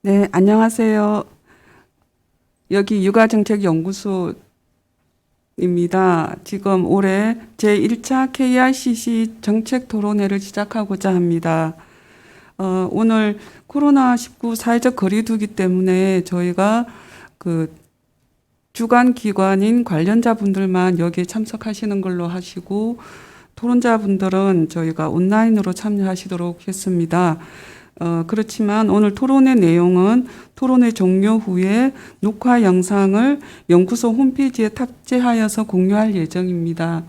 네, 안녕하세요. 여기 육아정책연구소입니다. 지금 올해 제1차 KICC 정책 토론회를 시작하고자 합니다. 오늘 코로나19 사회적 거리두기 때문에 저희가 그 주관 기관인 관련자분들만 여기에 참석하시는 걸로 하시고 토론자분들은 저희가 온라인으로 참여하시도록 했습니다. 그렇지만 오늘 토론의 내용은 토론회 종료 후에 녹화 영상을 연구소 홈페이지에 탑재하여서 공유할 예정입니다.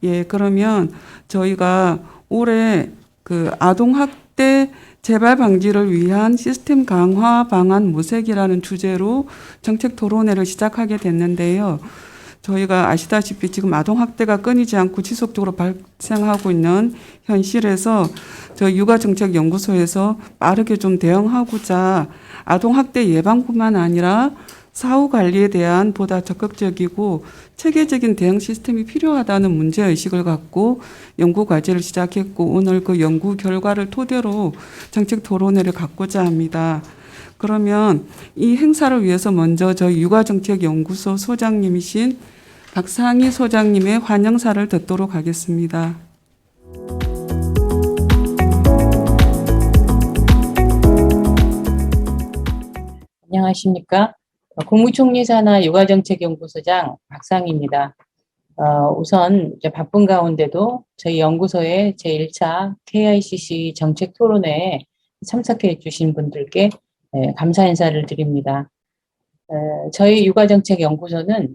예, 그러면 저희가 올해 그 아동학대 재발 방지를 위한 시스템 강화 방안 모색이라는 주제로 정책 토론회를 시작하게 됐는데요. 저희가 아시다시피 지금 아동학대가 끊이지 않고 지속적으로 발생하고 있는 현실에서 저희 육아정책연구소에서 빠르게 좀 대응하고자 아동학대 예방뿐만 아니라 사후 관리에 대한 보다 적극적이고 체계적인 대응 시스템이 필요하다는 문제의식을 갖고 연구 과제를 시작했고 오늘 그 연구 결과를 토대로 정책 토론회를 갖고자 합니다. 그러면 이 행사를 위해서 먼저 저희 육아정책연구소 소장님이신 박상희 소장님의 환영사를 듣도록 하겠습니다. 안녕하십니까. 국무총리 산하 육아정책연구소장 박상희입니다. 우선 이제 바쁜 가운데도 저희 연구소의 제1차 KICC 정책 토론회에 참석해 주신 분들께 감사 인사를 드립니다. 저희 육아정책연구소는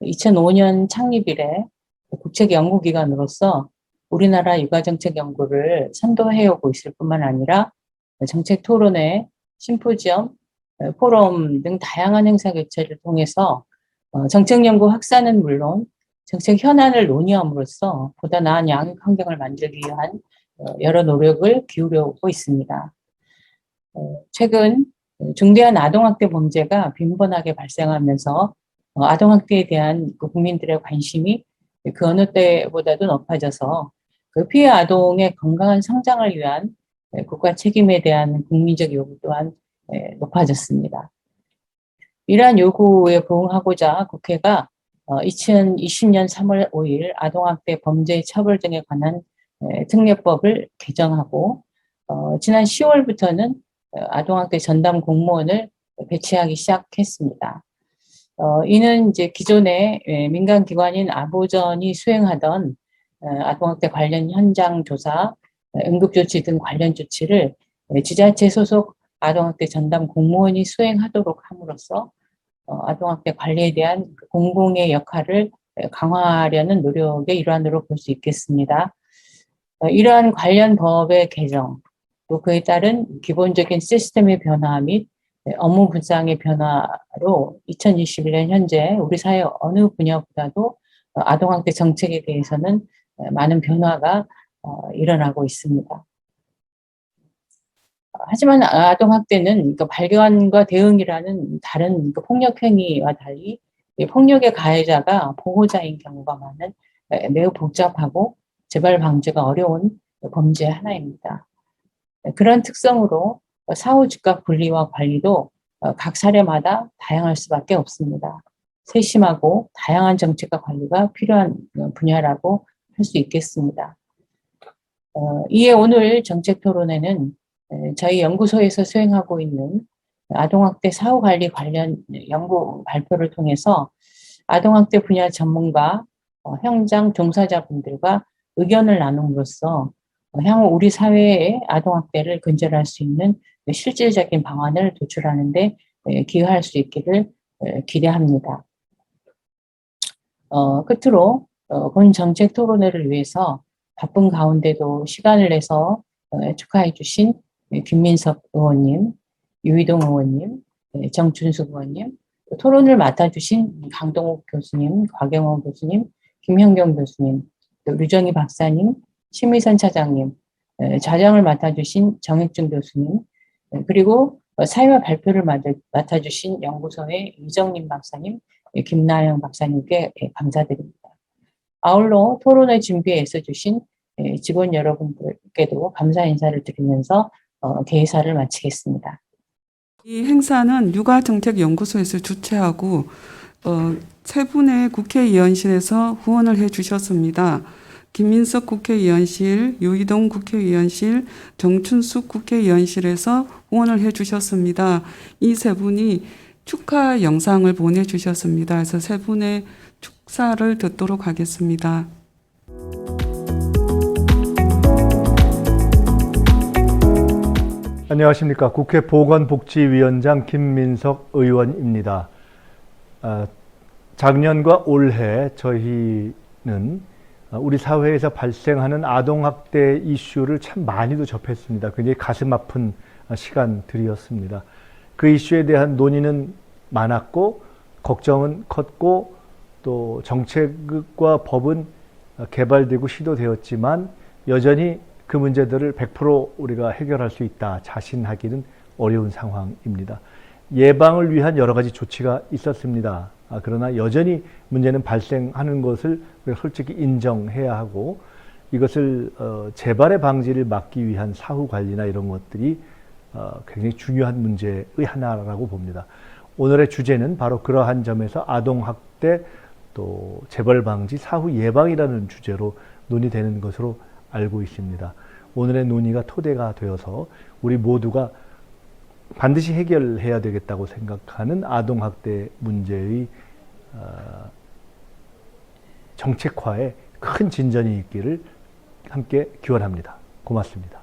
2005년 창립 이래 국책연구기관으로서 우리나라 육아정책 연구를 선도해 오고 있을 뿐만 아니라 정책 토론회, 심포지엄, 포럼 등 다양한 행사 개최를 통해서 정책 연구 확산은 물론 정책 현안을 논의함으로써 보다 나은 양육 환경을 만들기 위한 여러 노력을 기울여 오고 있습니다. 최근 중대한 아동학대 범죄가 빈번하게 발생하면서 아동학대에 대한 국민들의 관심이 그 어느 때보다도 높아져서 그 피해 아동의 건강한 성장을 위한 국가 책임에 대한 국민적 요구 또한 높아졌습니다. 이러한 요구에 부응하고자 국회가 2020년 3월 5일 아동학대 범죄 처벌 등에 관한 특례법을 개정하고 지난 10월부터는 아동학대 전담 공무원을 배치하기 시작했습니다. 이는 이제 기존의 민간기관인 아보전이 수행하던 아동학대 관련 현장 조사, 응급조치 등 관련 조치를 지자체 소속 아동학대 전담 공무원이 수행하도록 함으로써 아동학대 관리에 대한 공공의 역할을 강화하려는 노력의 일환으로 볼 수 있겠습니다. 이러한 관련 법의 개정, 또 그에 따른 기본적인 시스템의 변화 및 업무 분장의 변화로 2021년 현재 우리 사회 어느 분야보다도 아동학대 정책에 대해서는 많은 변화가 일어나고 있습니다. 하지만 아동학대는 발견과 대응이라는 다른 폭력 행위와 달리 폭력의 가해자가 보호자인 경우가 많은 매우 복잡하고 재발 방지가 어려운 범죄 하나입니다. 그런 특성으로 사후 즉각 분리와 관리도 각 사례마다 다양할 수밖에 없습니다. 세심하고 다양한 정책과 관리가 필요한 분야라고 할 수 있겠습니다. 이에 오늘 정책 토론회는 저희 연구소에서 수행하고 있는 아동학대 사후관리 관련 연구 발표를 통해서 아동학대 분야 전문가, 현장 종사자분들과 의견을 나눔으로써 향후 우리 사회의 아동학대를 근절할 수 있는 실질적인 방안을 도출하는 데 기여할 수 있기를 기대합니다. 끝으로 본 정책 토론회를 위해서 바쁜 가운데도 시간을 내서 축하해 주신 김민석 의원님, 유희동 의원님, 정춘숙 의원님, 토론을 맡아주신 강동욱 교수님, 곽영호 교수님, 김현경 교수님, 또 류정희 박사님, 심의선 차장님, 좌장을 맡아주신 정익준 교수님, 그리고 사회와 발표를 맡아주신 연구소의 이정림 박사님, 김나영 박사님께 감사드립니다. 아울러 토론을 준비에 애써주신 직원 여러분들께도 감사 인사를 드리면서 개의사를 마치겠습니다. 이 행사는 육아정책연구소에서 주최하고 세 분의 국회의원실에서 후원을 해주셨습니다. 김민석 국회의원실, 유이동 국회의원실, 정춘숙 국회의원실에서 후원을 해주셨습니다. 이 세 분이 축하 영상을 보내주셨습니다. 그래서 세 분의 축사를 듣도록 하겠습니다. 안녕하십니까. 국회 보건복지위원장 김민석 의원입니다. 작년과 올해 저희는 우리 사회에서 발생하는 아동학대 이슈를 참 많이도 접했습니다. 굉장히 가슴 아픈 시간들이었습니다. 그 이슈에 대한 논의는 많았고 걱정은 컸고 또 정책과 법은 개발되고 시도되었지만 여전히 그 문제들을 100% 우리가 해결할 수 있다 자신하기는 어려운 상황입니다. 예방을 위한 여러 가지 조치가 있었습니다. 그러나 여전히 문제는 발생하는 것을 우리가 솔직히 인정해야 하고 이것을 재발의 방지를 막기 위한 사후 관리나 이런 것들이 굉장히 중요한 문제의 하나라고 봅니다. 오늘의 주제는 바로 그러한 점에서 아동학대 또 재발 방지 사후 예방이라는 주제로 논의되는 것으로 알고 있습니다. 오늘의 논의가 토대가 되어서 우리 모두가 반드시 해결해야 되겠다고 생각하는 아동학대 문제의 정책화에 큰 진전이 있기를 함께 기원합니다. 고맙습니다.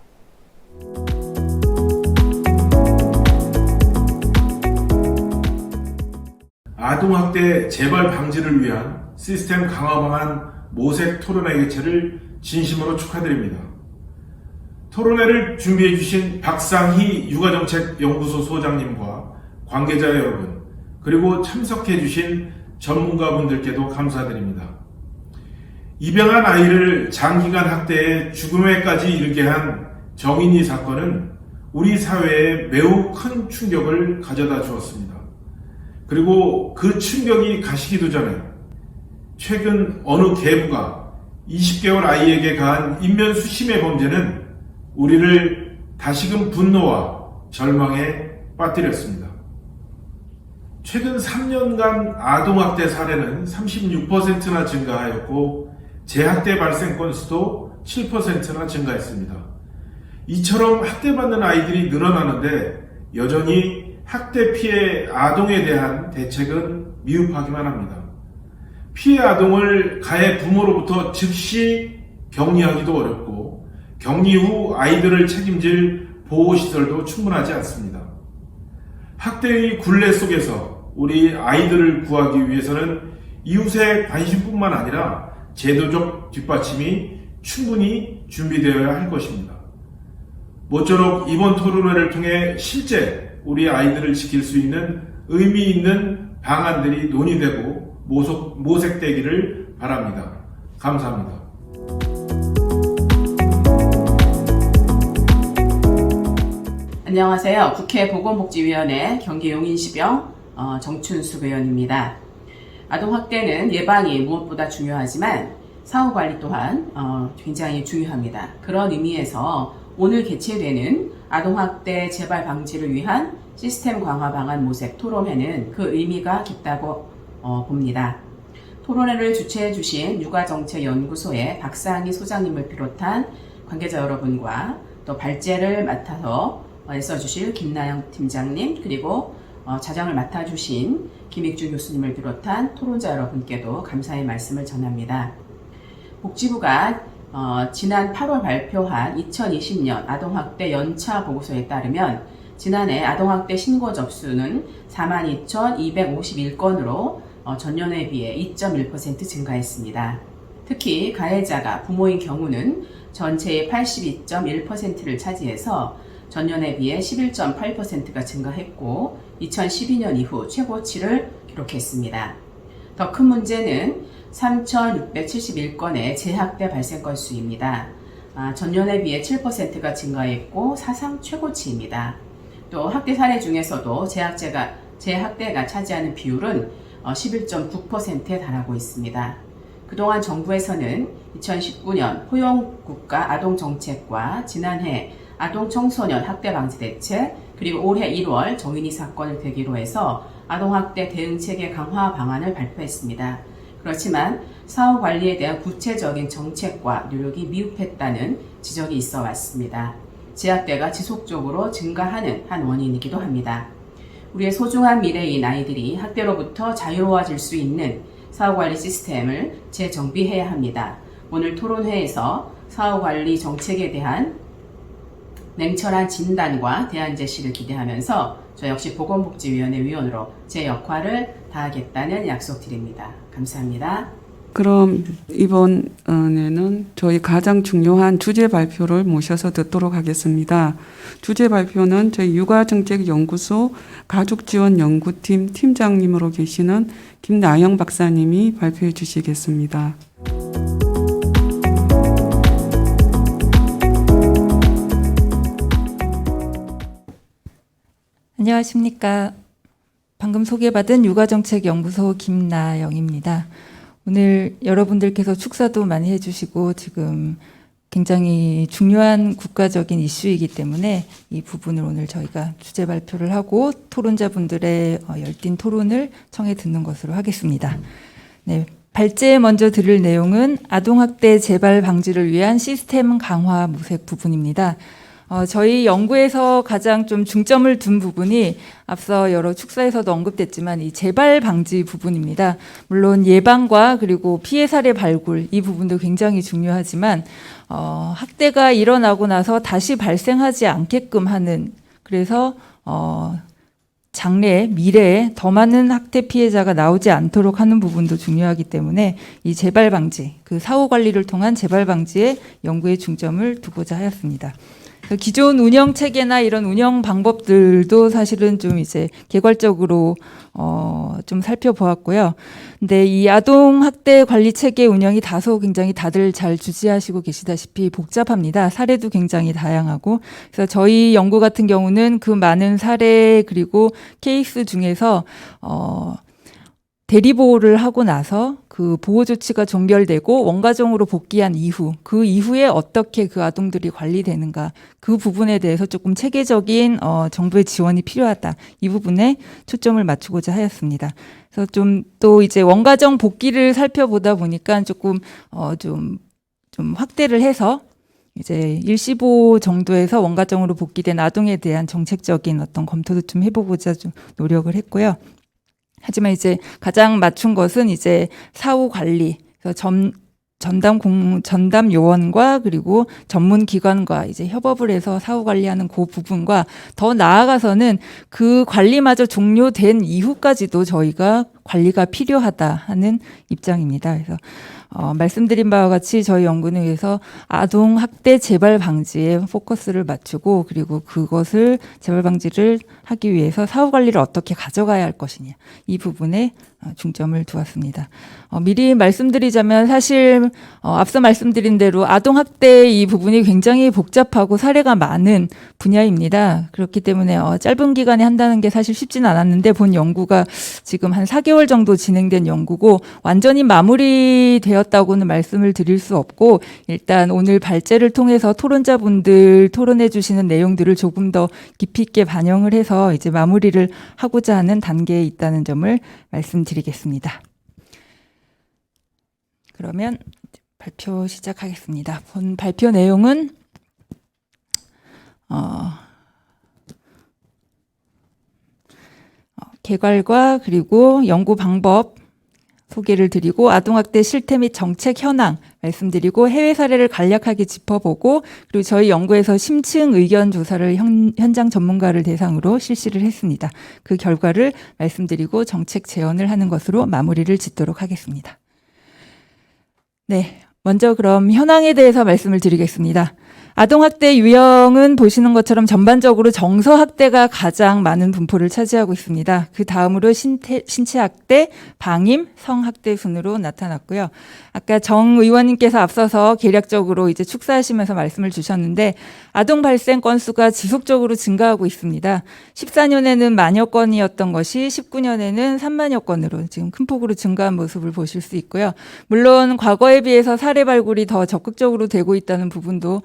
아동학대 재발 방지를 위한 시스템 강화 방안 모색 토론회 개최를 진심으로 축하드립니다. 토론회를 준비해 주신 박상희 육아정책연구소 소장님과 관계자 여러분, 그리고 참석해 주신 전문가분들께도 감사드립니다. 입양한 아이를 장기간 학대해 죽음에까지 이르게 한 정인이 사건은 우리 사회에 매우 큰 충격을 가져다 주었습니다. 그리고 그 충격이 가시기도 전에 최근 어느 계부가 20개월 아이에게 가한 인면수심의 범죄는 우리를 다시금 분노와 절망에 빠뜨렸습니다. 최근 3년간 아동학대 사례는 36%나 증가하였고 재학대 발생 건수도 7%나 증가했습니다. 이처럼 학대받는 아이들이 늘어나는데 여전히 학대 피해 아동에 대한 대책은 미흡하기만 합니다. 피해 아동을 가해 부모로부터 즉시 격리하기도 어렵고 격리 후 아이들을 책임질 보호시설도 충분하지 않습니다. 학대의 굴레 속에서 우리 아이들을 구하기 위해서는 이웃의 관심뿐만 아니라 제도적 뒷받침이 충분히 준비되어야 할 것입니다. 모쪼록 이번 토론회를 통해 실제 우리 아이들을 지킬 수 있는 의미 있는 방안들이 논의되고 모색되기를 바랍니다. 감사합니다. 안녕하세요. 국회 보건복지위원회 경기 용인시병 정춘숙 의원입니다. 아동학대는 예방이 무엇보다 중요하지만 사후관리 또한 굉장히 중요합니다. 그런 의미에서 오늘 개최되는 아동학대 재발 방지를 위한 시스템 강화 방안 모색 토론회는 그 의미가 깊다고 봅니다. 토론회를 주최해 주신 육아정책연구소의 박상희 소장님을 비롯한 관계자 여러분과 또 발제를 맡아서 애써주실 김나영 팀장님, 그리고 자장을 맡아주신 김익준 교수님을 비롯한 토론자 여러분께도 감사의 말씀을 전합니다. 복지부가 지난 8월 발표한 2020년 아동학대 연차 보고서에 따르면 지난해 아동학대 신고 접수는 42,251건으로 전년에 비해 2.1% 증가했습니다. 특히 가해자가 부모인 경우는 전체의 82.1%를 차지해서 전년에 비해 11.8%가 증가했고 2012년 이후 최고치를 기록했습니다. 더 큰 문제는 3,671건의 재학대 발생 건수입니다. 전년에 비해 7%가 증가했고 사상 최고치입니다. 또 학대 사례 중에서도 재학대가 차지하는 비율은 11.9%에 달하고 있습니다. 그동안 정부에서는 2019년 포용국가 아동정책과 지난해 아동 청소년 학대 방지 대책, 그리고 올해 1월 정인이 사건을 계기로 해서 아동학대 대응체계 강화 방안을 발표했습니다. 그렇지만 사후 관리에 대한 구체적인 정책과 노력이 미흡했다는 지적이 있어 왔습니다. 재학대가 지속적으로 증가하는 한 원인이기도 합니다. 우리의 소중한 미래인 아이들이 학대로부터 자유로워질 수 있는 사후관리 시스템을 재정비해야 합니다. 오늘 토론회에서 사후관리 정책에 대한 냉철한 진단과 대안 제시를 기대하면서 저 역시 보건복지위원회 위원으로 제 역할을 다하겠다는 약속드립니다. 감사합니다. 그럼 이번에는 저희 가장 중요한 주제 발표를 모셔서 듣도록 하겠습니다. 주제 발표는 저희 육아정책연구소 가족지원연구팀 팀장님으로 계시는 김나영 박사님이 발표해 주시겠습니다. 안녕하십니까. 방금 소개받은 육아정책연구소 김나영입니다. 오늘 여러분들께서 축사도 많이 해주시고 지금 굉장히 중요한 국가적인 이슈이기 때문에 이 부분을 오늘 저희가 주제 발표를 하고 토론자분들의 열띤 토론을 청해 듣는 것으로 하겠습니다. 네, 발제에 먼저 들을 내용은 아동학대 재발 방지를 위한 시스템 강화 모색 부분입니다. 저희 연구에서 가장 좀 중점을 둔 부분이 앞서 여러 축사에서도 언급됐지만 이 재발 방지 부분입니다. 물론 예방과 그리고 피해 사례 발굴 이 부분도 굉장히 중요하지만 학대가 일어나고 나서 다시 발생하지 않게끔 하는 그래서 장래에 미래에 더 많은 학대 피해자가 나오지 않도록 하는 부분도 중요하기 때문에 이 재발 방지 그 사후 관리를 통한 재발 방지에 연구에 중점을 두고자 하였습니다. 기존 운영 체계나 이런 운영 방법들도 사실은 좀 이제 개괄적으로 좀 살펴보았고요. 근데 이 아동 학대 관리 체계 운영이 다소 굉장히 다들 잘 주지하시고 계시다시피 복잡합니다. 사례도 굉장히 다양하고 그래서 저희 연구 같은 경우는 그 많은 사례 그리고 케이스 중에서 대리보호를 하고 나서 그 보호 조치가 종결되고 원가정으로 복귀한 이후 그 이후에 어떻게 그 아동들이 관리되는가 그 부분에 대해서 조금 체계적인 정부의 지원이 필요하다. 이 부분에 초점을 맞추고자 하였습니다. 그래서 좀 또 이제 원가정 복귀를 살펴보다 보니까 조금 좀 확대를 해서 이제 일시보호 정도에서 원가정으로 복귀된 아동에 대한 정책적인 어떤 검토도 좀 해보고자 좀 노력을 했고요. 하지만 이제 가장 맞춘 것은 이제 사후 관리, 전담 요원과 그리고 전문 기관과 이제 협업을 해서 사후 관리하는 그 부분과 더 나아가서는 그 관리마저 종료된 이후까지도 저희가 관리가 필요하다 하는 입장입니다. 그래서 말씀드린 바와 같이 저희 연구는 위해서 아동 학대 재발 방지에 포커스를 맞추고 그리고 그것을 재발 방지를 하기 위해서 사후 관리를 어떻게 가져가야 할 것이냐 이 부분에 중점을 두었습니다. 미리 말씀드리자면 사실 앞서 말씀드린 대로 아동 학대 이 부분이 굉장히 복잡하고 사례가 많은 분야입니다. 그렇기 때문에 짧은 기간에 한다는 게 사실 쉽지는 않았는데 본 연구가 지금 한 4개월 정도 진행된 연구고 완전히 마무리되었다고는 말씀을 드릴 수 없고 일단 오늘 발제를 통해서 토론자분들 토론해 주시는 내용들을 조금 더 깊이 있게 반영을 해서 이제 마무리를 하고자 하는 단계에 있다는 점을 말씀드리겠습니다. 그러면 발표 시작하겠습니다. 본 발표 내용은 개괄과 그리고 연구 방법 소개를 드리고 아동학대 실태 및 정책 현황 말씀드리고 해외 사례를 간략하게 짚어보고 그리고 저희 연구에서 심층 의견 조사를 현장 전문가를 대상으로 실시를 했습니다. 그 결과를 말씀드리고 정책 제언을 하는 것으로 마무리를 짓도록 하겠습니다. 네, 먼저 그럼 현황에 대해서 말씀을 드리겠습니다. 아동학대 유형은 보시는 것처럼 전반적으로 정서학대가 가장 많은 분포를 차지하고 있습니다. 그 다음으로 신체학대, 방임, 성학대 순으로 나타났고요. 아까 정 의원님께서 앞서서 계략적으로 이제 축사하시면서 말씀을 주셨는데 아동 발생 건수가 지속적으로 증가하고 있습니다. 14년에는 만여 건이었던 것이 19년에는 3만여 건으로 지금 큰 폭으로 증가한 모습을 보실 수 있고요. 물론 과거에 비해서 사례 발굴이 더 적극적으로 되고 있다는 부분도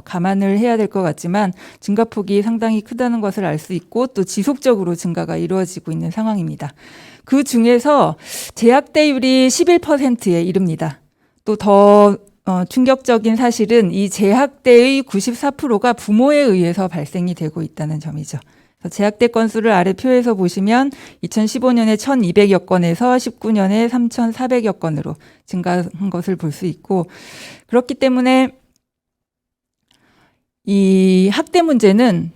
감안을 해야 될 것 같지만 증가폭이 상당히 크다는 것을 알 수 있고 또 지속적으로 증가가 이루어지고 있는 상황입니다. 그 중에서 재학대율이 11%에 이릅니다. 또 더 충격적인 사실은 이 재학대의 94%가 부모에 의해서 발생이 되고 있다는 점이죠. 재학대 건수를 아래 표에서 보시면 2015년에 1,200여 건에서 19년에 3,400여 건으로 증가한 것을 볼 수 있고, 그렇기 때문에 이 학대 문제는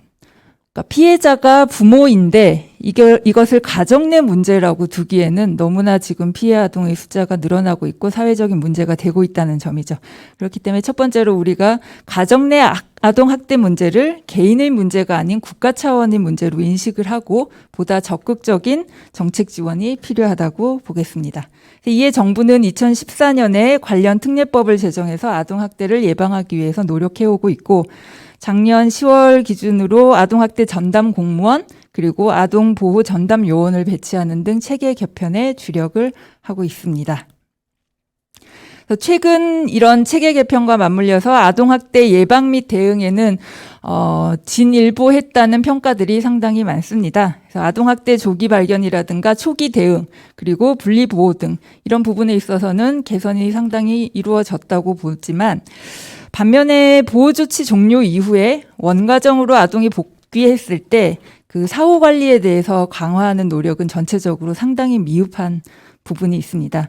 그러니까 피해자가 부모인데 이것을 가정 내 문제라고 두기에는 너무나 지금 피해 아동의 숫자가 늘어나고 있고 사회적인 문제가 되고 있다는 점이죠. 그렇기 때문에 첫 번째로 우리가 가정 내 아동 학대 문제를 개인의 문제가 아닌 국가 차원의 문제로 인식을 하고 보다 적극적인 정책 지원이 필요하다고 보겠습니다. 이에 정부는 2014년에 관련 특례법을 제정해서 아동 학대를 예방하기 위해서 노력해오고 있고, 작년 10월 기준으로 아동학대 전담 공무원 그리고 아동보호 전담 요원을 배치하는 등 체계 개편에 주력을 하고 있습니다. 최근 이런 체계 개편과 맞물려서 아동학대 예방 및 대응에는 진일보했다는 평가들이 상당히 많습니다. 그래서 아동학대 조기 발견이라든가 초기 대응 그리고 분리보호 등 이런 부분에 있어서는 개선이 상당히 이루어졌다고 보지만, 반면에 보호조치 종료 이후에 원가정으로 아동이 복귀했을 때 그 사후 관리에 대해서 강화하는 노력은 전체적으로 상당히 미흡한 부분이 있습니다.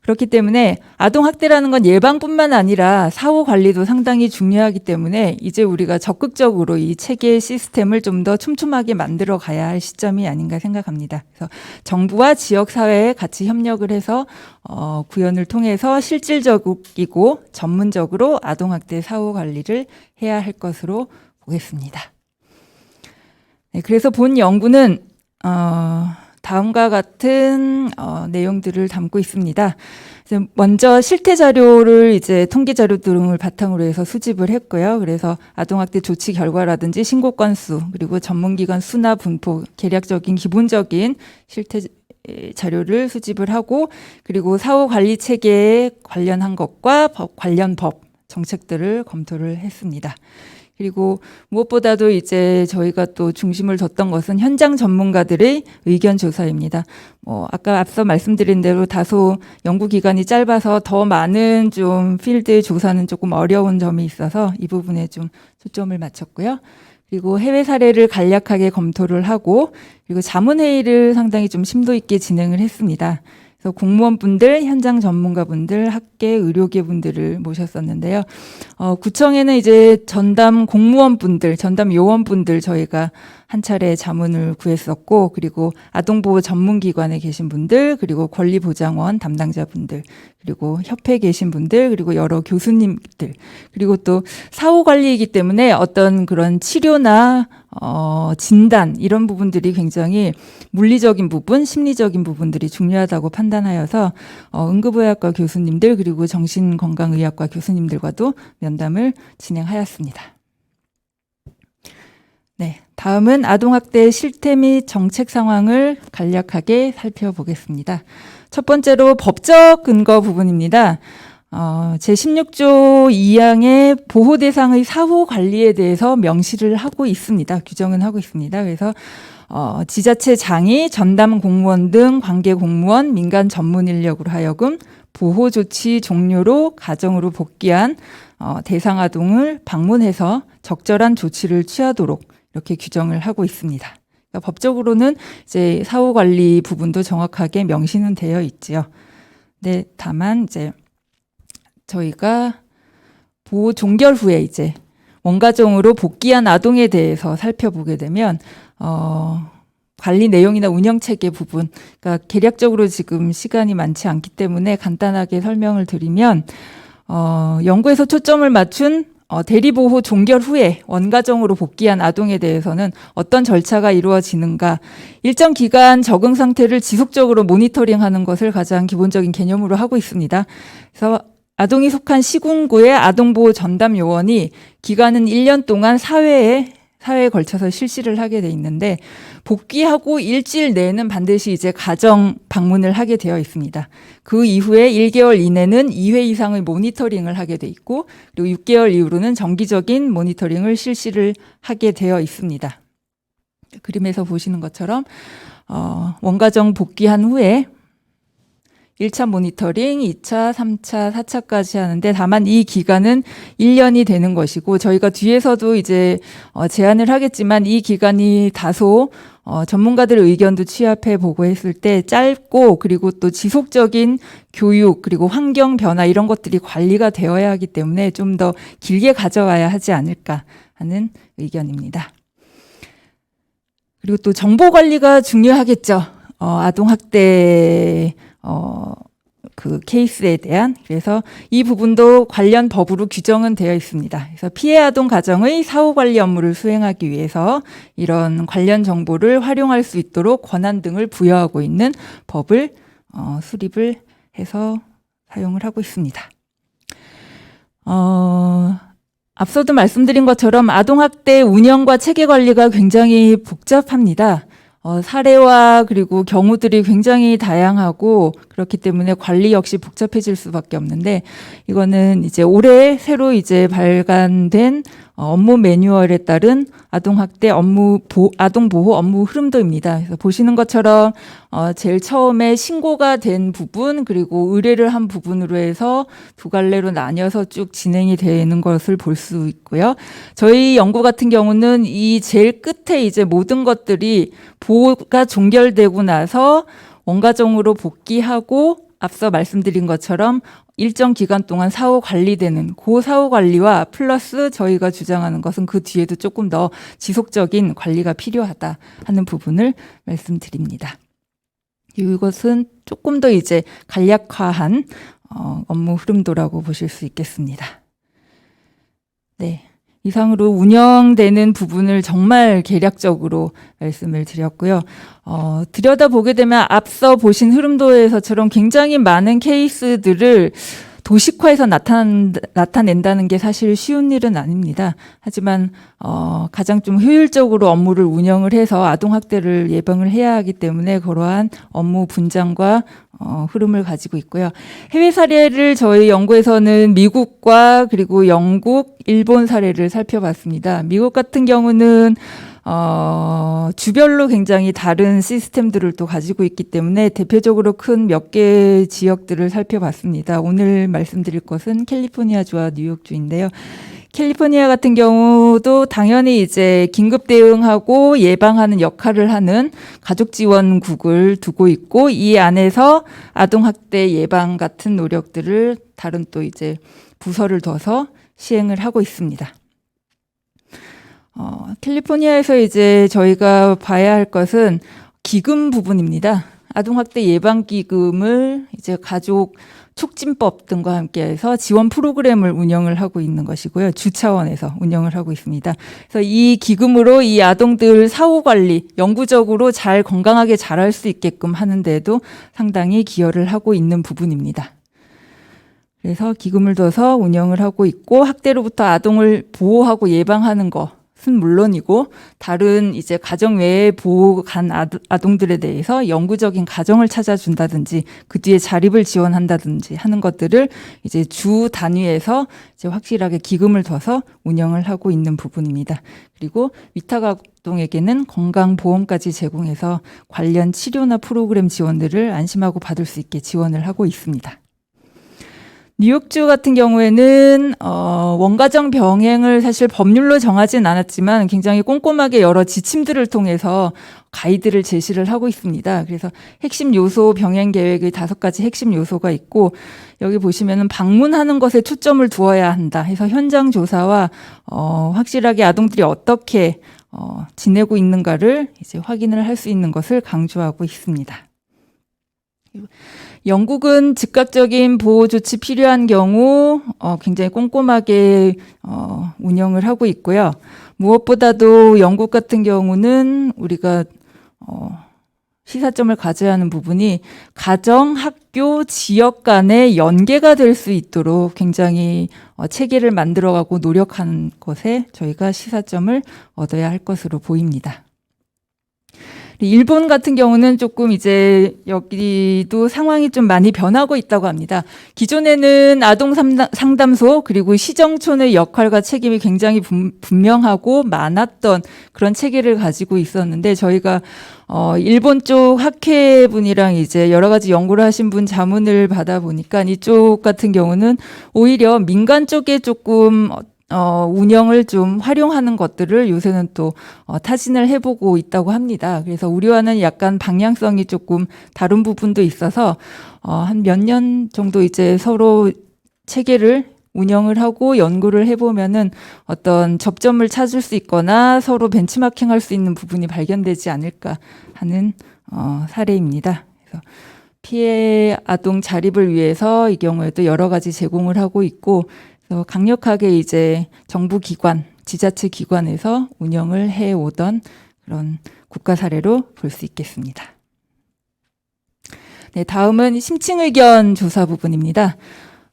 그렇기 때문에 아동학대라는 건 예방뿐만 아니라 사후 관리도 상당히 중요하기 때문에 이제 우리가 적극적으로 이 체계 시스템을 좀 더 촘촘하게 만들어 가야 할 시점이 아닌가 생각합니다. 그래서 정부와 지역사회에 같이 협력을 해서 구현을 통해서 실질적이고 전문적으로 아동학대 사후 관리를 해야 할 것으로 보겠습니다. 네, 그래서 본 연구는 다음과 같은 내용들을 담고 있습니다. 먼저 실태 자료를 이제 통계 자료 등을 바탕으로 해서 수집을 했고요. 그래서 아동학대 조치 결과라든지 신고 건수, 그리고 전문기관 수나 분포, 계략적인 기본적인 실태 자료를 수집을 하고, 그리고 사후 관리 체계에 관련한 것과 관련 법, 정책들을 검토를 했습니다. 그리고 무엇보다도 이제 저희가 또 중심을 뒀던 것은 현장 전문가들의 의견 조사입니다. 아까 앞서 말씀드린 대로 다소 연구 기간이 짧아서 더 많은 좀 필드 조사는 조금 어려운 점이 있어서 이 부분에 좀 초점을 맞췄고요. 그리고 해외 사례를 간략하게 검토를 하고, 그리고 자문회의를 상당히 좀 심도 있게 진행을 했습니다. 그래서 공무원분들, 현장 전문가분들, 학계, 의료계 분들을 모셨었는데요. 구청에는 이제 전담 공무원분들, 전담 요원분들 저희가 한 차례 자문을 구했었고, 그리고 아동보호 전문기관에 계신 분들, 그리고 권리보장원 담당자분들, 그리고 협회에 계신 분들, 그리고 여러 교수님들, 그리고 또 사후관리이기 때문에 어떤 그런 치료나 진단 이런 부분들이 굉장히 물리적인 부분, 심리적인 부분들이 중요하다고 판단하여서 응급의학과 교수님들 그리고 정신건강의학과 교수님들과도 면담을 진행하였습니다. 네, 다음은 아동학대 실태 및 정책 상황을 간략하게 살펴보겠습니다. 첫 번째로 법적 근거 부분입니다. 제16조 2항의 보호 대상의 사후 관리에 대해서 명시를 하고 있습니다. 규정은 하고 있습니다. 그래서 지자체 장이, 전담 공무원 등 관계 공무원, 민간 전문 인력으로 하여금 보호 조치 종료로 가정으로 복귀한 대상 아동을 방문해서 적절한 조치를 취하도록 이렇게 규정을 하고 있습니다. 그러니까 법적으로는 이제 사후 관리 부분도 정확하게 명시는 되어 있지요. 네, 다만 이제 저희가 보호 종결 후에 이제 원가정으로 복귀한 아동에 대해서 살펴보게 되면 관리 내용이나 운영 체계 부분, 그러니까 계략적으로 지금 시간이 많지 않기 때문에 간단하게 설명을 드리면 연구에서 초점을 맞춘 대리보호 종결 후에 원가정으로 복귀한 아동에 대해서는 어떤 절차가 이루어지는가, 일정 기간 적응 상태를 지속적으로 모니터링하는 것을 가장 기본적인 개념으로 하고 있습니다. 그래서 아동이 속한 시군구의 아동보호 전담 요원이 기간은 1년 동안 사회에 사회에 걸쳐서 실시를 하게 돼 있는데 복귀하고 일주일 내에는 반드시 이제 가정 방문을 하게 되어 있습니다. 그 이후에 1개월 이내는 2회 이상의 모니터링을 하게 돼 있고 그리고 6개월 이후로는 정기적인 모니터링을 실시를 하게 되어 있습니다. 그림에서 보시는 것처럼 원가정 복귀한 후에 1차 모니터링, 2차, 3차, 4차까지 하는데 다만 이 기간은 1년이 되는 것이고 저희가 뒤에서도 이제 제안을 하겠지만 이 기간이 다소 전문가들의 의견도 취합해 보고 했을 때 짧고 그리고 또 지속적인 교육 그리고 환경 변화 이런 것들이 관리가 되어야 하기 때문에 좀 더 길게 가져와야 하지 않을까 하는 의견입니다. 그리고 또 정보 관리가 중요하겠죠. 아동학대 그 케이스에 대한 그래서 이 부분도 관련 법으로 규정은 되어 있습니다. 그래서 피해 아동 가정의 사후 관리 업무를 수행하기 위해서 이런 관련 정보를 활용할 수 있도록 권한 등을 부여하고 있는 법을 수립을 해서 사용을 하고 있습니다. 앞서도 말씀드린 것처럼 아동학대 운영과 체계 관리가 굉장히 복잡합니다. 사례와 그리고 경우들이 굉장히 다양하고 그렇기 때문에 관리 역시 복잡해질 수밖에 없는데 이거는 이제 올해 새로 이제 발간된 업무 매뉴얼에 따른 아동학대 아동보호 업무 흐름도입니다. 그래서 보시는 것처럼 제일 처음에 신고가 된 부분 그리고 의뢰를 한 부분으로 해서 두 갈래로 나뉘어서 쭉 진행이 되는 것을 볼 수 있고요. 저희 연구 같은 경우는 이 제일 끝에 이제 모든 것들이 보호가 종결되고 나서 원가정으로 복귀하고 앞서 말씀드린 것처럼 일정 기간 동안 사후 관리되는 그 사후 관리와 플러스 저희가 주장하는 것은 그 뒤에도 조금 더 지속적인 관리가 필요하다 하는 부분을 말씀드립니다. 이것은 조금 더 이제 간략화한 업무 흐름도라고 보실 수 있겠습니다. 네. 이상으로 운영되는 부분을 정말 개략적으로 말씀을 드렸고요. 들여다보게 되면 앞서 보신 흐름도에서처럼 굉장히 많은 케이스들을 도식화해서 나타낸다는 게 사실 쉬운 일은 아닙니다. 하지만 가장 좀 효율적으로 업무를 운영을 해서 아동학대를 예방을 해야 하기 때문에 그러한 업무 분장과 흐름을 가지고 있고요. 해외 사례를 저희 연구에서는 미국과 그리고 영국, 일본 사례를 살펴봤습니다. 미국 같은 경우는 주별로 굉장히 다른 시스템들을 또 가지고 있기 때문에 대표적으로 큰 몇 개 지역들을 살펴봤습니다. 오늘 말씀드릴 것은 캘리포니아주와 뉴욕주인데요. 캘리포니아 같은 경우도 당연히 이제 긴급 대응하고 예방하는 역할을 하는 가족지원국을 두고 있고 이 안에서 아동학대 예방 같은 노력들을 다른 또 이제 부서를 둬서 시행을 하고 있습니다. 캘리포니아에서 이제 저희가 봐야 할 것은 기금 부분입니다. 아동학대 예방기금을 이제 가족 촉진법 등과 함께해서 지원 프로그램을 운영을 하고 있는 것이고요. 주 차원에서 운영을 하고 있습니다. 그래서 이 기금으로 이 아동들 사후 관리 영구적으로 잘 건강하게 자랄 수 있게끔 하는 데도 상당히 기여를 하고 있는 부분입니다. 그래서 기금을 둬서 운영을 하고 있고 학대로부터 아동을 보호하고 예방하는 것은 물론이고 다른 이제 가정 외에 보호간 아동들에 대해서 영구적인 가정을 찾아준다든지 그 뒤에 자립을 지원한다든지 하는 것들을 이제 주 단위에서 이제 확실하게 기금을 둬서 운영을 하고 있는 부분입니다. 그리고 위탁 아동에게는 건강보험까지 제공해서 관련 치료나 프로그램 지원들을 안심하고 받을 수 있게 지원을 하고 있습니다. 뉴욕주 같은 경우에는 원가정 병행을 사실 법률로 정하진 않았지만 굉장히 꼼꼼하게 여러 지침들을 통해서 가이드를 제시를 하고 있습니다. 그래서 핵심 요소 병행 계획의 5가지 핵심 요소가 있고 여기 보시면은 방문하는 것에 초점을 두어야 한다 해서 현장 조사와 확실하게 아동들이 어떻게 지내고 있는가를 이제 확인을 할 수 있는 것을 강조하고 있습니다. 영국은 즉각적인 보호 조치 필요한 경우 굉장히 꼼꼼하게 운영을 하고 있고요. 무엇보다도 영국 같은 경우는 우리가 시사점을 가져야 하는 부분이 가정, 학교, 지역 간의 연계가 될 수 있도록 굉장히 체계를 만들어가고 노력하는 것에 저희가 시사점을 얻어야 할 것으로 보입니다. 일본 같은 경우는 조금 이제 여기도 상황이 좀 많이 변하고 있다고 합니다. 기존에는 아동 상담소 그리고 시정촌의 역할과 책임이 굉장히 분명하고 많았던 그런 체계를 가지고 있었는데 저희가 일본 쪽 학회분이랑 이제 여러 가지 연구를 하신 분 자문을 받아 보니까 이쪽 같은 경우는 오히려 민간 쪽에 조금 운영을 좀 활용하는 것들을 요새는 또 타진을 해보고 있다고 합니다. 그래서 우리와는 약간 방향성이 조금 다른 부분도 있어서 한 몇 년 정도 이제 서로 체계를 운영을 하고 연구를 해보면은 어떤 접점을 찾을 수 있거나 서로 벤치마킹할 수 있는 부분이 발견되지 않을까 하는 사례입니다. 그래서 피해 아동 자립을 위해서 이 경우에도 여러 가지 제공을 하고 있고 강력하게 이제 정부 기관, 지자체 기관에서 운영을 해오던 그런 국가 사례로 볼 수 있겠습니다. 네, 다음은 심층 의견 조사 부분입니다.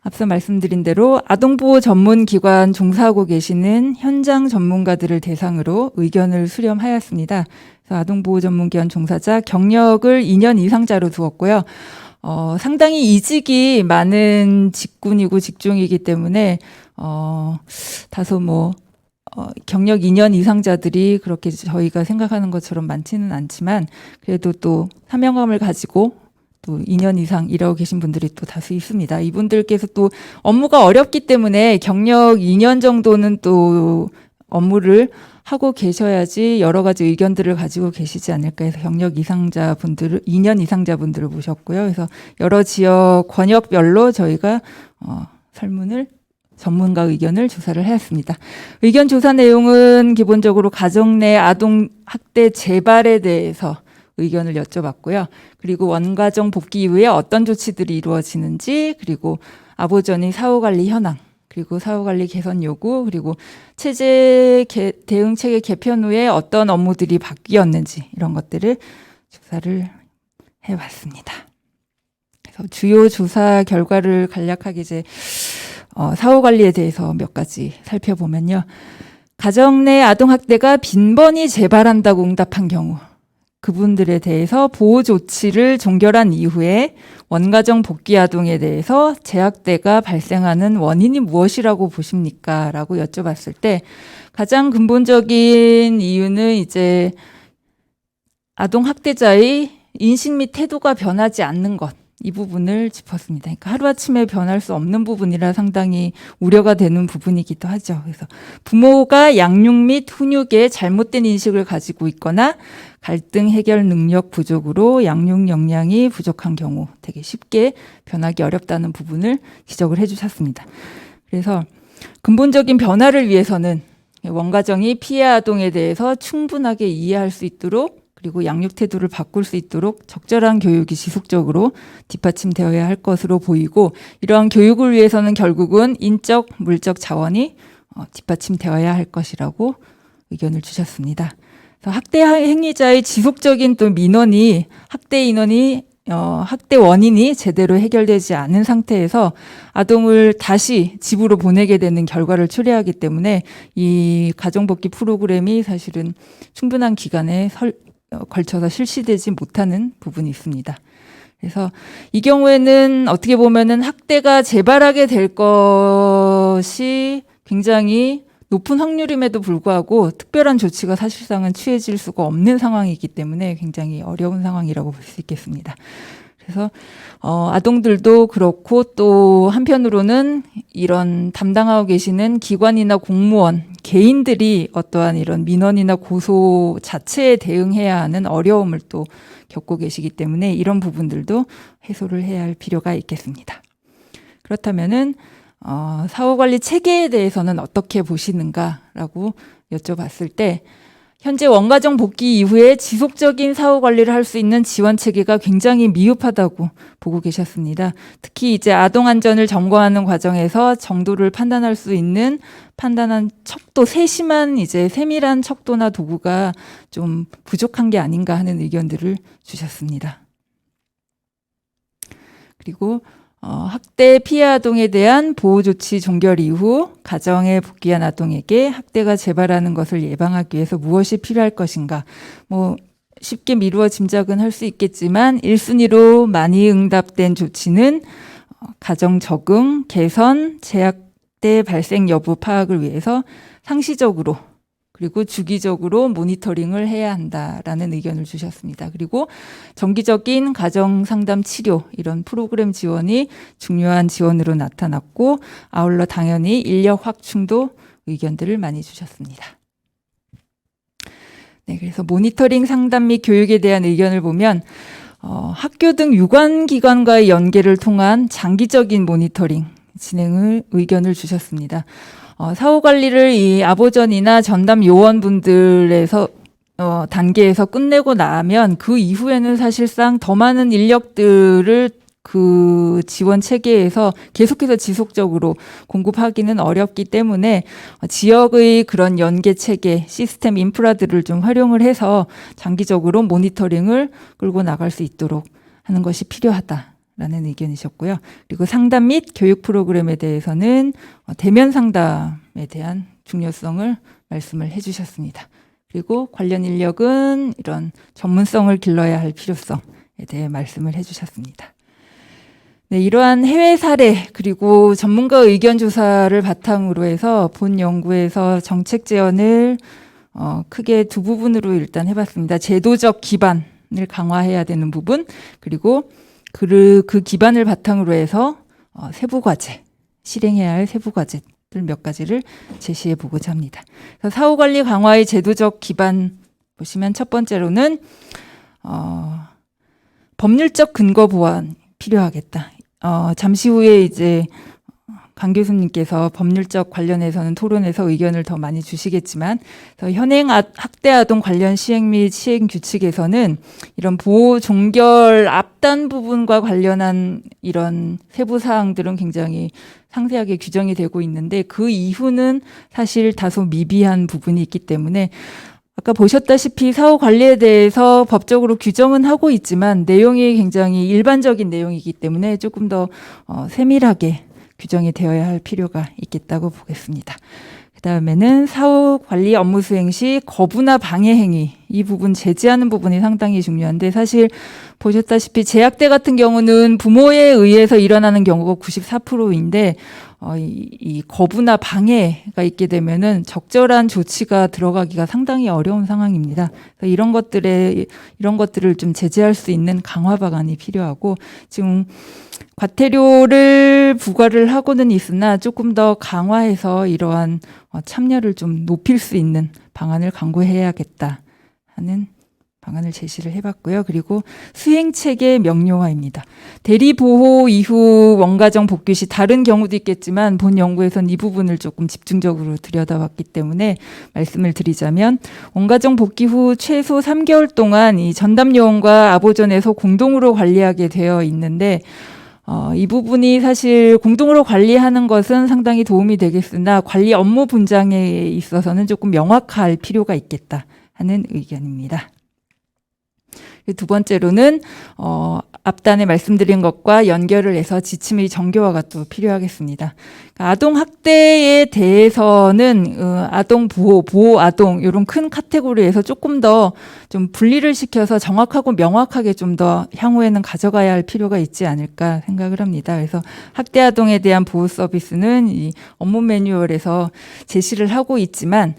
앞서 말씀드린 대로 아동보호 전문 기관 종사하고 계시는 현장 전문가들을 대상으로 의견을 수렴하였습니다. 그래서 아동보호 전문 기관 종사자 경력을 2년 이상자로 두었고요. 상당히 이직이 많은 직군이고 직종이기 때문에 다소 경력 2년 이상자들이 그렇게 저희가 생각하는 것처럼 많지는 않지만 그래도 또 사명감을 가지고 또 2년 이상 일하고 계신 분들이 또 다수 있습니다. 이분들께서 또 업무가 어렵기 때문에 경력 2년 정도는 또 업무를 하고 계셔야지 여러 가지 의견들을 가지고 계시지 않을까 해서 경력 이상자분들을 2년 이상자분들을 모셨고요. 그래서 여러 지역 권역별로 저희가 설문을 전문가 의견을 조사를 하였습니다. 의견 조사 내용은 기본적으로 가정 내 아동 학대 재발에 대해서 의견을 여쭤봤고요. 그리고 원가정 복귀 이후에 어떤 조치들이 이루어지는지, 그리고 아보전의 사후관리 현황, 그리고 사후관리 개선 요구, 그리고 대응 체계 개편 후에 어떤 업무들이 바뀌었는지 이런 것들을 조사를 해봤습니다. 그래서 주요 조사 결과를 간략하게 이제 사후관리에 대해서 몇 가지 살펴보면요. 가정 내 아동학대가 빈번히 재발한다고 응답한 경우 그분들에 대해서 보호 조치를 종결한 이후에 원가정 복귀 아동에 대해서 재학대가 발생하는 원인이 무엇이라고 보십니까? 라고 여쭤봤을 때 가장 근본적인 이유는 이제 아동학대자의 인식 및 태도가 변하지 않는 것. 이 부분을 짚었습니다. 그러니까 하루아침에 변할 수 없는 부분이라 상당히 우려가 되는 부분이기도 하죠. 그래서 부모가 양육 및 훈육에 잘못된 인식을 가지고 있거나 갈등 해결 능력 부족으로 양육 역량이 부족한 경우 되게 쉽게 변하기 어렵다는 부분을 지적을 해주셨습니다. 그래서 근본적인 변화를 위해서는 원가정이 피해 아동에 대해서 충분하게 이해할 수 있도록 그리고 양육 태도를 바꿀 수 있도록 적절한 교육이 지속적으로 뒷받침되어야 할 것으로 보이고 이러한 교육을 위해서는 결국은 인적, 물적 자원이 뒷받침되어야 할 것이라고 의견을 주셨습니다. 그래서 학대 행위자의 지속적인 또 민원이 학대 원인이 제대로 해결되지 않은 상태에서 아동을 다시 집으로 보내게 되는 결과를 초래하기 때문에 이 가정복귀 프로그램이 사실은 충분한 기간에 걸쳐서 실시되지 못하는 부분이 있습니다. 그래서 이 경우에는 어떻게 보면은 학대가 재발하게 될 것이 굉장히 높은 확률임에도 불구하고 특별한 조치가 사실상은 취해질 수가 없는 상황이기 때문에 굉장히 어려운 상황이라고 볼 수 있겠습니다. 그래서 아동들도 그렇고 또 한편으로는 이런 담당하고 계시는 기관이나 공무원, 개인들이 어떠한 이런 민원이나 고소 자체에 대응해야 하는 어려움을 또 겪고 계시기 때문에 이런 부분들도 해소를 해야 할 필요가 있겠습니다. 그렇다면은 사후관리 체계에 대해서는 어떻게 보시는가라고 여쭤봤을 때 현재 원가정 복귀 이후에 지속적인 사후관리를 할 수 있는 지원 체계가 굉장히 미흡하다고 보고 계셨습니다. 특히 이제 아동 안전을 점검하는 과정에서 정도를 판단할 수 있는 판단한 척도, 세밀한 척도나 도구가 좀 부족한 게 아닌가 하는 의견들을 주셨습니다. 그리고 학대 피해 아동에 대한 보호 조치 종결 이후 가정에 복귀한 아동에게 학대가 재발하는 것을 예방하기 위해서 무엇이 필요할 것인가. 뭐 쉽게 미루어 짐작은 할 수 있겠지만 1순위로 많이 응답된 조치는 가정 적응, 개선, 재학대 발생 여부 파악을 위해서 상시적으로 그리고 주기적으로 모니터링을 해야 한다라는 의견을 주셨습니다. 그리고 정기적인 가정 상담 치료 이런 프로그램 지원이 중요한 지원으로 나타났고 아울러 당연히 인력 확충도 의견들을 많이 주셨습니다. 네, 그래서 모니터링 상담 및 교육에 대한 의견을 보면 학교 등 유관기관과의 연계를 통한 장기적인 모니터링 진행을 의견을 주셨습니다. 사후 관리를 이 아보전이나 전담 요원분들에서 단계에서 끝내고 나면 그 이후에는 사실상 더 많은 인력들을 그 지원 체계에서 계속해서 지속적으로 공급하기는 어렵기 때문에 지역의 그런 연계 체계, 시스템 인프라들을 좀 활용을 해서 장기적으로 모니터링을 끌고 나갈 수 있도록 하는 것이 필요하다라는 의견이셨고요. 그리고 상담 및 교육 프로그램에 대해서는 대면 상담에 대한 중요성을 말씀을 해주셨습니다. 그리고 관련 인력은 이런 전문성을 길러야 할 필요성에 대해 말씀을 해주셨습니다. 네, 이러한 해외 사례 그리고 전문가 의견 조사를 바탕으로 해서 본 연구에서 정책 제언을 크게 두 부분으로 일단 해봤습니다. 제도적 기반을 강화해야 되는 부분 그리고 그 기반을 바탕으로 해서 세부 과제, 실행해야 할 세부 과제들 몇 가지를 제시해 보고자 합니다. 사후 관리 강화의 제도적 기반 보시면 첫 번째로는 법률적 근거 보완 필요하겠다. 잠시 후에 이제 강 교수님께서 법률적 관련해서는 토론에서 의견을 더 많이 주시겠지만 현행 학대 아동 관련 시행 및 시행 규칙에서는 이런 보호 종결 앞단 부분과 관련한 이런 세부 사항들은 굉장히 상세하게 규정이 되고 있는데 그 이후는 사실 다소 미비한 부분이 있기 때문에 아까 보셨다시피 사후 관리에 대해서 법적으로 규정은 하고 있지만 내용이 굉장히 일반적인 내용이기 때문에 조금 더 세밀하게 규정이 되어야 할 필요가 있겠다고 보겠습니다. 그 다음에는 사후 관리 업무 수행 시 거부나 방해 행위 이 부분 제지하는 부분이 상당히 중요한데 사실 보셨다시피 재학대 같은 경우는 부모에 의해서 일어나는 경우가 94%인데 이 거부나 방해가 있게 되면은 적절한 조치가 들어가기가 상당히 어려운 상황입니다. 그래서 이런 것들을 좀 제재할 수 있는 강화 방안이 필요하고 지금 과태료를 부과를 하고는 있으나 조금 더 강화해서 이러한 참여를 좀 높일 수 있는 방안을 강구해야겠다 하는 방안을 제시를 해봤고요. 그리고 수행체계 명료화입니다. 대리보호 이후 원가정 복귀 시 다른 경우도 있겠지만 본 연구에서는 이 부분을 조금 집중적으로 들여다봤기 때문에 말씀을 드리자면 원가정 복귀 후 최소 3개월 동안 이 전담요원과 아보전에서 공동으로 관리하게 되어 있는데 이 부분이 사실 공동으로 관리하는 것은 상당히 도움이 되겠으나 관리 업무 분장에 있어서는 조금 명확할 필요가 있겠다 하는 의견입니다. 두 번째로는 앞단에 말씀드린 것과 연결을 해서 지침의 정교화가 또 필요하겠습니다. 아동 학대에 대해서는 아동 보호 아동 이런 큰 카테고리에서 조금 더 좀 분리를 시켜서 정확하고 명확하게 좀 더 향후에는 가져가야 할 필요가 있지 않을까 생각을 합니다. 그래서 학대 아동에 대한 보호 서비스는 이 업무 매뉴얼에서 제시를 하고 있지만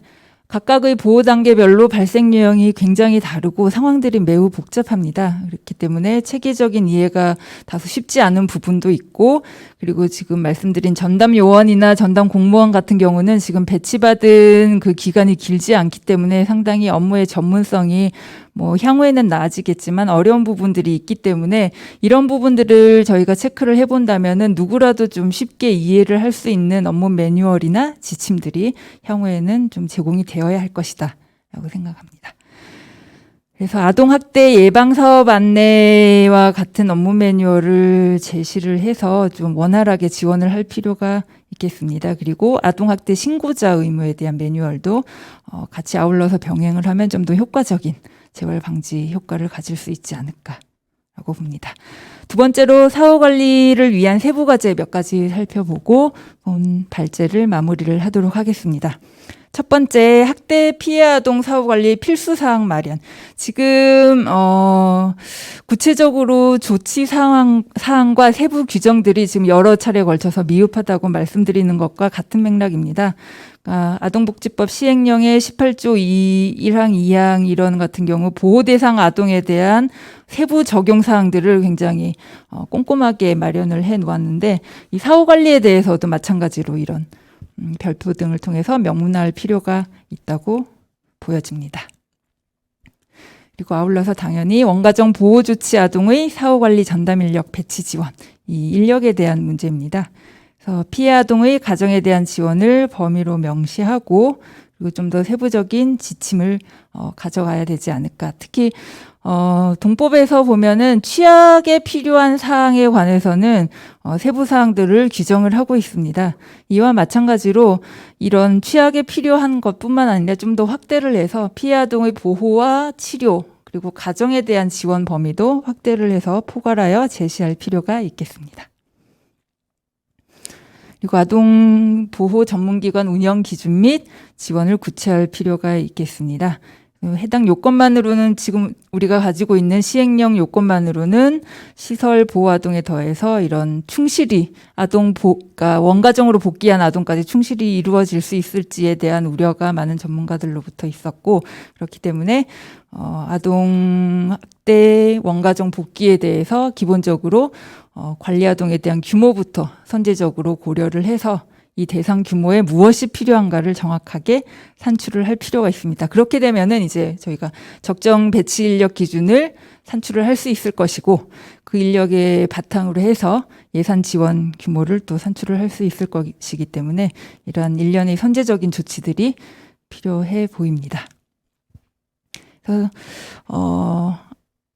각각의 보호 단계별로 발생 유형이 굉장히 다르고 상황들이 매우 복잡합니다. 그렇기 때문에 체계적인 이해가 다소 쉽지 않은 부분도 있고 그리고 지금 말씀드린 전담 요원이나 전담 공무원 같은 경우는 지금 배치받은 그 기간이 길지 않기 때문에 상당히 업무의 전문성이 향후에는 나아지겠지만 어려운 부분들이 있기 때문에 이런 부분들을 저희가 체크를 해본다면은 누구라도 좀 쉽게 이해를 할 수 있는 업무 매뉴얼이나 지침들이 향후에는 좀 제공이 되어야 할 것이다 라고 생각합니다. 그래서 아동학대 예방사업 안내와 같은 업무 매뉴얼을 제시를 해서 좀 원활하게 지원을 할 필요가 있겠습니다. 그리고 아동학대 신고자 의무에 대한 매뉴얼도 같이 아울러서 병행을 하면 좀 더 효과적인 재발 방지 효과를 가질 수 있지 않을까 라고 봅니다. 두 번째로 사후 관리를 위한 세부 과제 몇 가지 살펴보고 오늘 발제를 마무리를 하도록 하겠습니다. 첫 번째, 학대 피해 아동 사후 관리 필수 사항 마련. 지금 구체적으로 조치 사항과 세부 규정들이 지금 여러 차례에 걸쳐서 미흡하다고 말씀드리는 것과 같은 맥락입니다. 아동복지법 시행령의 18조 1항 2항 이런 같은 경우 보호 대상 아동에 대한 세부 적용 사항들을 굉장히 꼼꼼하게 마련을 해 놓았는데, 이 사후 관리에 대해서도 마찬가지로 이런 별표 등을 통해서 명문화할 필요가 있다고 보여집니다. 그리고 아울러서 당연히 원가정 보호조치 아동의 사후관리 전담 인력 배치 지원, 이 인력에 대한 문제입니다. 그래서 피해 아동의 가정에 대한 지원을 범위로 명시하고 그리고 좀 더 세부적인 지침을 가져가야 되지 않을까. 특히 동법에서 보면은 취약에 필요한 사항에 관해서는 세부 사항들을 규정을 하고 있습니다. 이와 마찬가지로 이런 취약에 필요한 것뿐만 아니라 좀 더 확대를 해서 피해 아동의 보호와 치료 그리고 가정에 대한 지원 범위도 확대를 해서 포괄하여 제시할 필요가 있겠습니다. 그리고 아동 보호 전문기관 운영 기준 및 지원을 구체화할 필요가 있겠습니다. 해당 요건만으로는 지금 우리가 가지고 있는 시행령 요건만으로는 시설 보호 아동에 더해서 이런 충실히 그러니까 원가정으로 복귀한 아동까지 충실히 이루어질 수 있을지에 대한 우려가 많은 전문가들로부터 있었고, 그렇기 때문에 아동 학대 원가정 복귀에 대해서 기본적으로 관리 아동에 대한 규모부터 선제적으로 고려를 해서 이 대상 규모에 무엇이 필요한가를 정확하게 산출을 할 필요가 있습니다. 그렇게 되면은 이제 저희가 적정 배치 인력 기준을 산출을 할 수 있을 것이고, 그 인력의 바탕으로 해서 예산 지원 규모를 또 산출을 할 수 있을 것이기 때문에 이러한 일련의 선제적인 조치들이 필요해 보입니다. 그래서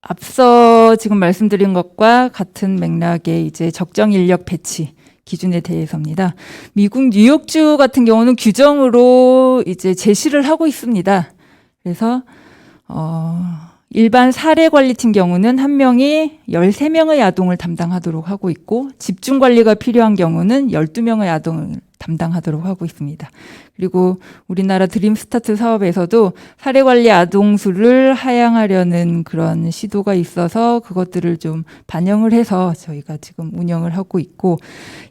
앞서 지금 말씀드린 것과 같은 맥락의 이제 적정 인력 배치 기준에 대해서입니다. 미국 뉴욕주 같은 경우는 규정으로 이제 제시를 하고 있습니다. 그래서 일반 사례관리팀 경우는 한 명이 13명의 아동을 담당하도록 하고 있고, 집중관리가 필요한 경우는 12명의 아동을 담당하도록 하고 있습니다. 그리고 우리나라 드림스타트 사업에서도 사례관리 아동 수를 하향하려는 그런 시도가 있어서 그것들을 좀 반영을 해서 저희가 지금 운영을 하고 있고,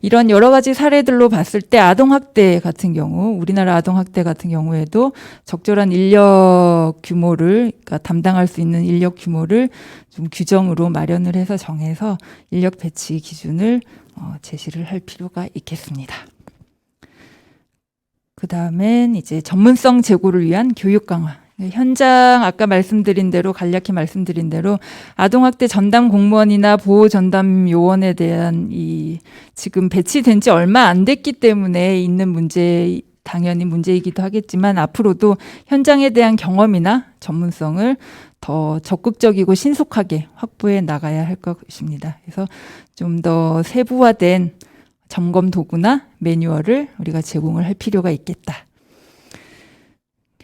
이런 여러 가지 사례들로 봤을 때 아동학대 같은 경우, 우리나라 아동학대 같은 경우에도 적절한 인력 규모를, 그러니까 담당할 수 있는 인력 규모를 좀 규정으로 마련을 해서 정해서 인력 배치 기준을 제시를 할 필요가 있겠습니다. 그 다음엔 이제 전문성 제고를 위한 교육 강화. 현장 아까 말씀드린 대로 간략히 말씀드린 대로 아동학대 전담 공무원이나 보호 전담 요원에 대한 이 지금 배치된 지 얼마 안 됐기 때문에 있는 문제, 당연히 문제이기도 하겠지만 앞으로도 현장에 대한 경험이나 전문성을 더 적극적이고 신속하게 확보해 나가야 할 것입니다. 그래서 좀 더 세부화된 점검 도구나 매뉴얼을 우리가 제공을 할 필요가 있겠다.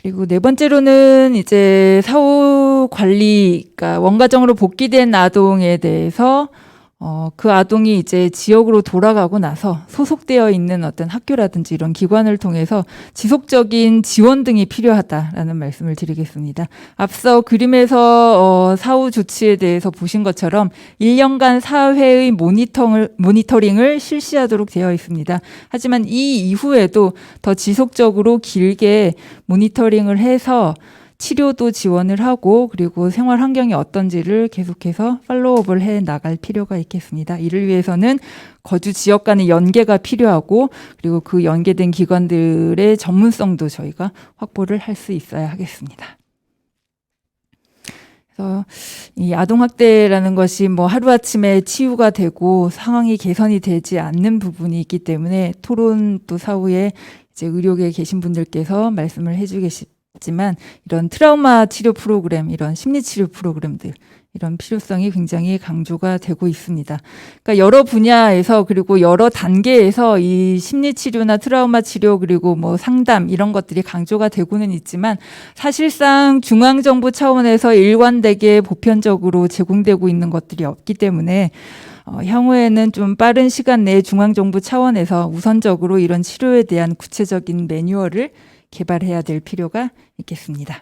그리고 네 번째로는 이제 사후 관리, 그러니까 원가정으로 복귀된 아동에 대해서 그 아동이 이제 지역으로 돌아가고 나서 소속되어 있는 어떤 학교라든지 이런 기관을 통해서 지속적인 지원 등이 필요하다라는 말씀을 드리겠습니다. 앞서 그림에서 사후 조치에 대해서 보신 것처럼 1년간 사회의 모니터링을 실시하도록 되어 있습니다. 하지만 이 이후에도 더 지속적으로 길게 모니터링을 해서 치료도 지원을 하고 그리고 생활 환경이 어떤지를 계속해서 팔로우업을 해 나갈 필요가 있겠습니다. 이를 위해서는 거주 지역 간의 연계가 필요하고 그리고 그 연계된 기관들의 전문성도 저희가 확보를 할 수 있어야 하겠습니다. 그래서 이 아동학대라는 것이 뭐 하루아침에 치유가 되고 상황이 개선이 되지 않는 부분이 있기 때문에 토론 또 사후에 이제 의료계에 계신 분들께서 말씀을 있지만 이런 트라우마 치료 프로그램, 이런 심리 치료 프로그램들 이런 필요성이 굉장히 강조가 되고 있습니다. 그러니까 여러 분야에서 그리고 여러 단계에서 이 심리 치료나 트라우마 치료 그리고 뭐 상담 이런 것들이 강조가 되고는 있지만 사실상 중앙정부 차원에서 일관되게 보편적으로 제공되고 있는 것들이 없기 때문에 향후에는 좀 빠른 시간 내에 중앙정부 차원에서 우선적으로 이런 치료에 대한 구체적인 매뉴얼을 개발해야 될 필요가 있겠습니다.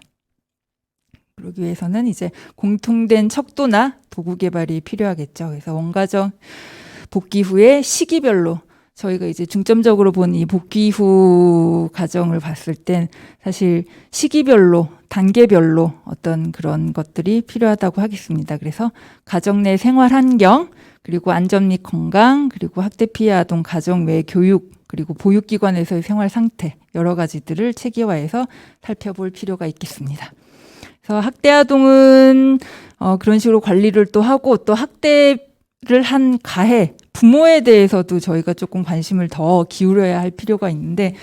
그러기 위해서는 이제 공통된 척도나 도구 개발이 필요하겠죠. 그래서 원가정 복귀 후에 시기별로 저희가 이제 중점적으로 본 이 복귀 후 가정을 봤을 땐 사실 시기별로 단계별로 어떤 그런 것들이 필요하다고 하겠습니다. 그래서 가정 내 생활 환경 그리고 안전 및 건강 그리고 학대 피해 아동 가정 외 교육 그리고 보육기관에서의 생활 상태 여러 가지들을 체계화해서 살펴볼 필요가 있겠습니다. 그래서 학대 아동은 그런 식으로 관리를 또 하고 또 학대를 한 가해 부모에 대해서도 저희가 조금 관심을 더 기울여야 할 필요가 있는데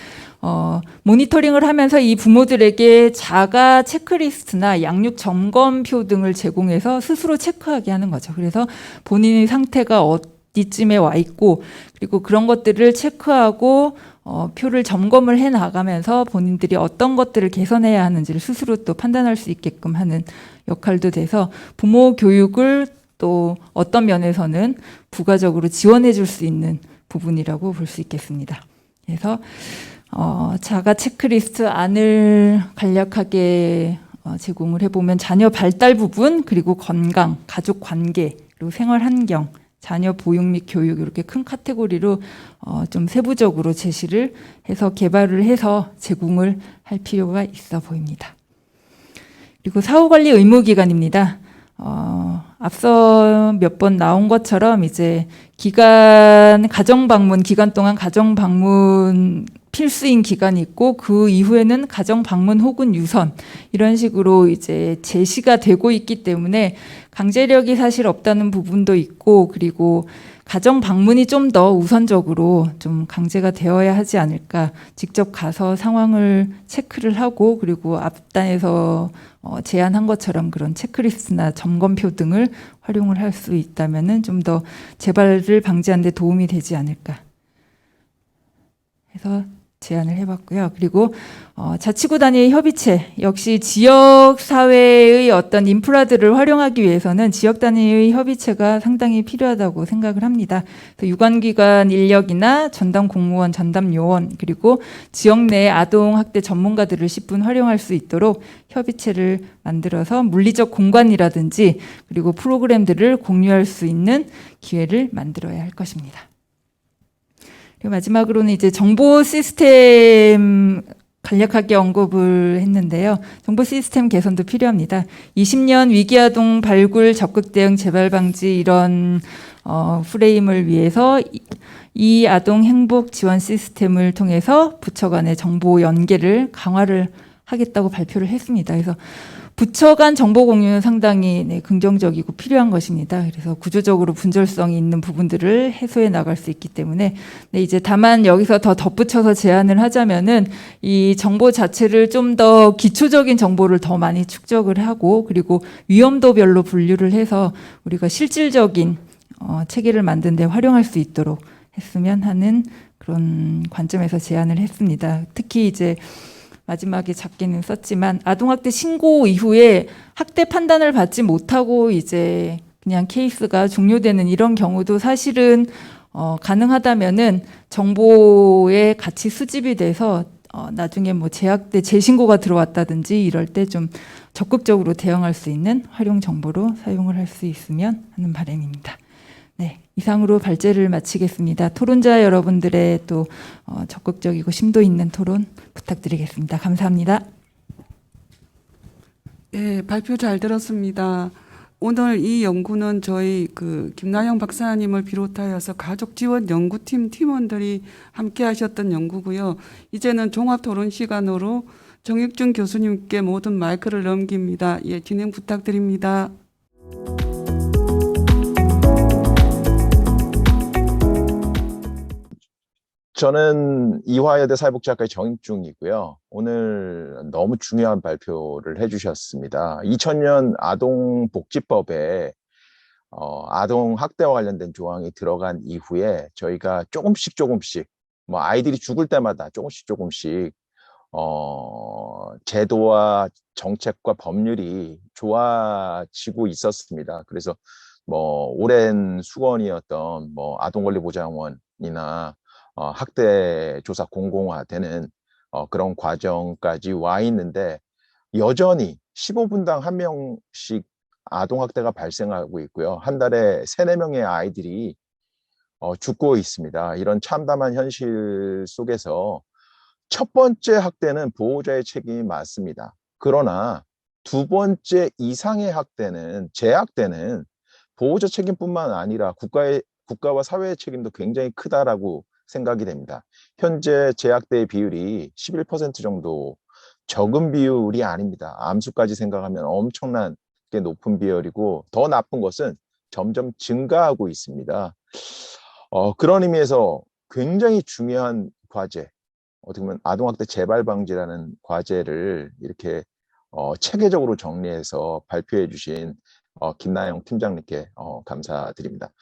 모니터링을 하면서 이 부모들에게 자가 체크리스트나 양육 점검표 등을 제공해서 스스로 체크하게 하는 거죠. 그래서 본인의 상태가 어디쯤에 와 있고 그리고 그런 것들을 체크하고 표를 점검을 해 나가면서 본인들이 어떤 것들을 개선해야 하는지를 스스로 또 판단할 수 있게끔 하는 역할도 돼서 부모 교육을 또 어떤 면에서는 부가적으로 지원해 줄 수 있는 부분이라고 볼 수 있겠습니다. 그래서 자가 체크리스트 안을 간략하게 제공을 해보면 자녀 발달 부분 그리고 건강, 가족 관계 그리고 생활 환경 자녀 보육 및 교육 이렇게 큰 카테고리로 좀 세부적으로 제시를 해서 개발을 해서 제공을 할 필요가 있어 보입니다. 그리고 사후관리 의무기간입니다. 앞서 몇 번 나온 것처럼 이제 가정방문 기간 동안 가정방문 필수인 기간이 있고 그 이후에는 가정방문 혹은 유선 이런 식으로 이제 제시가 되고 있기 때문에 강제력이 사실 없다는 부분도 있고 그리고 가정방문이 좀 더 우선적으로 좀 강제가 되어야 하지 않을까 직접 가서 상황을 체크를 하고 그리고 앞단에서 제안한 것처럼 그런 체크리스트나 점검표 등을 활용을 할 수 있다면은 좀 더 재발을 방지하는 데 도움이 되지 않을까 해서 제안을 해봤고요. 그리고 자치구 단위의 협의체 역시 지역 사회의 어떤 인프라들을 활용하기 위해서는 지역 단위의 협의체가 상당히 필요하다고 생각을 합니다. 그래서 유관기관 인력이나 전담 공무원, 전담 요원 그리고 지역 내 아동 학대 전문가들을 10분 활용할 수 있도록 협의체를 만들어서 물리적 공간이라든지 그리고 프로그램들을 공유할 수 있는 기회를 만들어야 할 것입니다. 그리고 마지막으로는 이제 정보 시스템 간략하게 언급을 했는데요. 정보 시스템 개선도 필요합니다. 20년 위기아동 발굴, 적극 대응, 재발 방지 이런 프레임을 위해서 이 아동 행복 지원 시스템을 통해서 부처 간의 정보 연계를 강화를 하겠다고 발표를 했습니다. 그래서 부처 간 정보 공유는 상당히 긍정적이고 필요한 것입니다. 그래서 구조적으로 분절성이 있는 부분들을 해소해 나갈 수 있기 때문에 이제 다만 여기서 더 덧붙여서 제안을 하자면은 이 정보 자체를 좀 더 기초적인 정보를 더 많이 축적을 하고 그리고 위험도별로 분류를 해서 우리가 실질적인 체계를 만드는 데 활용할 수 있도록 했으면 하는 그런 관점에서 제안을 했습니다. 특히 이제 마지막에 작게는 썼지만 아동학대 신고 이후에 학대 판단을 받지 못하고 이제 그냥 케이스가 종료되는 이런 경우도 사실은 가능하다면은 정보에 같이 수집이 돼서 나중에 뭐 재학대 재신고가 들어왔다든지 이럴 때 좀 적극적으로 대응할 수 있는 활용 정보로 사용을 할 수 있으면 하는 바람입니다. 네, 이상으로 발제를 마치겠습니다. 토론자 여러분들의 또 적극적이고 심도 있는 토론 부탁드리겠습니다. 감사합니다. 네, 발표 잘 들었습니다. 오늘 이 연구는 저희 김나영 박사님을 비롯하여서 가족 지원 연구팀 팀원들이 함께 하셨던 연구고요. 이제는 종합 토론 시간으로 정익준 교수님께 모든 마이크를 넘깁니다. 예, 진행 부탁드립니다. 저는 이화여대 사회복지학과에 정입 중이고요. 오늘 너무 중요한 발표를 해주셨습니다. 2000년 아동복지법에 아동 학대와 관련된 조항이 들어간 이후에 저희가 조금씩 뭐 아이들이 죽을 때마다 조금씩 제도와 정책과 법률이 좋아지고 있었습니다. 그래서 뭐 오랜 수건이었던 뭐 아동권리보장원이나 학대 조사 공공화되는 그런 과정까지 와 있는데 여전히 15분당 1명씩 아동학대가 발생하고 있고요. 한 달에 3, 4명의 아이들이 죽고 있습니다. 이런 참담한 현실 속에서 첫 번째 학대는 보호자의 책임이 맞습니다. 그러나 두 번째 이상의 학대는 재학대는 보호자 책임뿐만 아니라 국가와 사회의 책임도 굉장히 크다라고 생각이 됩니다. 현재 재학대의 비율이 11% 정도 적은 비율이 아닙니다. 암수까지 생각하면 엄청나게 높은 비율이고 더 나쁜 것은 점점 증가하고 있습니다. 그런 의미에서 굉장히 중요한 과제, 어떻게 보면 아동학대 재발 방지라는 과제를 이렇게 체계적으로 정리해서 발표해 주신 김나영 팀장님께 감사드립니다.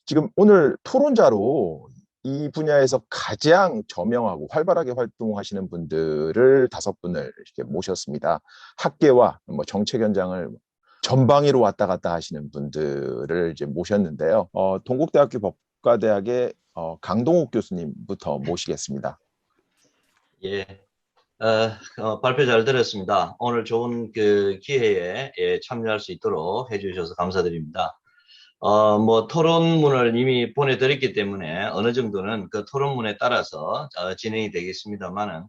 지금 오늘 토론자로 이 분야에서 가장 저명하고 활발하게 활동하시는 분들을 5분을 이렇게 모셨습니다. 학계와 뭐 정책 현장을 전방위로 왔다 갔다 하시는 분들을 이제 모셨는데요. 동국대학교 법과대학의 강동욱 교수님부터 모시겠습니다. 예, 발표 잘 들었습니다. 오늘 좋은 그 기회에 참여할 수 있도록 해주셔서 감사드립니다. 뭐 토론문을 이미 보내드렸기 때문에 어느 정도는 그 토론문에 따라서 진행이 되겠습니다만은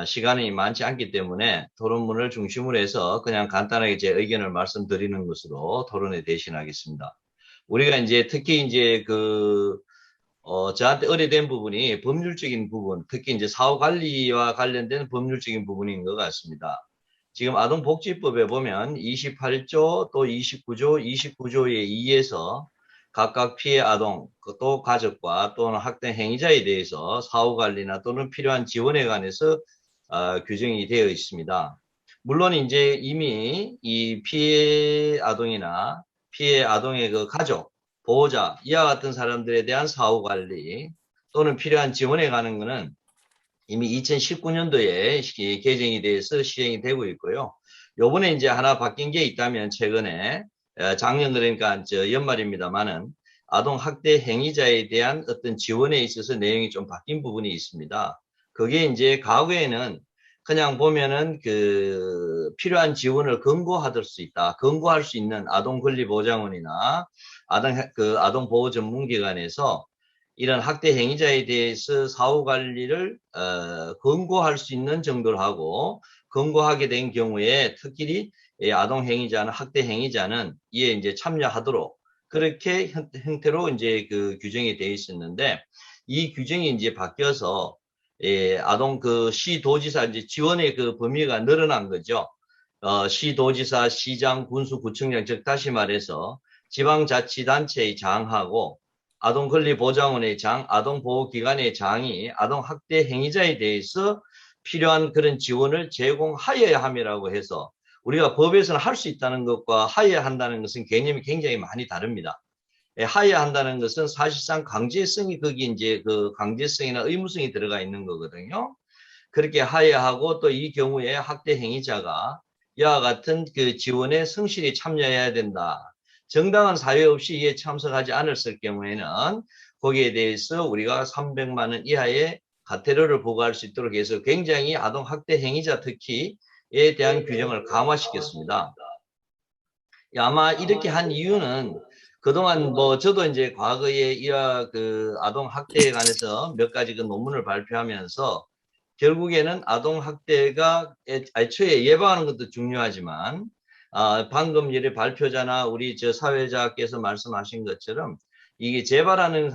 시간이 많지 않기 때문에 토론문을 중심으로 해서 그냥 간단하게 제 의견을 말씀드리는 것으로 토론에 대신하겠습니다. 우리가 이제 특히 이제 저한테 의뢰된 부분이 법률적인 부분, 특히 이제 사후관리와 관련된 법률적인 부분인 것 같습니다. 지금 아동복지법에 보면 28조 또 29조에 의해서 각각 피해 아동, 또 가족과 또는 학대 행위자에 대해서 사후관리나 또는 필요한 지원에 관해서 규정이 되어 있습니다. 물론 이제 이미 이 피해 아동이나 피해 아동의 그 가족, 보호자, 이와 같은 사람들에 대한 사후관리 또는 필요한 지원에 관한 것은 이미 2019년도에 개정이 돼서 시행이 되고 있고요. 요번에 이제 하나 바뀐 게 있다면 최근에 작년 그러니까 연말입니다만은 아동 학대 행위자에 대한 어떤 지원에 있어서 내용이 좀 바뀐 부분이 있습니다. 그게 이제 과거에는 그냥 보면은 그 필요한 지원을 권고할 수 있다. 권고할 수 있는 아동권리보장원이나 아동보호전문기관에서 이런 학대 행위자에 대해서 사후관리를 권고할 수 있는 정도를 하고 권고하게 된 경우에 특히 아동 행위자는 학대 행위자는 이에 이제 참여하도록 그렇게 형태로 이제 그 규정이 되어 있었는데 이 규정이 이제 바뀌어서 아동 그 시도지사 이제 지원의 그 범위가 늘어난 거죠. 시도지사, 시장, 군수, 구청장 즉 다시 말해서 지방자치단체의 장하고 아동권리보장원의 장, 아동보호기관의 장이 아동학대 행위자에 대해서 필요한 그런 지원을 제공하여야 함이라고 해서 우리가 법에서는 할 수 있다는 것과 하여야 한다는 것은 개념이 굉장히 많이 다릅니다. 하여야 한다는 것은 사실상 강제성이 거기 이제 그 강제성이나 의무성이 들어가 있는 거거든요. 그렇게 하여야 하고 또 이 경우에 학대 행위자가 이와 같은 그 지원에 성실히 참여해야 된다. 정당한 사유 없이 이에 참석하지 않았을 경우에는 거기에 대해서 우리가 300만 원 이하의 과태료를 부과할 수 있도록 해서 굉장히 아동학대 행위자 특히에 대한 규정을 강화시켰습니다. 아마 이렇게 한 이유는 그동안 뭐 저도 이제 과거에 이와 그 아동학대에 관해서 몇 가지 그 논문을 발표하면서 결국에는 아동학대가 애초에 예방하는 것도 중요하지만 방금 예를 발표자나 우리 저 사회자께서 말씀하신 것처럼 이게 재발하는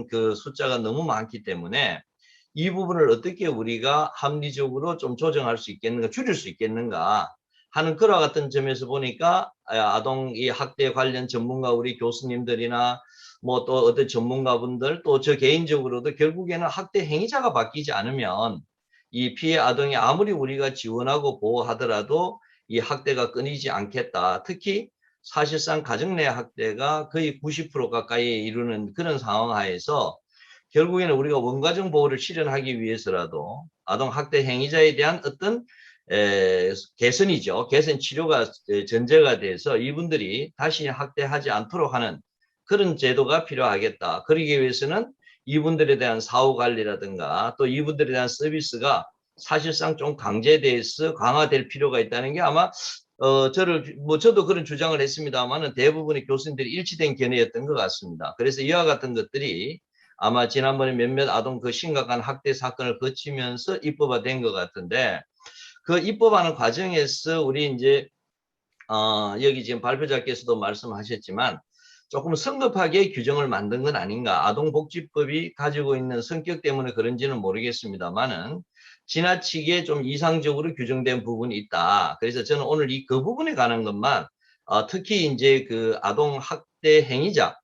그 숫자가 너무 많기 때문에 이 부분을 어떻게 우리가 합리적으로 좀 조정할 수 있겠는가, 줄일 수 있겠는가 하는 그와 같은 점에서 보니까 아동 이 학대 관련 전문가 우리 교수님들이나 뭐 또 어떤 전문가분들 또 저 개인적으로도 결국에는 학대 행위자가 바뀌지 않으면 이 피해 아동이 아무리 우리가 지원하고 보호하더라도 이 학대가 끊이지 않겠다. 특히 사실상 가정 내 학대가 거의 90% 가까이 이루는 그런 상황 하에서 결국에는 우리가 원가정 보호를 실현하기 위해서라도 아동 학대 행위자에 대한 어떤 개선이죠. 개선 치료가 전제가 돼서 이분들이 다시 학대하지 않도록 하는 그런 제도가 필요하겠다. 그러기 위해서는 이분들에 대한 사후 관리라든가 또 이분들에 대한 서비스가 사실상 좀 강제돼서 강화될 필요가 있다는 게 아마 저도 그런 주장을 했습니다만은 대부분의 교수님들이 일치된 견해였던 것 같습니다. 그래서 이와 같은 것들이 아마 지난번에 몇몇 아동 그 심각한 학대 사건을 거치면서 입법화된 것 같은데 그 입법하는 과정에서 우리 이제 여기 지금 발표자께서도 말씀하셨지만 조금 성급하게 규정을 만든 건 아닌가. 아동복지법이 가지고 있는 성격 때문에 그런지는 모르겠습니다만은 지나치게 좀 이상적으로 규정된 부분이 있다. 그래서 저는 오늘 그 부분에 관한 것만 특히 이제 그 아동 학대 행위자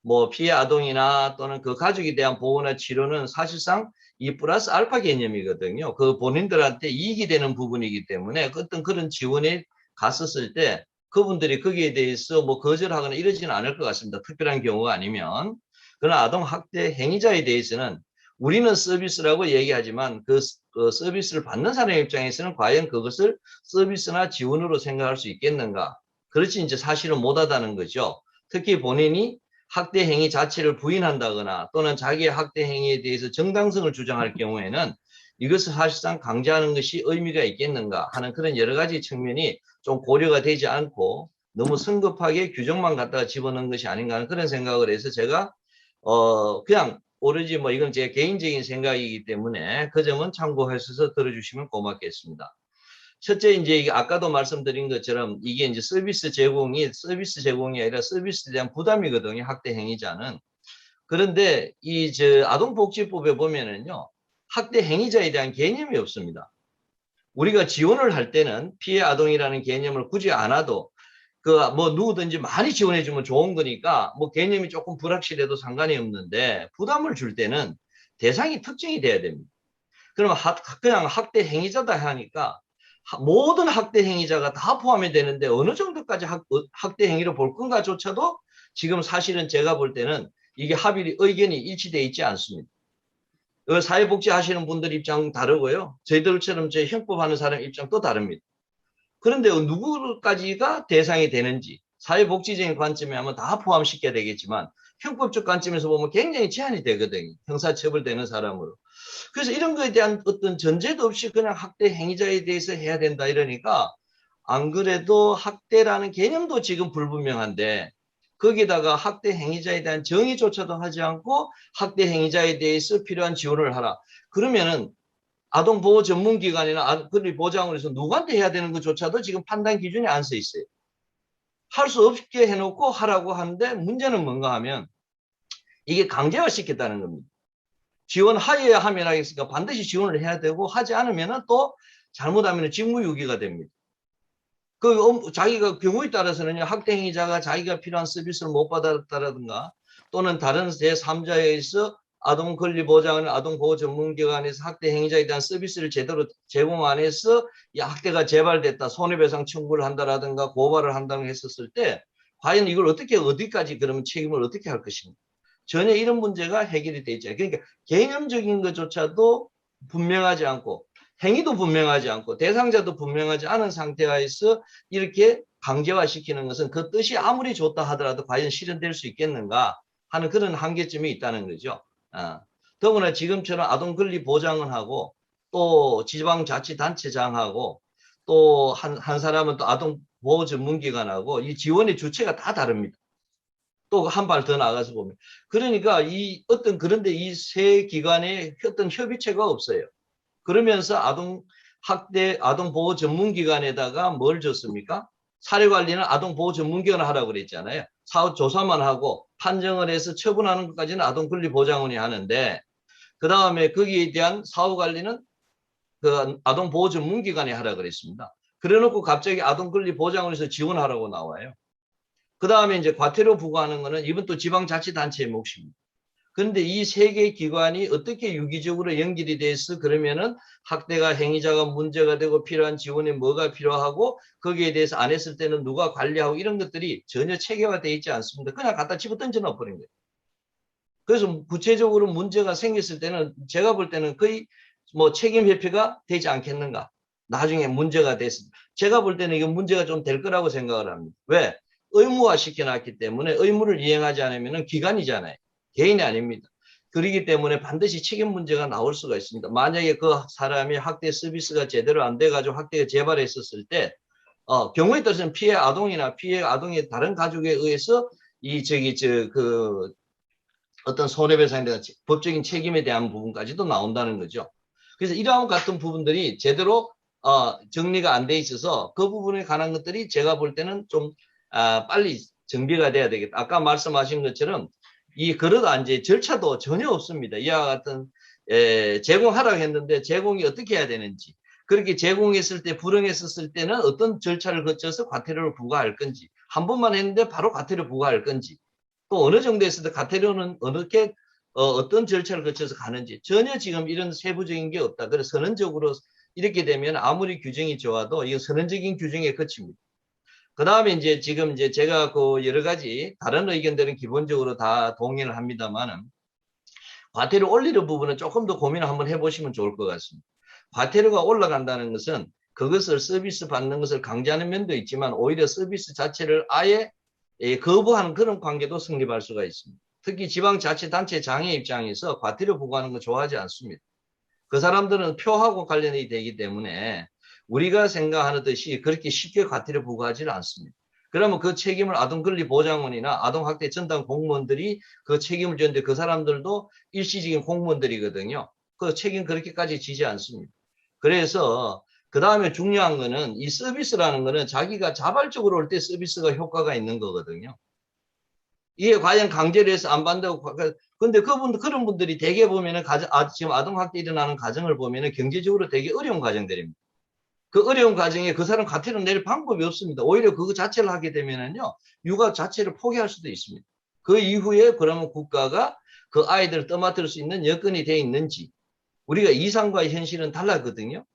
뭐 피해 아동이나 또는 그 가족에 대한 보호나 치료는 사실상 이 플러스 알파 개념이거든요. 그 본인들한테 이익이 되는 부분이기 때문에 어떤 그런 지원에 갔었을 때 그분들이 거기에 대해서 뭐 거절하거나 이러지는 않을 것 같습니다. 특별한 경우가 아니면. 그러나 아동 학대 행위자에 대해서는 우리는 서비스라고 얘기하지만 그 서비스를 받는 사람의 입장에서는 과연 그것을 서비스나 지원으로 생각할 수 있겠는가? 그렇지 이제 사실은 못하다는 거죠. 특히 본인이 학대 행위 자체를 부인한다거나 또는 자기의 학대 행위에 대해서 정당성을 주장할 경우에는 이것을 사실상 강제하는 것이 의미가 있겠는가 하는 그런 여러 가지 측면이 좀 고려가 되지 않고 너무 성급하게 규정만 갖다가 집어넣은 것이 아닌가 하는 그런 생각을 해서 제가 그냥 오로지 뭐 이건 제 개인적인 생각이기 때문에 그 점은 참고하셔서 들어주시면 고맙겠습니다. 첫째 이제 아까도 말씀드린 것처럼 이게 이제 서비스 제공이 아니라 서비스에 대한 부담이거든요. 학대 행위자는. 그런데 이 아동복지법에 보면은요. 학대 행위자에 대한 개념이 없습니다. 우리가 지원을 할 때는 피해 아동이라는 개념을 굳이 안 하도 뭐 누구든지 많이 지원해 주면 좋은 거니까 뭐 개념이 조금 불확실해도 상관이 없는데 부담을 줄 때는 대상이 특정이 돼야 됩니다. 그러면 그냥 학대 행위자다 하니까 모든 학대 행위자가 다 포함이 되는데 어느 정도까지 학대 행위로 볼 건가조차도 지금 사실은 제가 볼 때는 이게 의견이 일치되어 있지 않습니다. 사회복지 하시는 분들 입장 다르고요. 저희들처럼 형법하는 사람 입장 또 다릅니다. 그런데 누구까지가 대상이 되는지 사회복지적인 관점에 하면 다 포함시켜야 되겠지만 형법적 관점에서 보면 굉장히 제한이 되거든요. 형사처벌되는 사람으로. 그래서 이런 거에 대한 어떤 전제도 없이 그냥 학대 행위자에 대해서 해야 된다 이러니까 안 그래도 학대라는 개념도 지금 불분명한데 거기다가 학대 행위자에 대한 정의조차도 하지 않고 학대 행위자에 대해서 필요한 지원을 하라. 그러면은 아동보호 전문기관이나 권리보장원에서 누구한테 해야 되는 것조차도 지금 판단 기준이 안 써 있어요. 할 수 없게 해놓고 하라고 하는데 문제는 뭔가 하면 이게 강제화 시켰다는 겁니다. 지원하여야 하면 하겠으니까 반드시 지원을 해야 되고 하지 않으면 또 잘못하면 직무유기가 됩니다. 자기가 경우에 따라서는 학대 행위자가 자기가 필요한 서비스를 못 받았다라든가 또는 다른 제3자에서 아동권리보장원 아동보호전문기관에서 학대 행위자에 대한 서비스를 제대로 제공 안 해서 이 학대가 재발됐다 손해배상 청구를 한다라든가 고발을 한다고 했었을 때 과연 이걸 어디까지 그러면 책임을 어떻게 할 것인가. 전혀 이런 문제가 해결이 되어 있지 않아요. 그러니까 개념적인 것조차도 분명하지 않고 행위도 분명하지 않고 대상자도 분명하지 않은 상태에서 이렇게 강제화시키는 것은 그 뜻이 아무리 좋다 하더라도 과연 실현될 수 있겠는가 하는 그런 한계점이 있다는 거죠. 더구나 지금처럼 아동권리보장원하고 또 지방자치단체장하고 또 한 사람은 또 아동보호전문기관하고 이 지원의 주체가 다 다릅니다. 또 한 발 더 나가서 보면. 그러니까 그런데 이 세 기관에 어떤 협의체가 없어요. 그러면서 아동보호 전문기관에다가 뭘 줬습니까? 사례관리는 아동보호 전문기관을 하라고 그랬잖아요. 사후 조사만 하고 판정을 해서 처분하는 것까지는 아동권리보장원이 하는데 그 다음에 거기에 대한 사후관리는 그 아동보호 전문기관이 하라고 그랬습니다. 그래놓고 갑자기 아동권리보장원에서 지원하라고 나와요. 그 다음에 이제 과태료 부과하는 거는 이번 또 지방자치단체의 몫입니다. 그런데 이 세 개 기관이 어떻게 유기적으로 연결이 돼서 그러면은 학대가 행위자가 문제가 되고 필요한 지원이 뭐가 필요하고 거기에 대해서 안 했을 때는 누가 관리하고 이런 것들이 전혀 체계화되어 있지 않습니다. 그냥 갖다 집어 던져 넣어버린 거예요. 그래서 구체적으로 문제가 생겼을 때는 제가 볼 때는 거의 뭐 책임 회피가 되지 않겠는가. 나중에 문제가 됐을 때. 제가 볼 때는 이게 문제가 좀 될 거라고 생각을 합니다. 왜? 의무화 시켜놨기 때문에 의무를 이행하지 않으면 기관이잖아요. 개인이 아닙니다. 그렇기 때문에 반드시 책임 문제가 나올 수가 있습니다. 만약에 그 사람이 학대 서비스가 제대로 안 돼가지고 학대가 재발했었을 때, 경우에 따라서는 피해 아동이나 피해 아동의 다른 가족에 의해서 어떤 손해배상이나 법적인 책임에 대한 부분까지도 나온다는 거죠. 그래서 이러한 같은 부분들이 제대로 정리가 안 돼 있어서 그 부분에 관한 것들이 제가 볼 때는 좀 빨리 정비가 돼야 되겠다. 아까 말씀하신 것처럼 이 그러다 이제 절차도 전혀 없습니다. 이와 같은 제공하라고 했는데 제공이 어떻게 해야 되는지, 그렇게 제공했을 때 불응했었을 때는 어떤 절차를 거쳐서 과태료를 부과할 건지, 한 번만 했는데 바로 과태료 부과할 건지, 또 어느 정도 했을 때 과태료는 어떤 절차를 거쳐서 가는지 전혀 지금 이런 세부적인 게 없다. 그래서 선언적으로 이렇게 되면 아무리 규정이 좋아도 이건 선언적인 규정에 그칩니다. 그 다음에 이제 지금 이제 제가 그 여러 가지 다른 의견들은 기본적으로 다 동의를 합니다만은 과태료 올리는 부분은 조금 더 고민을 한번 해보시면 좋을 것 같습니다. 과태료가 올라간다는 것은 그것을 서비스 받는 것을 강제하는 면도 있지만 오히려 서비스 자체를 아예 거부하는 그런 관계도 성립할 수가 있습니다. 특히 지방자치단체 장애 입장에서 과태료 부과하는 거 좋아하지 않습니다. 그 사람들은 표하고 관련이 되기 때문에 우리가 생각하는 듯이 그렇게 쉽게 과태료 부과하지는 않습니다. 그러면 그 책임을 아동권리보장원이나 아동학대 전담 공무원들이 그 책임을 졌는데 그 사람들도 일시적인 공무원들이거든요. 그 책임 그렇게까지 지지 않습니다. 그래서 그 다음에 중요한 거는 이 서비스라는 거는 자기가 자발적으로 올 때 서비스가 효과가 있는 거거든요. 이게 과연 강제로 해서 안 받는다고. 근데 그런 분들이 대개 보면은 지금 아동학대 일어나는 가정을 보면은 경제적으로 되게 어려운 가정들입니다. 그 어려운 가정에 그 사람 과태료 낼 방법이 없습니다. 오히려 그거 자체를 하게 되면은요, 육아 자체를 포기할 수도 있습니다. 그 이후에 그러면 국가가 그 아이들을 떠맡을 수 있는 여건이 돼 있는지, 우리가 이상과 현실은 달라거든요.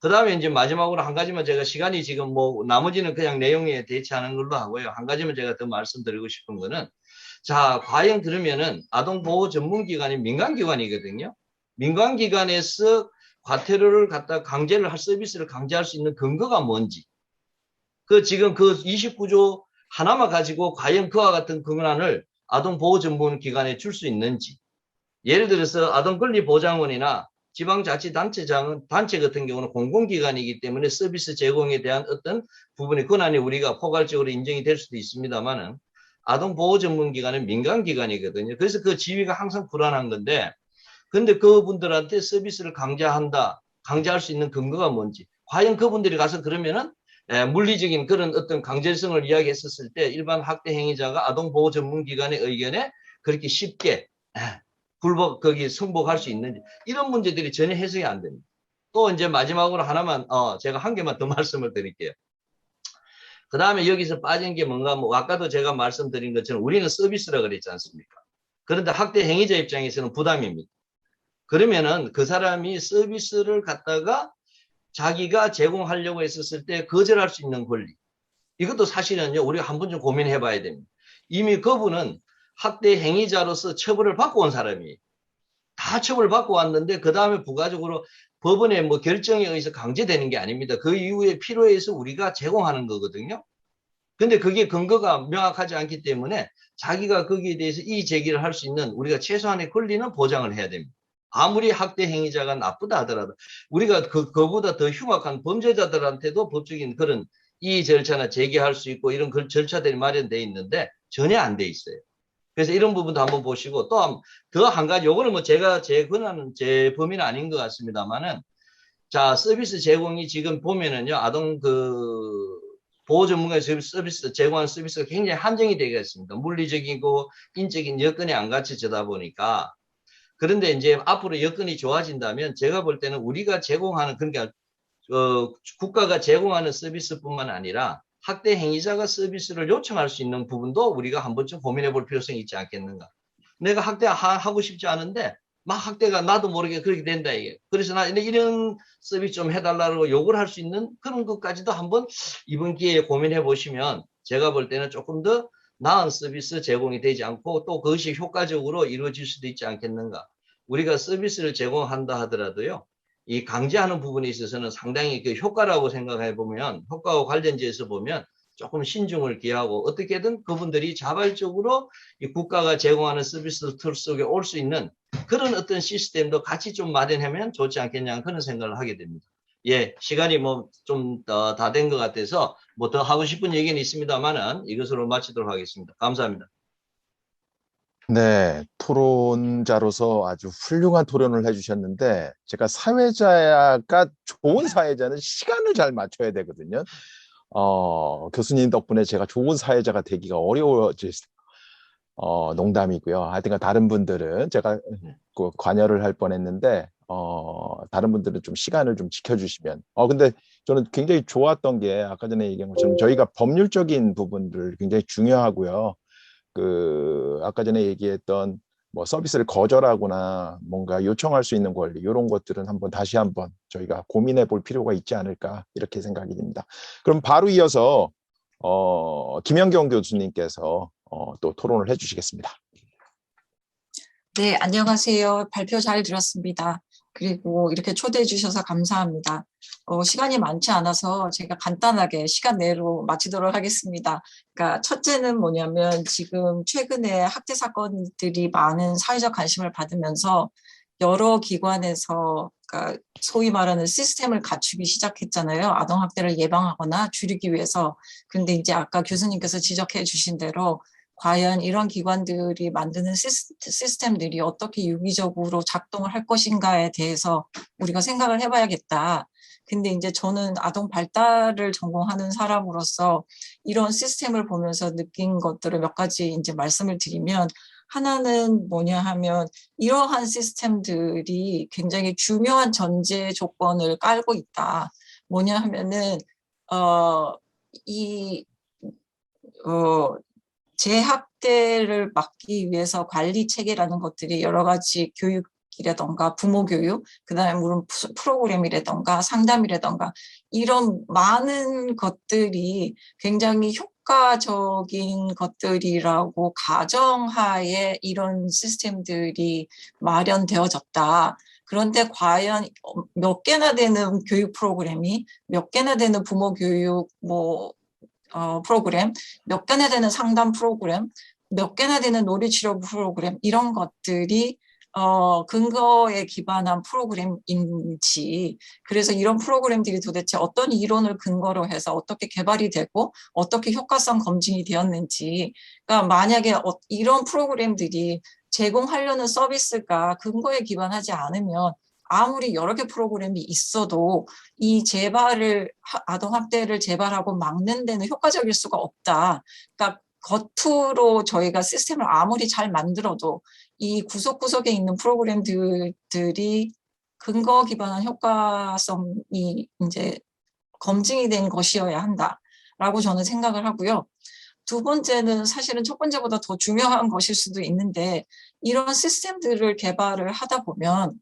그 다음에 이제 마지막으로 한 가지만 제가 시간이 지금 뭐 나머지는 그냥 내용에 대치하는 걸로 하고요. 한 가지만 제가 더 말씀드리고 싶은 거는, 자, 과연 그러면은 아동보호 전문기관이 민간기관이거든요. 민간기관에서 과태료를 갖다 강제를 할 서비스를 강제할 수 있는 근거가 뭔지, 지금 그 29조 하나만 가지고 과연 그와 같은 권한을 아동보호전문기관에 줄 수 있는지, 예를 들어서 아동권리보장원이나 지방자치단체 같은 경우는 공공기관이기 때문에 서비스 제공에 대한 어떤 부분의 권한이 우리가 포괄적으로 인정이 될 수도 있습니다만은 아동보호전문기관은 민간기관이거든요. 그래서 그 지위가 항상 불안한 건데, 근데 그분들한테 서비스를 강제할 수 있는 근거가 뭔지, 과연 그분들이 가서 그러면은 물리적인 그런 어떤 강제성을 이야기했었을 때 일반 학대 행위자가 아동보호 전문기관의 의견에 그렇게 쉽게 승복할 수 있는지, 이런 문제들이 전혀 해석이 안 됩니다. 또 이제 마지막으로 하나만 제가 한 개만 더 말씀을 드릴게요. 그 다음에 여기서 빠진 게 뭔가, 뭐 아까도 제가 말씀드린 것처럼 우리는 서비스라 그랬지 않습니까? 그런데 학대 행위자 입장에서는 부담입니다. 그러면은 그 사람이 서비스를 갖다가 자기가 제공하려고 했었을 때 거절할 수 있는 권리, 이것도 사실은요 우리가 한 번 좀 고민해 봐야 됩니다. 이미 그분은 학대 행위자로서 처벌을 받고 온 사람이에요. 다 처벌받고 왔는데 그 다음에 부가적으로 법원의 뭐 결정에 의해서 강제되는 게 아닙니다. 그 이후에 필요에 의해서 우리가 제공하는 거거든요. 근데 그게 근거가 명확하지 않기 때문에 자기가 거기에 대해서 이의 제기를 할 수 있는 우리가 최소한의 권리는 보장을 해야 됩니다. 아무리 학대 행위자가 나쁘다 하더라도 우리가 그보다 더 흉악한 범죄자들한테도 법적인 그런 이의 절차나 제기할 수 있고 이런 그 절차들이 마련되어 있는데 전혀 안 돼 있어요. 그래서 이런 부분도 한번 보시고, 또 더 한 가지, 요거는 뭐 제가 제 권한은 제 범위는 아닌 것 같습니다만은, 자, 서비스 제공이 지금 보면은요, 아동 보호 전문가의 서비스 제공하는 서비스가 굉장히 한정이 되겠습니다. 물리적이고 인적인 여건이 안 갖춰지다 보니까. 그런데 이제 앞으로 여건이 좋아진다면 제가 볼 때는 우리가 제공하는, 그러니까 국가가 제공하는 서비스뿐만 아니라 학대 행위자가 서비스를 요청할 수 있는 부분도 우리가 한 번쯤 고민해 볼 필요성이 있지 않겠는가. 내가 학대하고 싶지 않은데 막 학대가 나도 모르게 그렇게 된다 이게. 그래서 나 이런 서비스 좀 해달라고 요구를 할 수 있는 그런 것까지도 한번 이번 기회에 고민해 보시면 제가 볼 때는 조금 더 나은 서비스 제공이 되지 않고 또 그것이 효과적으로 이루어질 수도 있지 않겠는가. 우리가 서비스를 제공한다 하더라도요. 이 강제하는 부분에 있어서는 상당히 그 효과라고 생각해 보면 효과와 관련지에서 보면 조금 신중을 기하고 어떻게든 그분들이 자발적으로 이 국가가 제공하는 서비스 틀 속에 올 수 있는 그런 어떤 시스템도 같이 좀 마련하면 좋지 않겠냐 그런 생각을 하게 됩니다. 예, 시간이 뭐 좀 다 된 것 같아서 뭐 더 하고 싶은 얘기는 있습니다만은 이것으로 마치도록 하겠습니다. 감사합니다. 네, 토론자로서 아주 훌륭한 토론을 해주셨는데 제가 사회자가 좋은 사회자는 시간을 잘 맞춰야 되거든요. 교수님 덕분에 제가 좋은 사회자가 되기가 어려워질 농담이고요. 하여튼간 다른 분들은 제가 그 관여를 할 뻔했는데 다른 분들은 좀 시간을 좀 지켜주시면. 근데 저는 굉장히 좋았던 게 아까 전에 얘기한 것처럼 저희가 법률적인 부분들 굉장히 중요하고요. 아까 전에 얘기했던 뭐 서비스를 거절하거나 뭔가 요청할 수 있는 권리 이런 것들은 다시 한번 저희가 고민해 볼 필요가 있지 않을까 이렇게 생각이 듭니다. 그럼 바로 이어서 김연경 교수님께서 또 토론을 해주시겠습니다. 네, 안녕하세요. 발표 잘 들었습니다. 그리고 이렇게 초대해 주셔서 감사합니다. 시간이 많지 않아서 제가 간단하게 시간 내로 마치도록 하겠습니다. 그러니까 첫째는 뭐냐면 지금 최근에 학대 사건들이 많은 사회적 관심을 받으면서 여러 기관에서 그러니까 소위 말하는 시스템을 갖추기 시작했잖아요. 아동학대를 예방하거나 줄이기 위해서. 그런데 이제 아까 교수님께서 지적해 주신 대로 과연 이런 기관들이 만드는 시스템들이 어떻게 유기적으로 작동을 할 것인가에 대해서 우리가 생각을 해봐야겠다. 근데 이제 저는 아동 발달을 전공하는 사람으로서 이런 시스템을 보면서 느낀 것들을 몇 가지 이제 말씀을 드리면, 하나는 뭐냐 하면 이러한 시스템들이 굉장히 중요한 전제 조건을 깔고 있다. 뭐냐 하면은 재학대를 막기 위해서 관리 체계라는 것들이 여러 가지 교육이라던가 부모 교육, 그다음에 물론 프로그램이라던가 상담이라던가 이런 많은 것들이 굉장히 효과적인 것들이라고 가정하에 이런 시스템들이 마련되어졌다. 그런데 과연 몇 개나 되는 교육 프로그램이, 몇 개나 되는 부모 교육 프로그램, 몇 개나 되는 상담 프로그램, 몇 개나 되는 놀이치료 프로그램, 이런 것들이 근거에 기반한 프로그램인지, 그래서 이런 프로그램들이 도대체 어떤 이론을 근거로 해서 어떻게 개발이 되고 어떻게 효과성 검증이 되었는지, 그러니까 만약에 이런 프로그램들이 제공하려는 서비스가 근거에 기반하지 않으면 아무리 여러 개 프로그램이 있어도 이 아동학대를 재발하고 막는 데는 효과적일 수가 없다. 그러니까 겉으로 저희가 시스템을 아무리 잘 만들어도 이 구석구석에 있는 프로그램들이 근거 기반한 효과성이 이제 검증이 된 것이어야 한다라고 저는 생각을 하고요. 두 번째는 사실은 첫 번째보다 더 중요한 것일 수도 있는데, 이런 시스템들을 개발을 하다 보면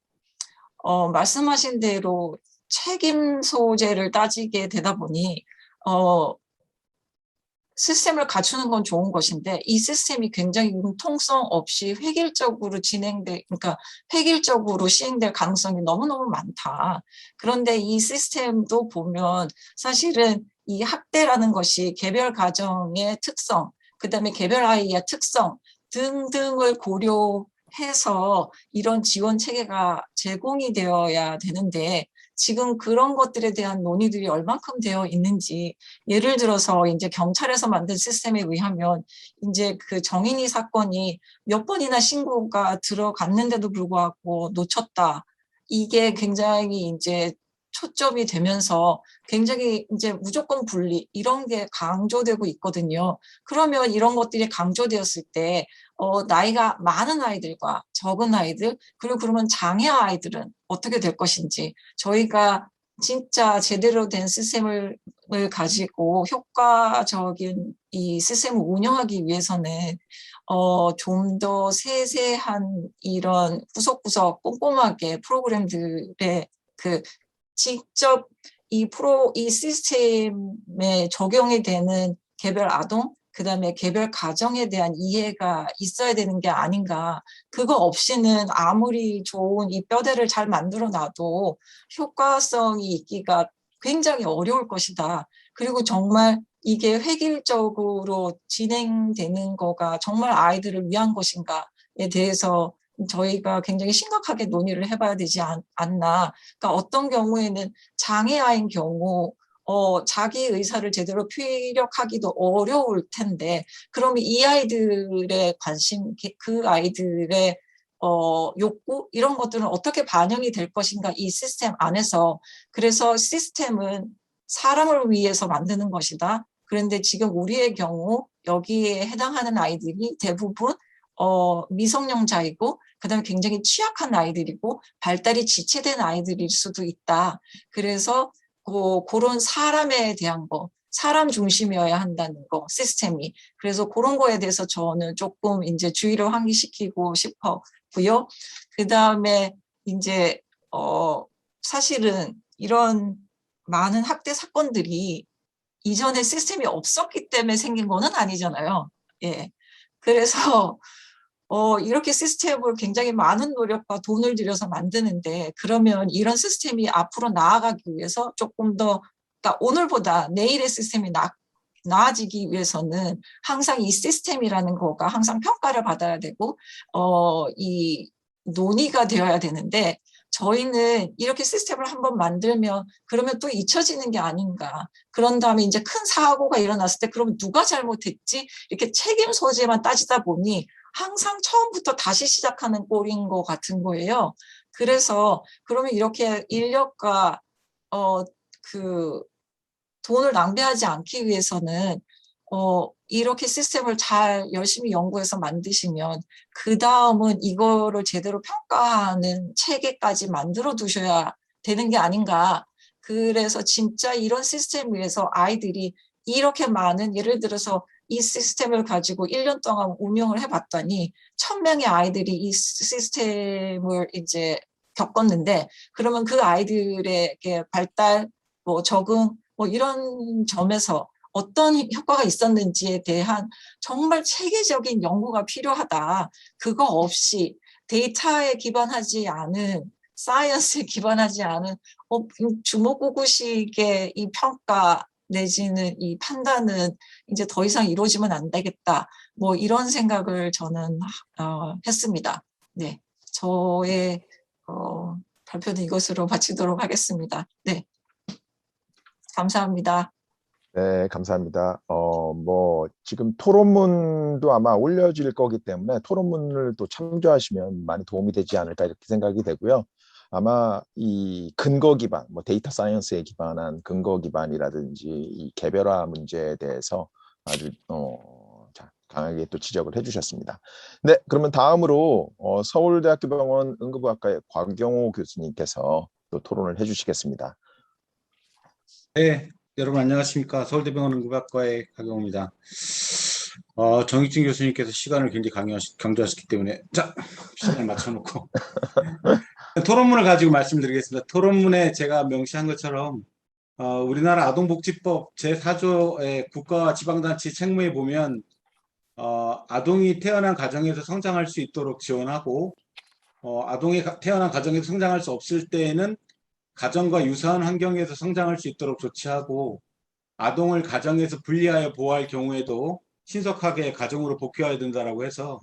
말씀하신 대로 책임 소재를 따지게 되다 보니 시스템을 갖추는 건 좋은 것인데 이 시스템이 굉장히 융통성 없이 그러니까 획일적으로 시행될 가능성이 너무너무 많다. 그런데 이 시스템도 보면 사실은 이 학대라는 것이 개별 가정의 특성, 그다음에 개별 아이의 특성 등등을 고려해서 이런 지원 체계가 제공이 되어야 되는데, 지금 그런 것들에 대한 논의들이 얼만큼 되어 있는지, 예를 들어서 이제 경찰에서 만든 시스템에 의하면 이제 그 정인이 사건이 몇 번이나 신고가 들어갔는데도 불구하고 놓쳤다. 이게 굉장히 이제 초점이 되면서 굉장히 이제 무조건 분리 이런 게 강조되고 있거든요. 그러면 이런 것들이 강조되었을 때 나이가 많은 아이들과 적은 아이들, 그리고 그러면 장애 아이들은 어떻게 될 것인지, 저희가 진짜 제대로 된 시스템을 가지고 효과적인 이 시스템을 운영하기 위해서는 좀 더 세세한 이런 구석구석 꼼꼼하게 프로그램들의 그 직접 이 시스템에 적용이 되는 개별 아동, 그다음에 개별 가정에 대한 이해가 있어야 되는 게 아닌가. 그거 없이는 아무리 좋은 이 뼈대를 잘 만들어 놔도 효과성이 있기가 굉장히 어려울 것이다. 그리고 정말 이게 획일적으로 진행되는 거가 정말 아이들을 위한 것인가에 대해서 저희가 굉장히 심각하게 논의를 해봐야 되지 않나. 그러니까 어떤 경우에는 장애아인 경우 자기 의사를 제대로 피력하기도 어려울 텐데, 그러면 이 아이들의 관심, 그 아이들의 욕구 이런 것들은 어떻게 반영이 될 것인가 이 시스템 안에서. 그래서 시스템은 사람을 위해서 만드는 것이다. 그런데 지금 우리의 경우 여기에 해당하는 아이들이 대부분 미성년자이고 그다음에 굉장히 취약한 아이들이고 발달이 지체된 아이들일 수도 있다. 그래서 그런 사람에 대한 거, 사람 중심이어야 한다는 거, 시스템이. 그래서 그런 거에 대해서 저는 조금 이제 주의를 환기시키고 싶었고요. 그 다음에 이제, 사실은 이런 많은 학대 사건들이 이전에 시스템이 없었기 때문에 생긴 거는 아니잖아요. 예. 그래서, 이렇게 시스템을 굉장히 많은 노력과 돈을 들여서 만드는데, 그러면 이런 시스템이 앞으로 나아가기 위해서 조금 더, 그러니까 오늘보다 내일의 시스템이 나아지기 위해서는 항상 이 시스템이라는 거가 항상 평가를 받아야 되고, 이 논의가 되어야 되는데, 저희는 이렇게 시스템을 한번 만들면 그러면 또 잊혀지는 게 아닌가. 그런 다음에 이제 큰 사고가 일어났을 때 그러면 누가 잘못했지? 이렇게 책임 소재만 따지다 보니 항상 처음부터 다시 시작하는 꼴인 것 같은 거예요. 그래서 그러면 이렇게 인력과 그 돈을 낭비하지 않기 위해서는 이렇게 시스템을 잘 열심히 연구해서 만드시면 그 다음은 이거를 제대로 평가하는 체계까지 만들어 두셔야 되는 게 아닌가. 그래서 진짜 이런 시스템 위해서 아이들이 이렇게 많은, 예를 들어서 이 시스템을 가지고 1년 동안 운영을 해봤더니 1000명의 아이들이 이 시스템을 이제 겪었는데, 그러면 그 아이들의 발달, 적응, 이런 점에서 어떤 효과가 있었는지에 대한 정말 체계적인 연구가 필요하다. 그거 없이 데이터에 기반하지 않은, 사이언스에 기반하지 않은 주먹구구식의 이 평가 내지는 이 판단은 이제 더 이상 이루어지면 안 되겠다. 이런 생각을 저는 했습니다. 네, 저의 발표는 이것으로 마치도록 하겠습니다. 네, 감사합니다. 네, 감사합니다. 지금 토론문도 아마 올려질 거기 때문에 토론문을 또 참조하시면 많이 도움이 되지 않을까 이렇게 생각이 되고요. 아마 이 근거 기반, 데이터 사이언스에 기반한 근거 기반이라든지 이 개별화 문제에 대해서 아주 강하게 또 지적을 해주셨습니다. 네, 그러면 다음으로 서울대학교 병원 응급의학과의 곽경호 교수님께서 또 토론을 해주시겠습니다. 네, 여러분 안녕하십니까. 서울대병원 응급의학과의 곽경호입니다. 정익진 교수님께서 시간을 굉장히 강조하셨기 때문에 시간을 맞춰놓고 토론문을 가지고 말씀드리겠습니다. 토론문에 제가 명시한 것처럼 우리나라 아동복지법 제4조의 국가와 지방자치 책무에 보면 아동이 태어난 가정에서 성장할 수 있도록 지원하고 아동이 태어난 가정에서 성장할 수 없을 때에는 가정과 유사한 환경에서 성장할 수 있도록 조치하고 아동을 가정에서 분리하여 보호할 경우에도 신속하게 가정으로 복귀해야 된다라고 해서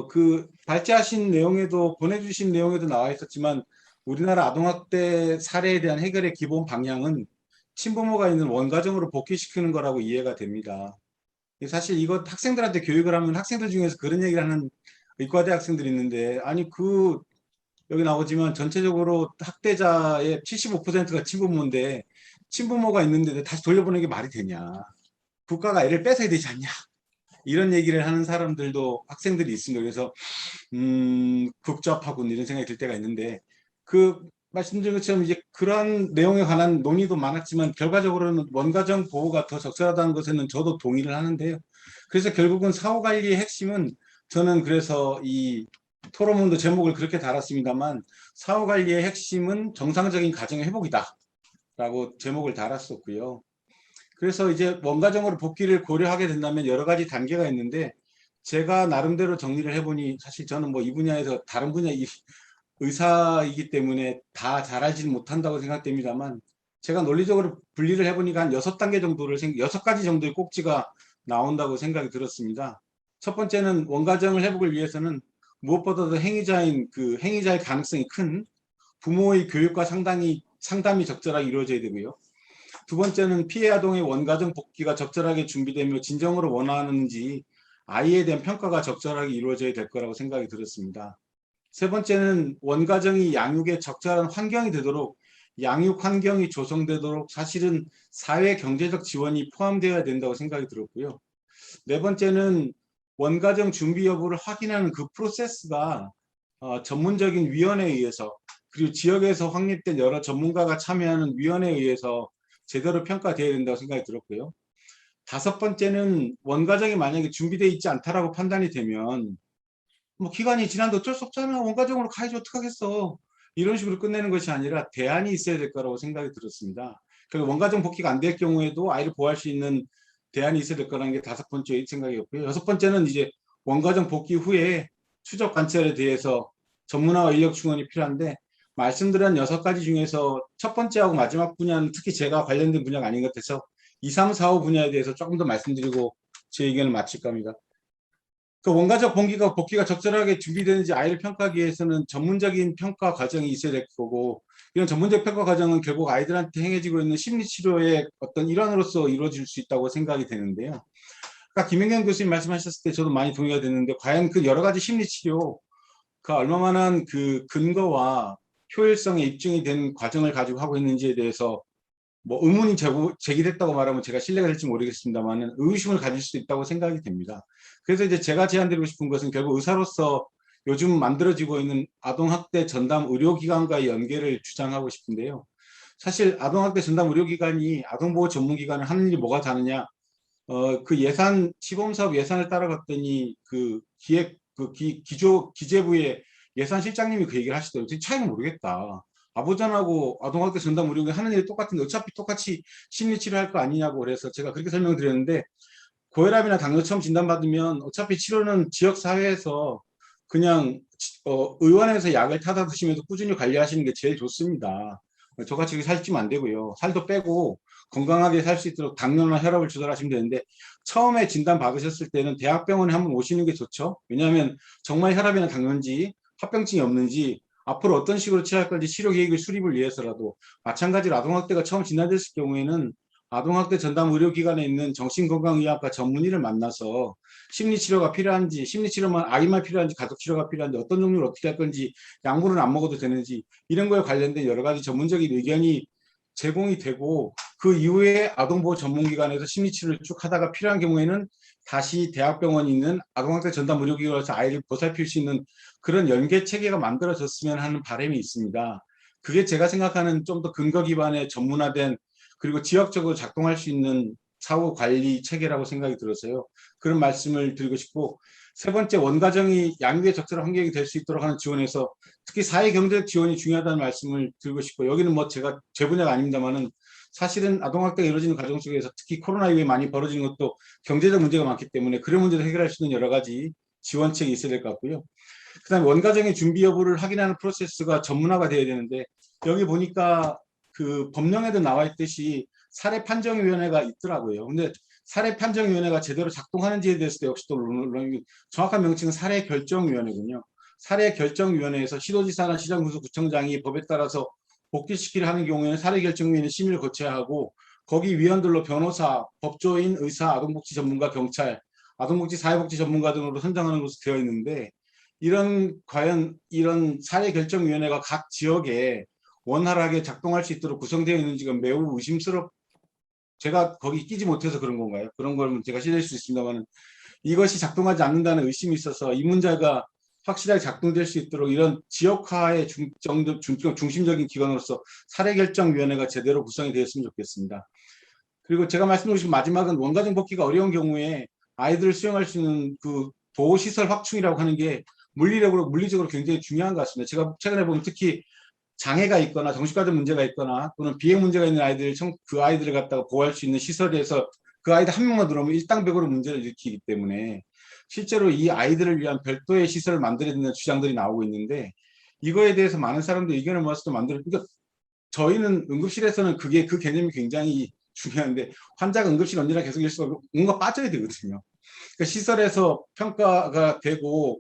그 발제하신 내용에도 보내주신 내용에도 나와 있었지만 우리나라 아동학대 사례에 대한 해결의 기본 방향은 친부모가 있는 원가정으로 복귀시키는 거라고 이해가 됩니다. 사실 이거 학생들한테 교육을 하면 학생들 중에서 그런 얘기를 하는 의과대 학생들이 있는데 아니 여기 나오지만 전체적으로 학대자의 75%가 친부모인데 친부모가 있는데 다시 돌려보내는 게 말이 되냐. 국가가 애를 뺏어야 되지 않냐. 이런 얘기를 하는 사람들도 학생들이 있습니다. 그래서 복잡하군 이런 생각이 들 때가 있는데 그 말씀드린 것처럼 이제 그런 내용에 관한 논의도 많았지만 결과적으로는 원가정 보호가 더 적절하다는 것에는 저도 동의를 하는데요. 그래서 결국은 사후 관리의 핵심은 저는 그래서 이 토론문도 제목을 그렇게 달았습니다만 사후 관리의 핵심은 정상적인 가정 회복이다라고 제목을 달았었고요. 그래서 이제 원가정으로 복귀를 고려하게 된다면 여러 가지 단계가 있는데 제가 나름대로 정리를 해보니 사실 저는 뭐 이 분야에서 다른 분야 의사이기 때문에 다 잘 알지는 못한다고 생각됩니다만 제가 논리적으로 분리를 해보니까 한 6단계 정도를 6가지 정도의 꼭지가 나온다고 생각이 들었습니다. 첫 번째는 원가정을 회복을 위해서는 무엇보다도 행위자의 가능성이 큰 부모의 교육과 상담이 적절하게 이루어져야 되고요. 두 번째는 피해 아동의 원가정 복귀가 적절하게 준비되며 진정으로 원하는지 아이에 대한 평가가 적절하게 이루어져야 될 거라고 생각이 들었습니다. 세 번째는 원가정이 양육에 적절한 환경이 되도록 양육 환경이 조성되도록 사실은 사회 경제적 지원이 포함되어야 된다고 생각이 들었고요. 네 번째는 원가정 준비 여부를 확인하는 그 프로세스가 전문적인 위원회에 의해서 그리고 지역에서 확립된 여러 전문가가 참여하는 위원회에 의해서 제대로 평가되어야 된다고 생각이 들었고요. 다섯 번째는 원가정이 만약에 준비되어 있지 않다라고 판단이 되면 뭐 기간이 지난데 어쩔 수 없잖아. 원가정으로 가야지 어떡하겠어. 이런 식으로 끝내는 것이 아니라 대안이 있어야 될 거라고 생각이 들었습니다. 그리고 원가정 복귀가 안 될 경우에도 아이를 보호할 수 있는 대안이 있어야 될 거라는 게 다섯 번째 생각이었고요. 여섯 번째는 이제 원가정 복귀 후에 추적 관찰에 대해서 전문화와 인력 충원이 필요한데 말씀드린 6가지 중에서 첫 번째하고 마지막 분야는 특히 제가 관련된 분야가 아닌 것 같아서 2, 3, 4, 5 분야에 대해서 조금 더 말씀드리고 제 의견을 마칠까 합니다. 그 원가정 복귀가 적절하게 준비되는지 아이를 평가하기 위해서는 전문적인 평가 과정이 있어야 될 거고 이런 전문적 평가 과정은 결국 아이들한테 행해지고 있는 심리치료의 어떤 일환으로서 이루어질 수 있다고 생각이 되는데요. 아까 김영경 교수님 말씀하셨을 때 저도 많이 동의가 됐는데 과연 그 여러 가지 심리치료가 얼마만한 그 근거와 효율성에 입증이 된 과정을 가지고 하고 있는지에 대해서 뭐 의문이 제기됐다고 말하면 제가 신뢰가 될지 모르겠습니다만 의구심을 가질 수도 있다고 생각이 됩니다. 그래서 이제 제가 제안드리고 싶은 것은 결국 의사로서 요즘 만들어지고 있는 아동학대 전담 의료기관과의 연계를 주장하고 싶은데요. 사실 아동학대 전담 의료기관이 아동보호 전문기관을 하는 일이 뭐가 다르냐? 그 예산 시범사업 예산을 따라갔더니 그 기재부의 예산실장님이 그 얘기를 하시더라고요. 차이는 모르겠다. 아보전하고 아동학대 전담 의료기관 하는 일이 똑같은데 어차피 똑같이 심리치료할 거 아니냐고 그래서 제가 그렇게 설명드렸는데 고혈압이나 당뇨 처음 진단받으면 어차피 치료는 지역사회에서 그냥 의원에서 약을 타다 드시면서 꾸준히 관리하시는 게 제일 좋습니다. 저같이 이렇게 살찌면 안 되고요. 살도 빼고 건강하게 살 수 있도록 당뇨나 혈압을 조절하시면 되는데 처음에 진단 받으셨을 때는 대학병원에 한번 오시는 게 좋죠. 왜냐하면 정말 혈압이나 당뇨인지 합병증이 없는지 앞으로 어떤 식으로 치료할 건지 치료 계획을 수립을 위해서라도 마찬가지로 아동학대가 처음 진단됐을 경우에는 아동학대 전담 의료기관에 있는 정신건강의학과 전문의를 만나서 심리치료가 필요한지 심리치료만 아이만 필요한지 가족치료가 필요한지 어떤 종류를 어떻게 할 건지 약물은 안 먹어도 되는지 이런 거에 관련된 여러 가지 전문적인 의견이 제공이 되고 그 이후에 아동보호 전문기관에서 심리치료를 쭉 하다가 필요한 경우에는 다시 대학병원이 있는 아동학대 전담 의료기관에서 아이를 보살필 수 있는 그런 연계 체계가 만들어졌으면 하는 바람이 있습니다. 그게 제가 생각하는 좀 더 근거 기반의 전문화된 그리고 지역적으로 작동할 수 있는 사후 관리 체계라고 생각이 들어서요. 그런 말씀을 드리고 싶고 세 번째 원가정이 양육에 적절한 환경이 될 수 있도록 하는 지원에서 특히 사회경제적 지원이 중요하다는 말씀을 드리고 싶고 여기는 뭐 제가 제 분야가 아닙니다만은 사실은 아동학대가 이루어지는 과정 속에서 특히 코로나 이후에 많이 벌어지는 것도 경제적 문제가 많기 때문에 그런 문제를 해결할 수 있는 여러 가지 지원책이 있어야 될 것 같고요. 그 다음에 원가정의 준비 여부를 확인하는 프로세스가 전문화가 되어야 되는데 여기 보니까 그 법령에도 나와 있듯이 사례판정위원회가 있더라고요. 근데 사례판정위원회가 제대로 작동하는지에 대해서도 역시 또 정확한 명칭은 사례결정위원회군요. 사례결정위원회에서 시도지사나 시장군수 구청장이 법에 따라서 복귀시키려 하는 경우에는 사례결정위원회 심의를 거쳐야 하고 거기 위원들로 변호사, 법조인, 의사, 아동복지 전문가, 경찰, 아동복지 사회복지 전문가 등으로 선정하는 것으로 되어 있는데 과연 이런 사례결정위원회가 각 지역에 원활하게 작동할 수 있도록 구성되어 있는지가 매우 제가 거기 끼지 못해서 그런 건가요? 그런 걸 제가 실례할 수 있습니다만 이것이 작동하지 않는다는 의심이 있어서 이 문제가 확실하게 작동될 수 있도록 이런 지역화의 중심적인 기관으로서 사례결정위원회가 제대로 구성이 되었으면 좋겠습니다. 그리고 제가 말씀드린 마지막은 원가정 복귀가 어려운 경우에 아이들을 수용할 수 있는 그 보호시설 확충이라고 하는 게 물리적으로 굉장히 중요한 것 같습니다. 제가 최근에 보면 특히 장애가 있거나 정신과적 문제가 있거나 또는 비행 문제가 있는 그 아이들을 갖다가 보호할 수 있는 시설에서 그 아이들 한 명만 들어오면 일당백으로 문제를 일으키기 때문에 실제로 이 아이들을 위한 별도의 시설을 만들어야 된다는 주장들이 나오고 있는데 이거에 대해서 많은 사람들이 의견을 모아서 그러니까 저희는 응급실에서는 그 개념이 굉장히 중요한데 환자가 응급실 언제나 계속 있을 수 없고 뭔가 빠져야 되거든요. 그러니까 시설에서 평가가 되고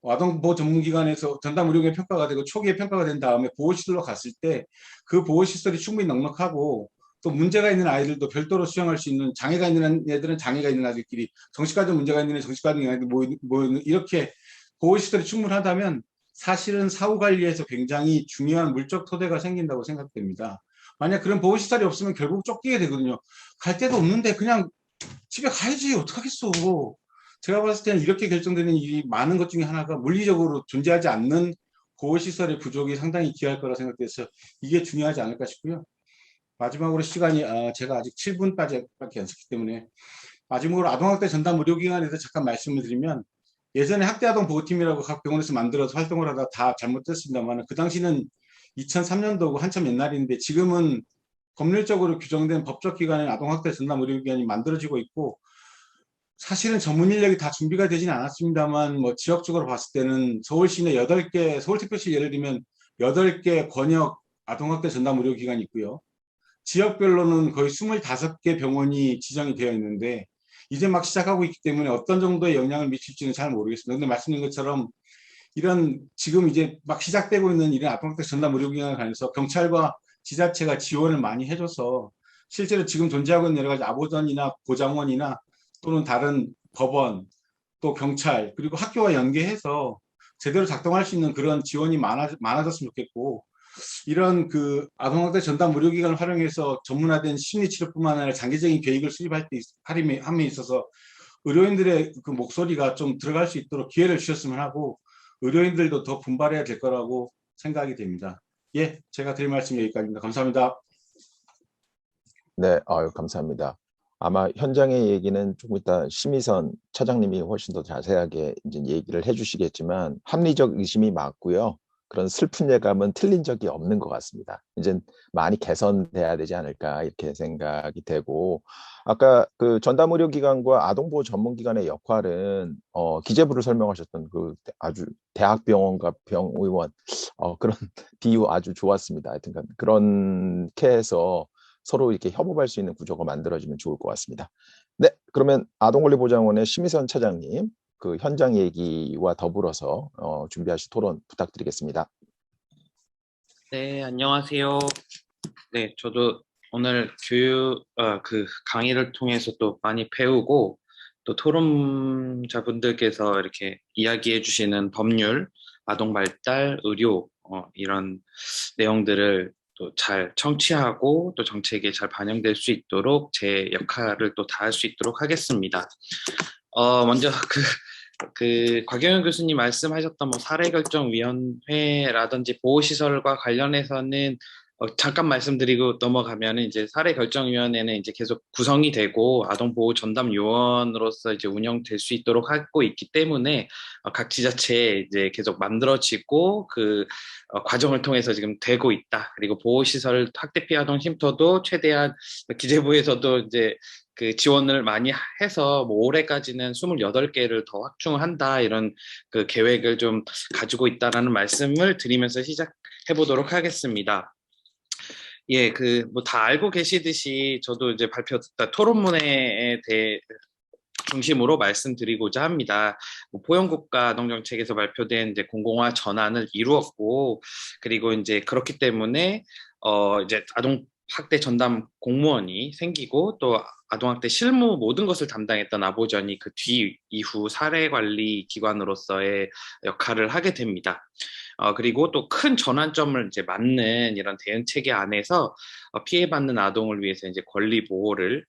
아동보호 전문기관에서 전담의료기관 평가가 되고 초기에 평가가 된 다음에 보호시설로 갔을 때 그 보호시설이 충분히 넉넉하고 또 문제가 있는 아이들도 별도로 수용할 수 있는 장애가 있는 애들은 장애가 있는 아이들끼리 정신과적 문제가 있는 정신과적 아이들 모이는 이렇게 보호시설이 충분하다면 사실은 사후관리에서 굉장히 중요한 물적 토대가 생긴다고 생각됩니다. 만약 그런 보호시설이 없으면 결국 쫓기게 되거든요. 갈 데도 없는데 그냥 집에 가야지 어떡하겠어. 제가 봤을 때는 이렇게 결정되는 일이 많은 것 중에 하나가 물리적으로 존재하지 않는 보호시설의 부족이 상당히 기여할 거라 생각돼서 이게 중요하지 않을까 싶고요. 마지막으로 시간이 제가 아직 7분밖에 안 썼기 때문에 마지막으로 아동학대 전담 의료기관에 대해서 잠깐 말씀을 드리면 예전에 학대아동보호팀이라고 각 병원에서 만들어서 활동을 하다 다 잘못됐습니다만 그 당시는 2003년도고 한참 옛날인데 지금은 법률적으로 규정된 법적 기관인 아동학대 전담 의료기관이 만들어지고 있고 사실은 전문 인력이 다 준비가 되지는 않았습니다만 뭐 지역적으로 봤을 때는 서울시 내 8개, 서울특별시 예를 들면 8개 권역 아동학대 전담 의료기관이 있고요. 지역별로는 거의 25개 병원이 지정이 되어 있는데 이제 막 시작하고 있기 때문에 어떤 정도의 영향을 미칠지는 잘 모르겠습니다. 그런데 말씀드린 것처럼 이런 지금 이제 막 시작되고 있는 이런 아동학대 전담 의료기관에 관해서 경찰과 지자체가 지원을 많이 해줘서 실제로 지금 존재하고 있는 여러 가지 아보전이나 고장원이나 또는 다른 법원 또 경찰 그리고 학교와 연계해서 제대로 작동할 수 있는 그런 지원이 많아졌으면 좋겠고 이런 그 아동학대 전담 의료기관을 활용해서 전문화된 심리치료뿐만 아니라 장기적인 계획을 수립할 때 함에 있어서 의료인들의 그 목소리가 좀 들어갈 수 있도록 기회를 주셨으면 하고 의료인들도 더 분발해야 될 거라고 생각이 됩니다. 예, 제가 드릴 말씀 여기까지입니다. 감사합니다. 네, 감사합니다. 아마 현장의 얘기는 조금 이따 심희선 차장님이 훨씬 더 자세하게 이제 얘기를 해주시겠지만 합리적 의심이 맞고요. 그런 슬픈 예감은 틀린 적이 없는 것 같습니다. 이제 많이 개선돼야 되지 않을까 이렇게 생각이 되고 아까 그 전담의료기관과 아동보호 전문기관의 역할은 기재부를 설명하셨던 그 아주 대학병원과 병의원 그런 비유 아주 좋았습니다. 하여튼 그렇게 해서 서로 이렇게 협업할 수 있는 구조가 만들어지면 좋을 것 같습니다. 네, 그러면 아동권리보장원의 심희선 차장님 그 현장 얘기와 더불어서 준비하실 토론 부탁드리겠습니다. 네, 안녕하세요. 네, 저도 오늘 그 강의를 통해서 또 많이 배우고 또 토론자분들께서 이렇게 이야기해 주시는 법률, 아동 발달, 의료 이런 내용들을 또 잘 청취하고 또 정책에 잘 반영될 수 있도록 제 역할을 또 다할 수 있도록 하겠습니다. 먼저 곽영현 교수님 말씀하셨던 뭐 사례결정위원회라든지 보호시설과 관련해서는 잠깐 말씀드리고 넘어가면 이제 사례결정위원회는 이제 계속 구성이 되고 아동보호 전담요원으로서 이제 운영될 수 있도록 하고 있기 때문에 각 지자체에 이제 계속 만들어지고 그 과정을 통해서 지금 되고 있다. 그리고 보호시설 학대 피해 아동 쉼터도 최대한 기재부에서도 이제 그 지원을 많이 해서 뭐 올해까지는 28개를 더 확충한다 이런 그 계획을 좀 가지고 있다라는 말씀을 드리면서 시작해 보도록 하겠습니다. 예, 그 뭐 다 알고 계시듯이 저도 이제 토론문회에 대해 중심으로 말씀드리고자 합니다. 보건국가 아동정책에서 발표된 이제 공공화 전환을 이루었고, 그리고 이제 그렇기 때문에 이제 아동 학대 전담 공무원이 생기고 또 아동학대 실무 모든 것을 담당했던 아보전이 그 이후 사례관리 기관으로서의 역할을 하게 됩니다. 그리고 또 큰 전환점을 이제 맞는 이런 대응 체계 안에서 피해받는 아동을 위해서 이제 권리 보호를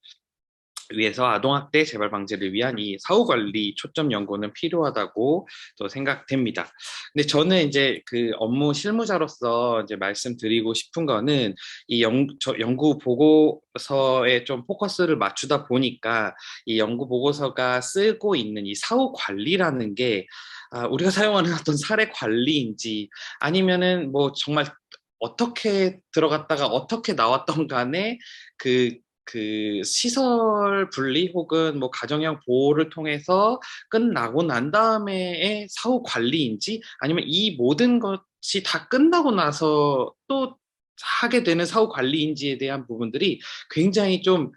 위해서 아동학대 재발 방지를 위한 이 사후관리 초점 연구는 필요하다고 또 생각됩니다. 근데 저는 이제 그 업무 실무자로서 이제 말씀드리고 싶은 거는 이 연구 보고서에 좀 포커스를 맞추다 보니까 이 연구 보고서가 쓰고 있는 이 사후관리라는 게 우리가 사용하는 어떤 사례 관리인지 아니면은 뭐 정말 어떻게 들어갔다가 어떻게 나왔던 간에 그 시설 분리 혹은 뭐 가정형 보호를 통해서 끝나고 난 다음에의 사후 관리인지 아니면 이 모든 것이 다 끝나고 나서 또 하게 되는 사후 관리인지에 대한 부분들이 굉장히 좀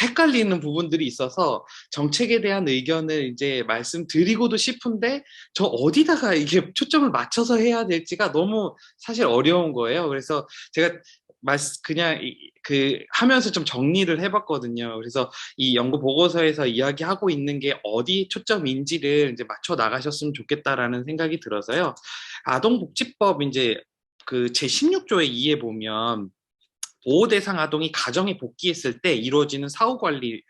헷갈리는 부분들이 있어서 정책에 대한 의견을 이제 말씀드리고도 싶은데 저 어디다가 이게 초점을 맞춰서 해야 될지가 너무 사실 어려운 거예요. 그래서 제가 그냥 하면서 좀 정리를 해봤거든요. 그래서 이 연구 보고서에서 이야기하고 있는 게 어디 초점인지를 이제 맞춰 나가셨으면 좋겠다라는 생각이 들어서요. 아동복지법 이제 그 제16조의 2에 보면 보호 대상 아동이 가정에 복귀했을 때 이루어지는 사후 관리는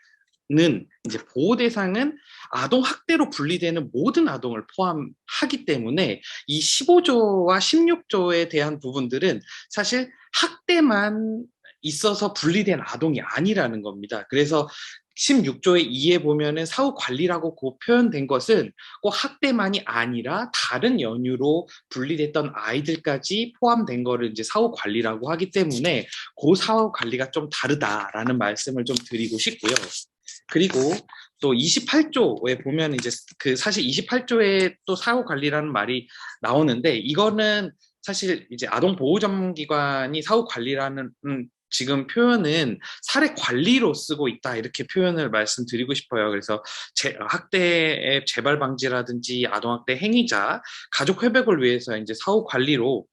이제 보호 대상은 아동 학대로 분리되는 모든 아동을 포함하기 때문에 이 15조와 16조에 대한 부분들은 사실 학대만 있어서 분리된 아동이 아니라는 겁니다. 그래서 16조의 2에 보면은 사후 관리라고 표현된 것은 꼭 학대만이 아니라 다른 연유로 분리됐던 아이들까지 포함된 거를 이제 사후 관리라고 하기 때문에 그 사후 관리가 좀 다르다라는 말씀을 좀 드리고 싶고요. 그리고 또 28조에 보면 이제 사실 28조에 또 사후 관리라는 말이 나오는데 이거는 사실 이제 아동보호전문기관이 사후 관리라는 지금 표현은 사례 관리로 쓰고 있다 이렇게 표현을 말씀드리고 싶어요. 그래서 학대의 재발 방지라든지 아동학대 행위자 가족 회복을 위해서 이제 사후 관리로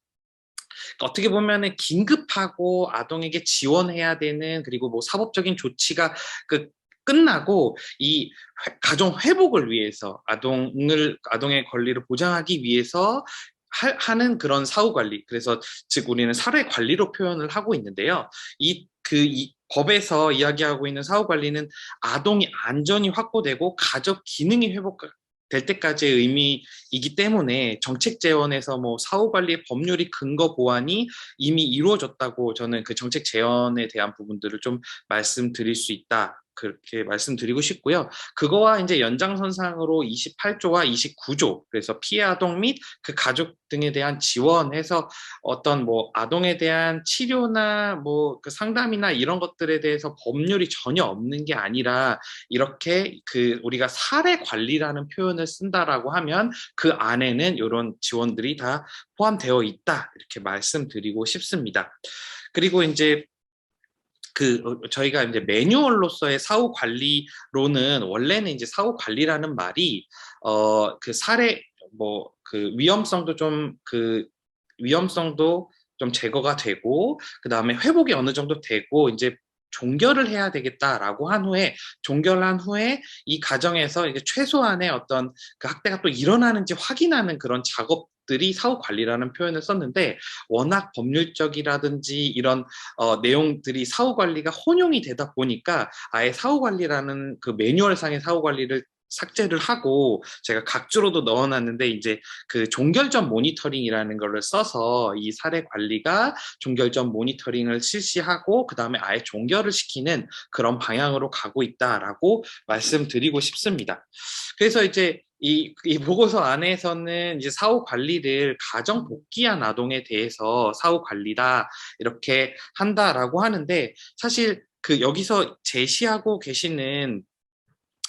어떻게 보면은 긴급하고 아동에게 지원해야 되는 그리고 뭐 사법적인 조치가 끝나고 이 가정 회복을 위해서 아동의 권리를 보장하기 위해서 하는 그런 사후 관리. 그래서 즉 우리는 사례 관리로 표현을 하고 있는데요. 이 법에서 이야기하고 있는 사후 관리는 아동이 안전이 확보되고 가족 기능이 회복될 때까지의 의미이기 때문에 정책 재원에서 뭐 사후 관리 법률이 근거 보완이 이미 이루어졌다고 저는 그 정책 재원에 대한 부분들을 좀 말씀드릴 수 있다. 그렇게 말씀드리고 싶고요. 그거와 이제 연장선상으로 28조와 29조, 그래서 피해 아동 및 그 가족 등에 대한 지원해서 어떤 뭐 아동에 대한 치료나 뭐 그 상담이나 이런 것들에 대해서 법률이 전혀 없는 게 아니라 이렇게 우리가 사례 관리라는 표현을 쓴다라고 하면 그 안에는 이런 지원들이 다 포함되어 있다 이렇게 말씀드리고 싶습니다. 그리고 이제 저희가 이제 매뉴얼로서의 사후 관리로는 원래는 이제 사후 관리라는 말이 사례 위험성도 좀 제거가 되고 그다음에 회복이 어느 정도 되고 이제 종결을 해야 되겠다라고 한 후에 종결한 후에 이 가정에서 이제 최소한의 어떤 그 학대가 또 일어나는지 확인하는 그런 작업들이 사후 관리라는 표현을 썼는데 워낙 법률적이라든지 이런 내용들이 사후 관리가 혼용이 되다 보니까 아예 사후 관리라는 그 매뉴얼상의 사후 관리를 삭제를 하고 제가 각주로도 넣어놨는데 이제 그 종결전 모니터링이라는 거를 써서 이 사례 관리가 종결전 모니터링을 실시하고 그 다음에 아예 종결을 시키는 그런 방향으로 가고 있다라고 말씀드리고 싶습니다. 그래서 이제 이 보고서 안에서는 이제 사후 관리를 가정 복귀한 아동에 대해서 사후 관리다 이렇게 한다라고 하는데 사실 여기서 제시하고 계시는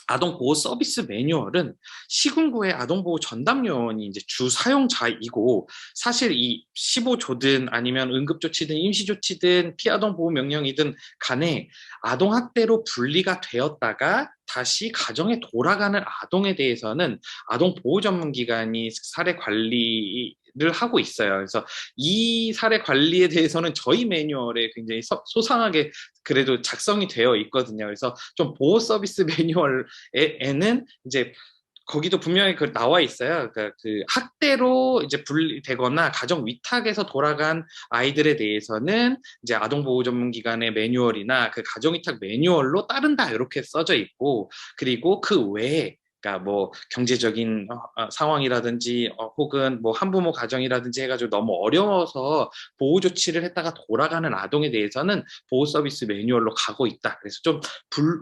아동보호 서비스 매뉴얼은 시군구의 아동보호 전담요원이 이제 주 사용자이고 사실 이 15조든 아니면 응급조치든 임시조치든 피아동보호명령이든 간에 아동학대로 분리가 되었다가 다시 가정에 돌아가는 아동에 대해서는 아동보호전문기관이 사례 관리를 하고 있어요. 그래서 이 사례 관리에 대해서는 저희 매뉴얼에 굉장히 소상하게 그래도 작성이 되어 있거든요. 그래서 좀 보호 서비스 매뉴얼에는 이제 거기도 분명히 나와 있어요. 그러니까 그 학대로 이제 분리되거나 가정 위탁에서 돌아간 아이들에 대해서는 이제 아동보호전문기관의 매뉴얼이나 그 가정위탁 매뉴얼로 따른다 이렇게 써져 있고, 그리고 그 외에 그러니까 뭐 경제적인 상황이라든지 혹은 뭐 한부모 가정이라든지 해가지고 너무 어려워서 보호 조치를 했다가 돌아가는 아동에 대해서는 보호 서비스 매뉴얼로 가고 있다. 그래서 좀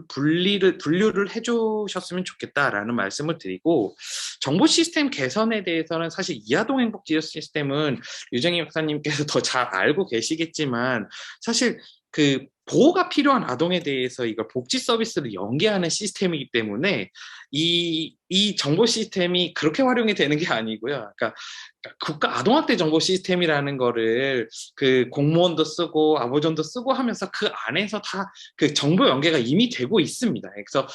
분류를 해주셨으면 좋겠다라는 말씀을 드리고, 정보 시스템 개선에 대해서는 사실 이아동 행복 지원 시스템은 유정희 박사님께서 더 잘 알고 계시겠지만, 사실 그 보호가 필요한 아동에 대해서 이걸 복지 서비스를 연계하는 시스템이기 때문에 이 정보 시스템이 그렇게 활용이 되는 게 아니고요. 그러니까 국가 아동학대 정보 시스템이라는 거를 그 공무원도 쓰고 아보존도 쓰고 하면서 그 안에서 다 그 정보 연계가 이미 되고 있습니다. 그래서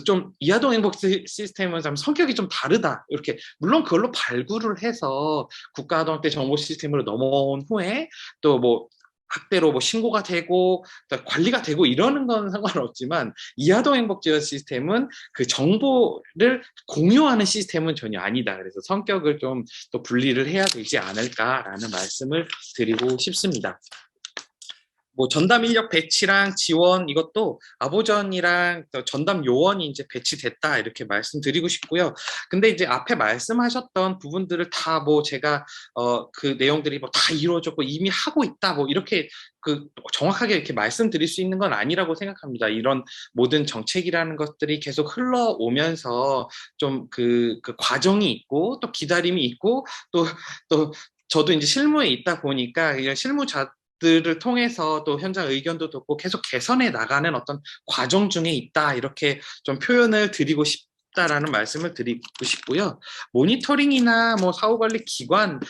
좀 이아동 행복 시스템은 좀 성격이 좀 다르다. 이렇게 물론 그걸로 발굴을 해서 국가 아동학대 정보 시스템으로 넘어온 후에 또 뭐 학대로 뭐 신고가 되고 관리가 되고 이러는 건 상관없지만, 이아동 행복 지원 시스템은 그 정보를 공유하는 시스템은 전혀 아니다. 그래서 성격을 좀 또 분리를 해야 되지 않을까라는 말씀을 드리고 싶습니다. 뭐 전담 인력 배치랑 지원, 이것도 아보전이랑 전담 요원이 이제 배치됐다 이렇게 말씀드리고 싶고요. 근데 이제 앞에 말씀하셨던 부분들을 다 뭐 제가 그 내용들이 뭐 다 이루어졌고 이미 하고 있다 뭐 이렇게 그 정확하게 이렇게 말씀드릴 수 있는 건 아니라고 생각합니다. 이런 모든 정책이라는 것들이 계속 흘러오면서 좀 그 과정이 있고 또 기다림이 있고 또 저도 이제 실무에 있다 보니까 이런 실무자들을 통해서 또 현장 의견도 듣고 계속 개선해 나가는 어떤 과정 중에 있다, 이렇게 좀 표현을 드리고 싶다라는 말씀을 드리고 싶고요. 모니터링이나 뭐 사후관리 기간,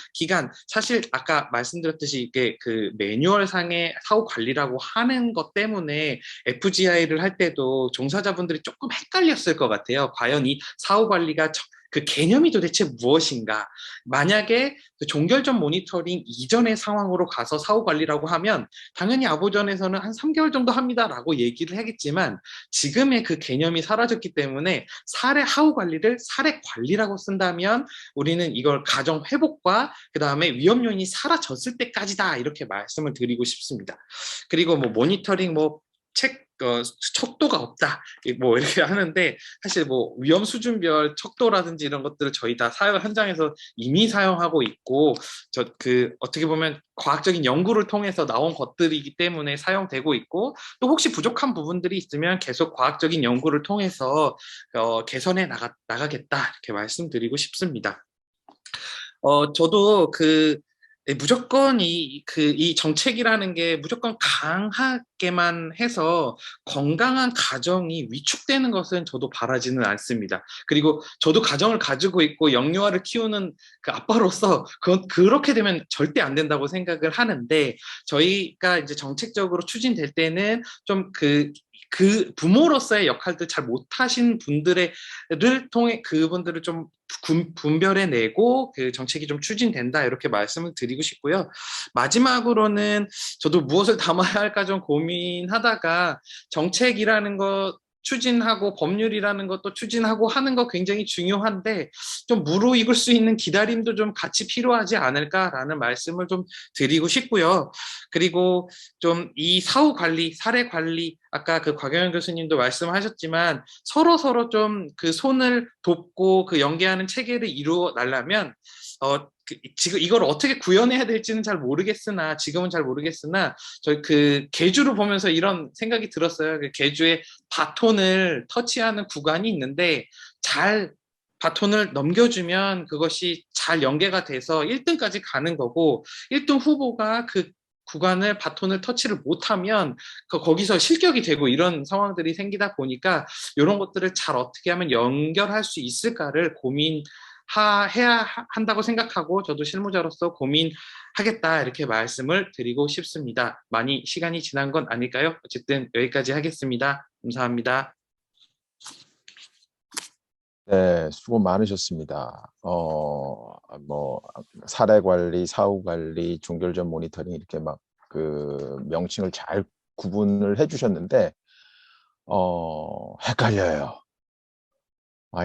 사실 아까 말씀드렸듯이 이게 그 매뉴얼상의 사후관리라고 하는 것 때문에 FGI를 할 때도 종사자분들이 조금 헷갈렸을 것 같아요. 과연 이 사후관리가 그 개념이 도대체 무엇인가? 만약에 그 종결전 모니터링 이전의 상황으로 가서 사후관리라고 하면 당연히 아보전에서는 한 3개월 정도 합니다라고 얘기를 하겠지만, 지금의 그 개념이 사라졌기 때문에 사례 하후관리를 사례관리라고 쓴다면 우리는 이걸 가정회복과 그 다음에 위험 요인이 사라졌을 때까지다, 이렇게 말씀을 드리고 싶습니다. 그리고 뭐 모니터링 척도가 없다 뭐 이렇게 하는데, 사실 뭐 위험 수준별 척도라든지 이런 것들을 저희 다 사회 현장에서 이미 사용하고 있고, 어떻게 보면 과학적인 연구를 통해서 나온 것들이기 때문에 사용되고 있고, 또 혹시 부족한 부분들이 있으면 계속 과학적인 연구를 통해서 개선해 나가겠다, 이렇게 말씀드리고 싶습니다. 저도 무조건 이 정책이라는 게 무조건 강하게만 해서 건강한 가정이 위축되는 것은 저도 바라지는 않습니다. 그리고 저도 가정을 가지고 있고 영유아를 키우는 그 아빠로서 그렇게 되면 절대 안 된다고 생각을 하는데, 저희가 이제 정책적으로 추진될 때는 좀 그 부모로서의 역할들 잘 못하신 분들을 통해 그분들을 좀 분별해내고 그 정책이 좀 추진된다, 이렇게 말씀을 드리고 싶고요. 마지막으로는 저도 무엇을 담아야 할까 좀 고민하다가, 정책이라는 것 추진하고 법률이라는 것도 추진하고 하는 거 굉장히 중요한데 좀 무르익을 수 있는 기다림도 좀 같이 필요하지 않을까라는 말씀을 좀 드리고 싶고요. 그리고 좀 이 사후 관리, 사례 관리, 아까 그 곽영현 교수님도 말씀하셨지만 서로 좀 그 손을 돕고 그 연계하는 체계를 이루어 나려면 지금 이걸 어떻게 구현해야 될지는 잘 모르겠으나, 지금은 잘 모르겠으나, 저희 그 계주를 보면서 이런 생각이 들었어요. 그 계주에 바톤을 터치하는 구간이 있는데 잘 바톤을 넘겨주면 그것이 잘 연계가 돼서 1등까지 가는 거고, 1등 후보가 그 구간을 바톤을 터치를 못하면 거기서 실격이 되고 이런 상황들이 생기다 보니까 이런 것들을 잘 어떻게 하면 연결할 수 있을까를 해야 한다고 생각하고, 저도 실무자로서 고민하겠다, 이렇게 말씀을 드리고 싶습니다. 많이 시간이 지난 건 아닐까요? 어쨌든 여기까지 하겠습니다. 감사합니다. 네, 수고 많으셨습니다. 뭐 사례 관리, 사후 관리, 종결전 모니터링 이렇게 막 그 명칭을 잘 구분을 해주셨는데 헷갈려요.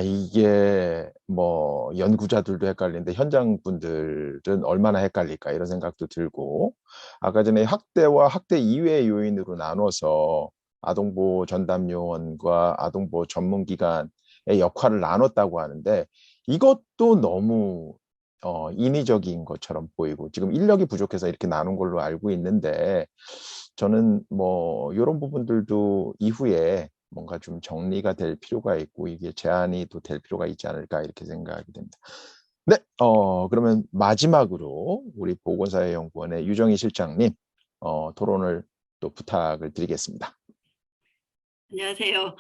이게 뭐 연구자들도 헷갈리는데 현장 분들은 얼마나 헷갈릴까 이런 생각도 들고, 아까 전에 학대와 학대 이외의 요인으로 나눠서 아동보호 전담요원과 아동보호 전문기관의 역할을 나눴다고 하는데, 이것도 너무 인위적인 것처럼 보이고, 지금 인력이 부족해서 이렇게 나눈 걸로 알고 있는데, 저는 뭐 이런 부분들도 이후에 뭔가 좀 정리가 될 필요가 있고, 이게 제한이 또 될 필요가 있지 않을까 이렇게 생각이 됩니다. 네, 그러면 마지막으로 우리 보건사회연구원의 유정희 실장님 토론을 또 부탁을 드리겠습니다. 안녕하세요.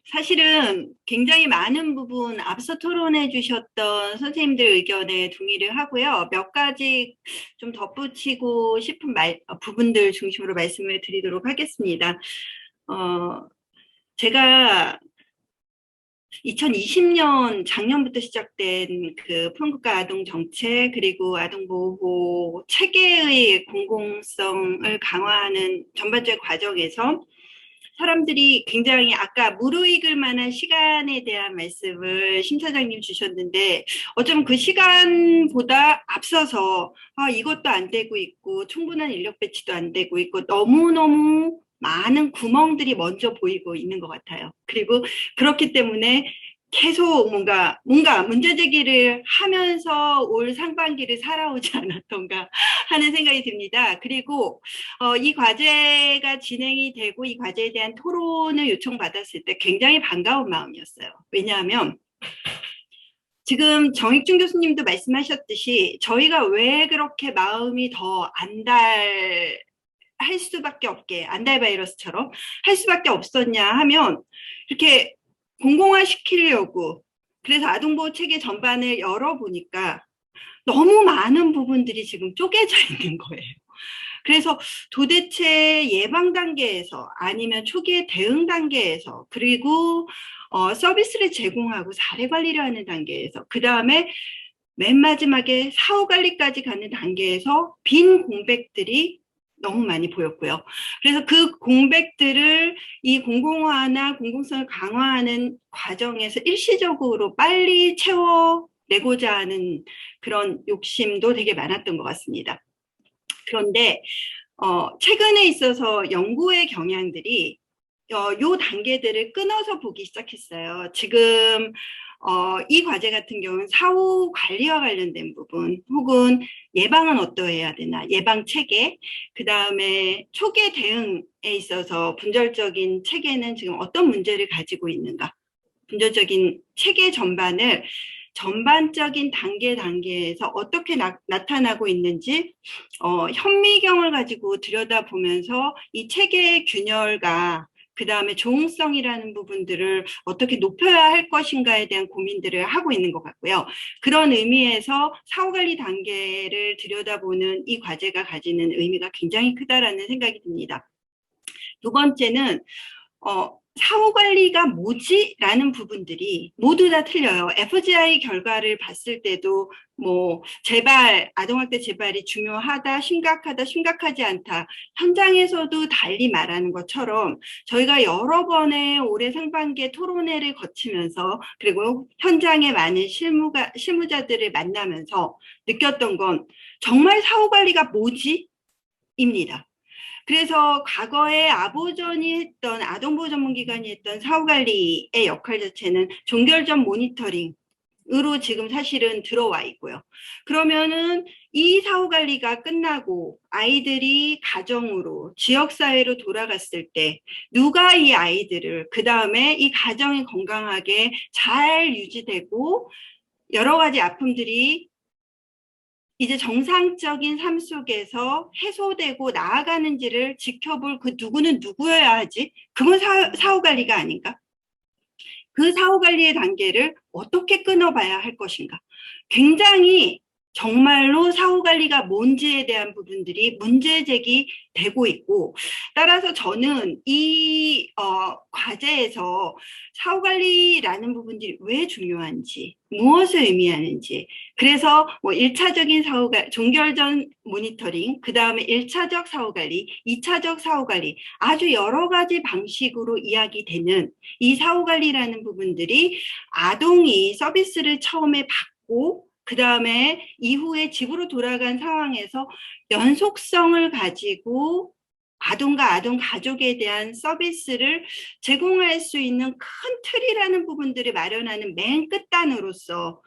사실은 굉장히 많은 부분 앞서 토론해 주셨던 선생님들 의견에 동의를 하고요. 몇 가지 좀 덧붙이고 싶은 부분들 중심으로 말씀을 드리도록 하겠습니다. 제가 2020년 작년부터 시작된 그 평균가 아동 정책 그리고 아동 보호 체계의 공공성을 강화하는 전반적인 과정에서 사람들이 굉장히 아까 무르익을 만한 시간에 대한 말씀을 심 차장님 주셨는데, 어쩌면 그 시간보다 앞서서 이것도 안 되고 있고 충분한 인력 배치도 안 되고 있고 너무너무 많은 구멍들이 먼저 보이고 있는 것 같아요. 그리고 그렇기 때문에 계속 뭔가 문제 제기를 하면서 올 상반기를 살아오지 않았던가 하는 생각이 듭니다. 그리고 이 과제가 진행이 되고 이 과제에 대한 토론을 요청받았을 때 굉장히 반가운 마음이었어요. 왜냐하면 지금 정익준 교수님도 말씀하셨듯이 저희가 왜 그렇게 마음이 더 할 수밖에 없게, 안달 바이러스처럼 할 수밖에 없었냐 하면, 이렇게 공공화시키려고 그래서 아동보호 체계 전반을 열어보니까 너무 많은 부분들이 지금 쪼개져 있는 거예요. 그래서 도대체 예방 단계에서 아니면 초기의 대응 단계에서, 그리고 서비스를 제공하고 사례 관리를 하는 단계에서, 그 다음에 맨 마지막에 사후 관리까지 가는 단계에서 빈 공백들이 너무 많이 보였고요. 그래서 그 공백들을 이 공공화나 공공성을 강화하는 과정에서 일시적으로 빨리 채워내고자 하는 그런 욕심도 되게 많았던 것 같습니다. 그런데 최근에 있어서 연구의 경향들이 요 단계들을 끊어서 보기 시작했어요. 지금 이 과제 같은 경우는 사후 관리와 관련된 부분, 혹은 예방은 어떠해야 되나, 예방 체계, 그 다음에 초기 대응에 있어서 분절적인 체계는 지금 어떤 문제를 가지고 있는가, 분절적인 체계 전반을 전반적인 단계에서 어떻게 나타나고 있는지 현미경을 가지고 들여다보면서 이 체계의 균열과 그 다음에 조응성이라는 부분들을 어떻게 높여야 할 것인가에 대한 고민들을 하고 있는 것 같고요. 그런 의미에서 사후관리 단계를 들여다보는 이 과제가 가지는 의미가 굉장히 크다라는 생각이 듭니다. 두 번째는 사후관리가 뭐지? 라는 부분들이 모두 다 틀려요. FGI 결과를 봤을 때도 뭐 아동학대 재발이 중요하다, 심각하다, 심각하지 않다, 현장에서도 달리 말하는 것처럼 저희가 여러 번의 올해 상반기에 토론회를 거치면서, 그리고 현장에 많은 실무자들을 만나면서 느꼈던 건 정말 사후관리가 뭐지? 입니다. 그래서 과거에 아보전이 했던, 아동보호 전문기관이 했던 사후관리의 역할 자체는 종결전 모니터링으로 지금 사실은 들어와 있고요. 그러면은 이 사후관리가 끝나고 아이들이 가정으로, 지역사회로 돌아갔을 때 누가 이 아이들을, 그 다음에 이 가정이 건강하게 잘 유지되고 여러 가지 아픔들이 이제 정상적인 삶 속에서 해소되고 나아가는지를 지켜볼 그 누구는 누구여야 하지? 그건 사후관리가 아닌가? 그 사후관리의 단계를 어떻게 끊어봐야 할 것인가? 굉장히 정말로 사후관리가 뭔지에 대한 부분들이 문제 제기되고 있고, 따라서 저는 이 과제에서 사후관리라는 부분들이 왜 중요한지, 무엇을 의미하는지, 그래서 뭐 1차적인 종결 전 모니터링, 그 다음에 1차적 사후관리, 2차적 사후관리, 아주 여러 가지 방식으로 이야기되는 이 사후관리라는 부분들이 아동이 서비스를 처음에 받고 그 다음에 이후에 집으로 돌아간 상황에서 연속성을 가지고 아동과 아동 가족에 대한 서비스를 제공할 수 있는 큰 틀이라는 부분들을 마련하는 맨 끝단으로서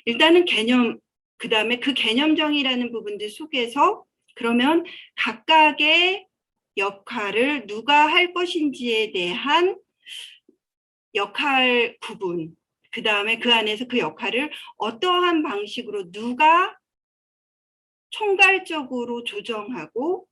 일단은 개념, 그 다음에 그 개념정의라는 부분들 속에서 그러면 각각의 역할을 누가 할 것인지에 대한 역할 구분, 그 다음에 그 안에서 그 역할을 어떠한 방식으로 누가 총괄적으로 조정하고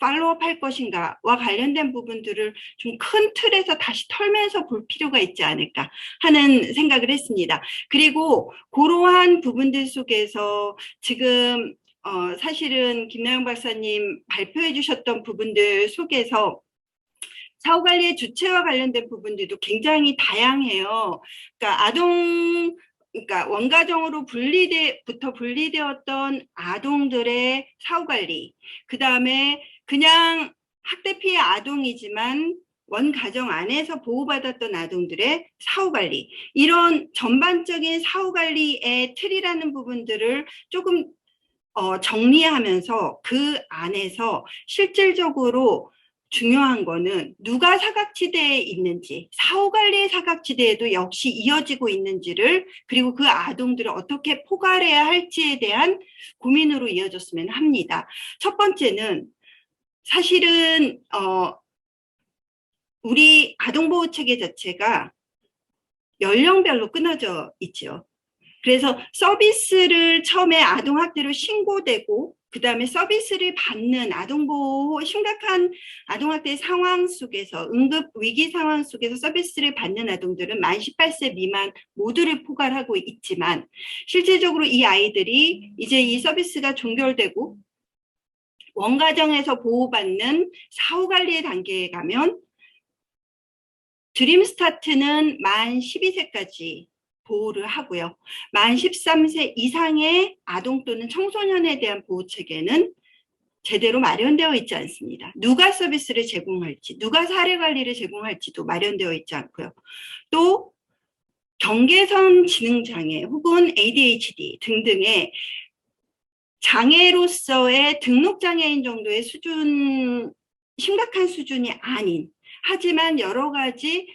팔로우업 할 것인가와 관련된 부분들을 좀 큰 틀에서 다시 털면서 볼 필요가 있지 않을까 하는 생각을 했습니다. 그리고 그러한 부분들 속에서 지금 사실은 김나영 박사님 발표해 주셨던 부분들 속에서 사후관리의 주체와 관련된 부분들도 굉장히 다양해요. 그러니까 그러니까 원가정으로 분리되었던 아동들의 사후관리, 그 다음에 그냥 학대 피해 아동이지만 원가정 안에서 보호받았던 아동들의 사후관리, 이런 전반적인 사후관리의 틀이라는 부분들을 조금 정리하면서 그 안에서 실질적으로 중요한 거는 누가 사각지대에 있는지, 사후관리의 사각지대에도 역시 이어지고 있는지를, 그리고 그 아동들을 어떻게 포괄해야 할지에 대한 고민으로 이어졌으면 합니다. 첫 번째는 사실은 우리 아동보호체계 자체가 연령별로 끊어져 있죠. 그래서 서비스를 처음에 아동학대로 신고되고 그 다음에 서비스를 받는 아동보호, 심각한 아동학대 상황 속에서, 응급 위기 상황 속에서 서비스를 받는 아동들은 만 18세 미만 모두를 포괄하고 있지만 실질적으로 이 아이들이 이제 이 서비스가 종결되고 원가정에서 보호받는 사후관리의 단계에 가면 드림스타트는 만 12세까지 보호를 하고요. 만 13세 이상의 아동 또는 청소년에 대한 보호체계는 제대로 마련되어 있지 않습니다. 누가 서비스를 제공할지, 누가 사례관리를 제공할지도 마련되어 있지 않고요. 또 경계선 지능장애 혹은 ADHD 등등의 장애로서의 등록장애인 정도의 수준, 심각한 수준이 아닌, 하지만 여러 가지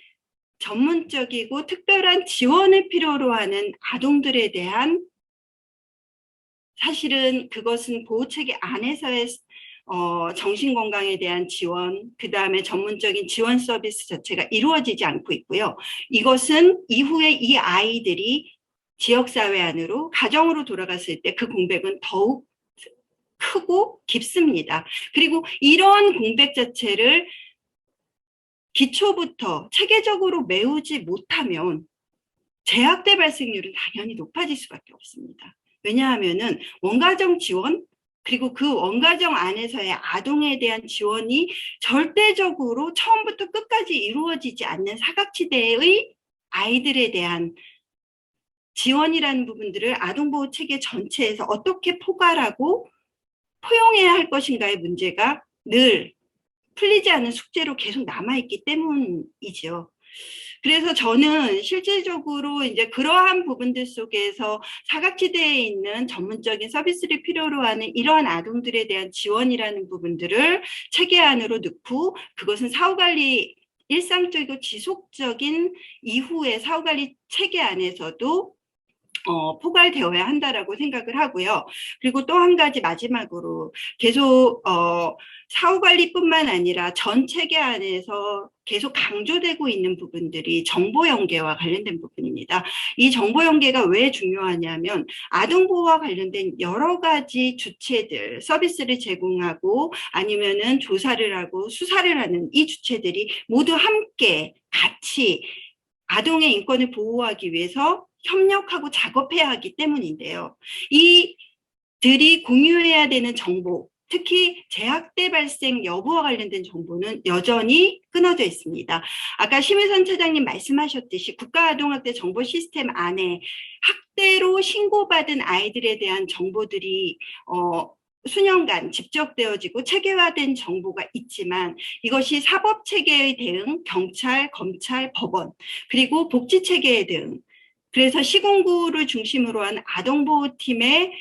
전문적이고 특별한 지원을 필요로 하는 아동들에 대한, 사실은 그것은 보호체계 안에서의 정신건강에 대한 지원, 그 다음에 전문적인 지원 서비스 자체가 이루어지지 않고 있고요. 이것은 이후에 이 아이들이 지역사회 안으로, 가정으로 돌아갔을 때 그 공백은 더욱 크고 깊습니다. 그리고 이런 공백 자체를 기초부터 체계적으로 메우지 못하면 재학대 발생률은 당연히 높아질 수밖에 없습니다. 왜냐하면은 원가정 지원, 그리고 그 원가정 안에서의 아동에 대한 지원이 절대적으로 처음부터 끝까지 이루어지지 않는 사각지대의 아이들에 대한 지원이라는 부분들을 아동보호 체계 전체에서 어떻게 포괄하고 포용해야 할 것인가의 문제가 늘 풀리지 않은 숙제로 계속 남아있기 때문이죠. 그래서 저는 실질적으로 이제 그러한 부분들 속에서 사각지대에 있는 전문적인 서비스를 필요로 하는 이러한 아동들에 대한 지원이라는 부분들을 체계 안으로 넣고, 그것은 사후관리, 일상적이고 지속적인 이후의 사후관리 체계 안에서도 포괄되어야 한다라고 생각을 하고요. 그리고 또 한 가지 마지막으로 계속 사후관리뿐만 아니라 전 체계 안에서 계속 강조되고 있는 부분들이 정보연계와 관련된 부분입니다. 이 정보연계가 왜 중요하냐면 아동보호와 관련된 여러 가지 주체들, 서비스를 제공하고 아니면은 조사를 하고 수사를 하는 이 주체들이 모두 함께 같이 아동의 인권을 보호하기 위해서 협력하고 작업해야 하기 때문인데요. 이 들이 공유해야 되는 정보, 특히 재학대 발생 여부와 관련된 정보는 여전히 끊어져 있습니다. 아까 심혜선 차장님 말씀하셨듯이 국가아동학대 정보 시스템 안에 학대로 신고받은 아이들에 대한 정보들이 수년간 집적되어지고 체계화된 정보가 있지만 이것이 사법체계의 대응, 경찰, 검찰, 법원, 그리고 복지체계의 대응, 그래서 시군구를 중심으로 한 아동보호팀의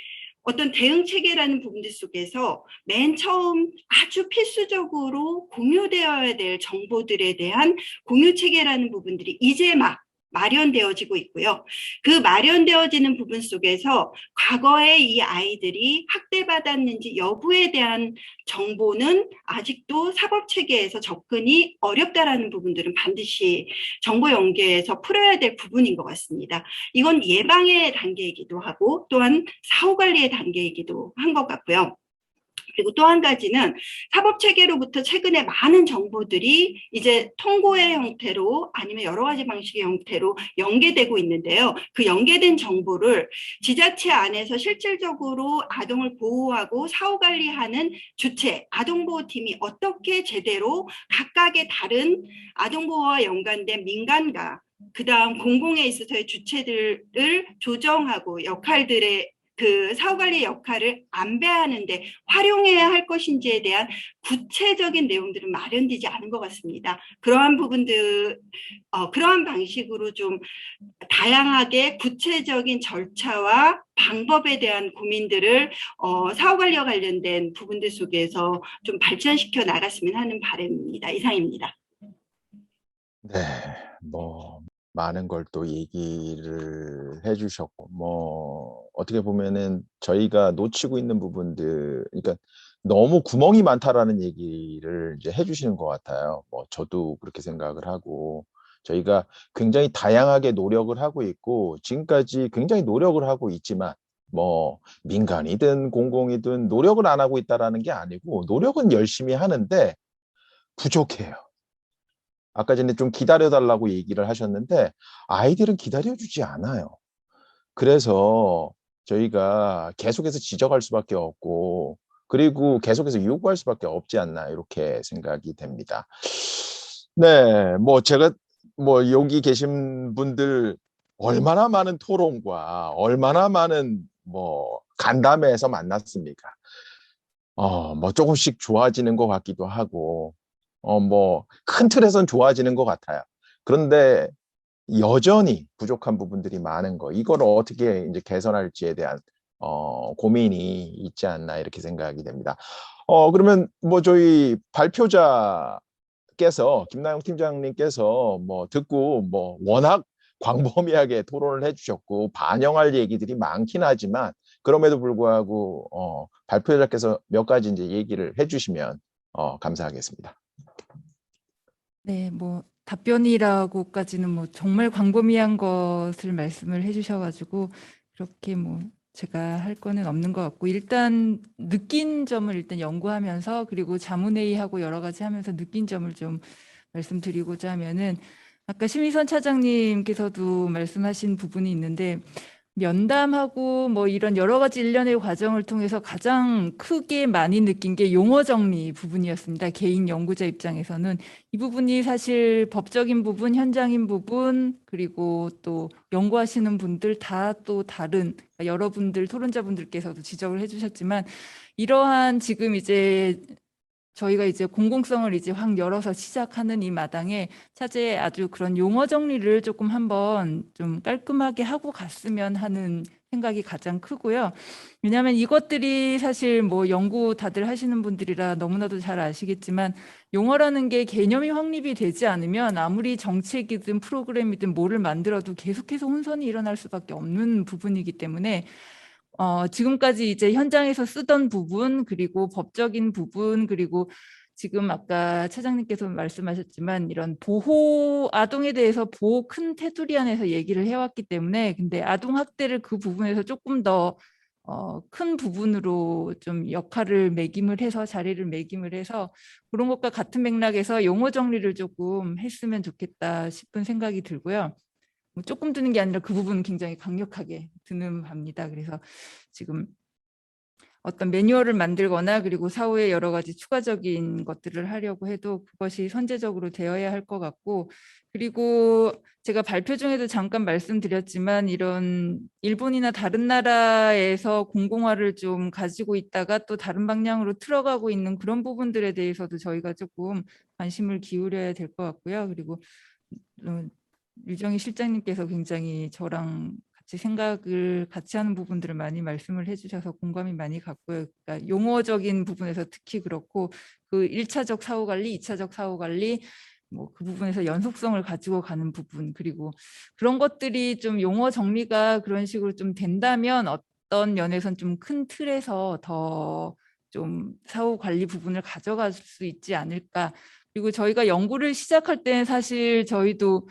어떤 대응 체계라는 부분들 속에서 맨 처음 아주 필수적으로 공유되어야 될 정보들에 대한 공유 체계라는 부분들이 이제 막 마련되어지고 있고요. 그 마련되어지는 부분 속에서 과거에 이 아이들이 학대받았는지 여부에 대한 정보는 아직도 사법체계에서 접근이 어렵다라는 부분들은 반드시 정보 연계에서 풀어야 될 부분인 것 같습니다. 이건 예방의 단계이기도 하고 또한 사후관리의 단계이기도 한 것 같고요. 그리고 또 한 가지는 사법체계로부터 최근에 많은 정보들이 이제 통고의 형태로 아니면 여러 가지 방식의 형태로 연계되고 있는데요. 그 연계된 정보를 지자체 안에서 실질적으로 아동을 보호하고 사후관리하는 주체, 아동보호팀이 어떻게 제대로 각각의 다른 아동보호와 연관된 민간과 그다음 공공에 있어서의 주체들을 조정하고 역할들의 그 사후관리 역할을 안배하는데 활용해야 할 것인지에 대한 구체적인 내용들은 마련되지 않은 것 같습니다. 그러한 부분들, 그러한 방식으로 좀 다양하게 구체적인 절차와 방법에 대한 고민들을 사후관리와 관련된 부분들 속에서 좀 발전시켜 나갔으면 하는 바람입니다. 이상입니다. 네, 많은 걸 또 얘기를 해주셨고, 어떻게 보면은 저희가 놓치고 있는 부분들, 그러니까 너무 구멍이 많다라는 얘기를 이제 해주시는 것 같아요. 저도 그렇게 생각을 하고, 저희가 굉장히 다양하게 노력을 하고 있고, 지금까지 굉장히 노력을 하고 있지만, 민간이든 공공이든 노력을 안 하고 있다라는 게 아니고, 노력은 열심히 하는데 부족해요. 아까 전에 좀 기다려달라고 얘기를 하셨는데 아이들은 기다려주지 않아요. 그래서 저희가 계속해서 지적할 수밖에 없고 그리고 계속해서 요구할 수밖에 없지 않나 이렇게 생각이 됩니다. 네, 제가 여기 계신 분들 얼마나 많은 토론과 얼마나 많은 간담회에서 만났습니까? 조금씩 좋아지는 것 같기도 하고 큰 틀에선 좋아지는 것 같아요. 그런데 여전히 부족한 부분들이 많은 거, 이걸 어떻게 이제 개선할지에 대한 고민이 있지 않나 이렇게 생각이 됩니다. 그러면 저희 발표자께서 김나영 팀장님께서 듣고 워낙 광범위하게 토론을 해주셨고 반영할 얘기들이 많긴 하지만 그럼에도 불구하고 발표자께서 몇 가지 이제 얘기를 해주시면 감사하겠습니다. 네, 답변이라고까지는 정말 광범위한 것을 말씀을 해주셔가지고 그렇게 제가 할 거는 없는 것 같고 일단 느낀 점을 일단 연구하면서 그리고 자문회의하고 여러 가지 하면서 느낀 점을 좀 말씀드리고자 하면은 아까 심희선 차장님께서도 말씀하신 부분이 있는데 면담하고 이런 여러 가지 일련의 과정을 통해서 가장 크게 많이 느낀 게 용어 정리 부분이었습니다. 개인 연구자 입장에서는 이 부분이 사실 법적인 부분, 현장인 부분, 그리고 또 연구하시는 분들 다 또 다른 여러분들 토론자분들께서도 지적을 해주셨지만 이러한 지금 이제 저희가 이제 공공성을 이제 확 열어서 시작하는 이 마당에 차제에 아주 그런 용어 정리를 조금 한번 좀 깔끔하게 하고 갔으면 하는 생각이 가장 크고요. 왜냐하면 이것들이 사실 연구 다들 하시는 분들이라 너무나도 잘 아시겠지만 용어라는 게 개념이 확립이 되지 않으면 아무리 정책이든 프로그램이든 뭐를 만들어도 계속해서 혼선이 일어날 수밖에 없는 부분이기 때문에 지금까지 이제 현장에서 쓰던 부분, 그리고 법적인 부분, 그리고 지금 아까 차장님께서 말씀하셨지만 이런 보호, 아동에 대해서 보호 큰 테두리 안에서 얘기를 해왔기 때문에 근데 아동 학대를 그 부분에서 조금 더 큰 부분으로 좀 역할을 매김을 해서 자리를 매김을 해서 그런 것과 같은 맥락에서 용어 정리를 조금 했으면 좋겠다 싶은 생각이 들고요. 조금 드는 게 아니라 그 부분은 굉장히 강력하게 드는 바입니다. 그래서 지금 어떤 매뉴얼을 만들거나 그리고 사후에 여러 가지 추가적인 것들을 하려고 해도 그것이 선제적으로 되어야 할 것 같고, 그리고 제가 발표 중에도 잠깐 말씀드렸지만 이런 일본이나 다른 나라에서 공공화를 좀 가지고 있다가 또 다른 방향으로 틀어가고 있는 그런 부분들에 대해서도 저희가 조금 관심을 기울여야 될 것 같고요. 그리고 유정희 실장님께서 굉장히 저랑 같이 생각을 같이 하는 부분들을 많이 말씀을 해주셔서 공감이 많이 갔고요. 그러니까 용어적인 부분에서 특히 그렇고 그 1차적 사후 관리, 2차적 사후 관리 뭐 그 부분에서 연속성을 가지고 가는 부분, 그리고 그런 것들이 좀 용어 정리가 그런 식으로 좀 된다면 어떤 면에선 좀 큰 틀에서 더 좀 사후 관리 부분을 가져갈 수 있지 않을까. 그리고 저희가 연구를 시작할 때는 사실 저희도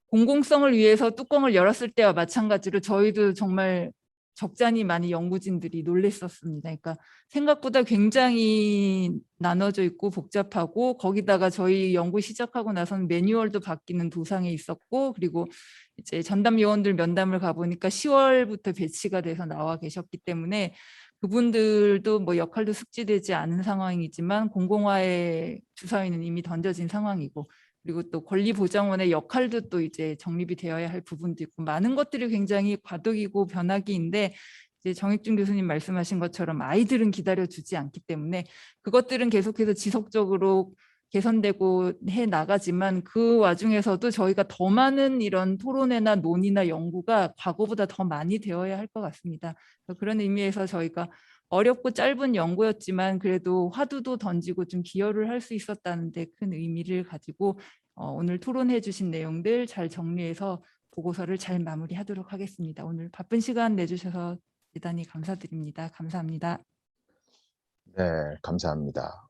공공성을 위해서 뚜껑을 열었을 때와 마찬가지로 저희도 정말 적잖이 많이 연구진들이 놀랬었습니다. 그러니까 생각보다 굉장히 나눠져 있고 복잡하고, 거기다가 저희 연구 시작하고 나서는 매뉴얼도 바뀌는 도상에 있었고, 그리고 이제 전담 요원들 면담을 가보니까 10월부터 배치가 돼서 나와 계셨기 때문에 그분들도 뭐 역할도 숙지되지 않은 상황이지만 공공화의 주사위는 이미 던져진 상황이고, 그리고 또 권리보장원의 역할도 또 이제 정립이 되어야 할 부분도 있고, 많은 것들이 굉장히 과도기고 변화기인데, 이제 정익준 교수님 말씀하신 것처럼 아이들은 기다려주지 않기 때문에 그것들은 계속해서 지속적으로 개선되고 해 나가지만, 그 와중에서도 저희가 더 많은 이런 토론회나 논의나 연구가 과거보다 더 많이 되어야 할 것 같습니다. 그런 의미에서 저희가 어렵고 짧은 연구였지만 그래도 화두도 던지고 좀 기여를 할 수 있었다는 데 큰 의미를 가지고 오늘 토론해 주신 내용들 잘 정리해서 보고서를 잘 마무리하도록 하겠습니다. 오늘 바쁜 시간 내주셔서 대단히 감사드립니다. 감사합니다. 네, 감사합니다.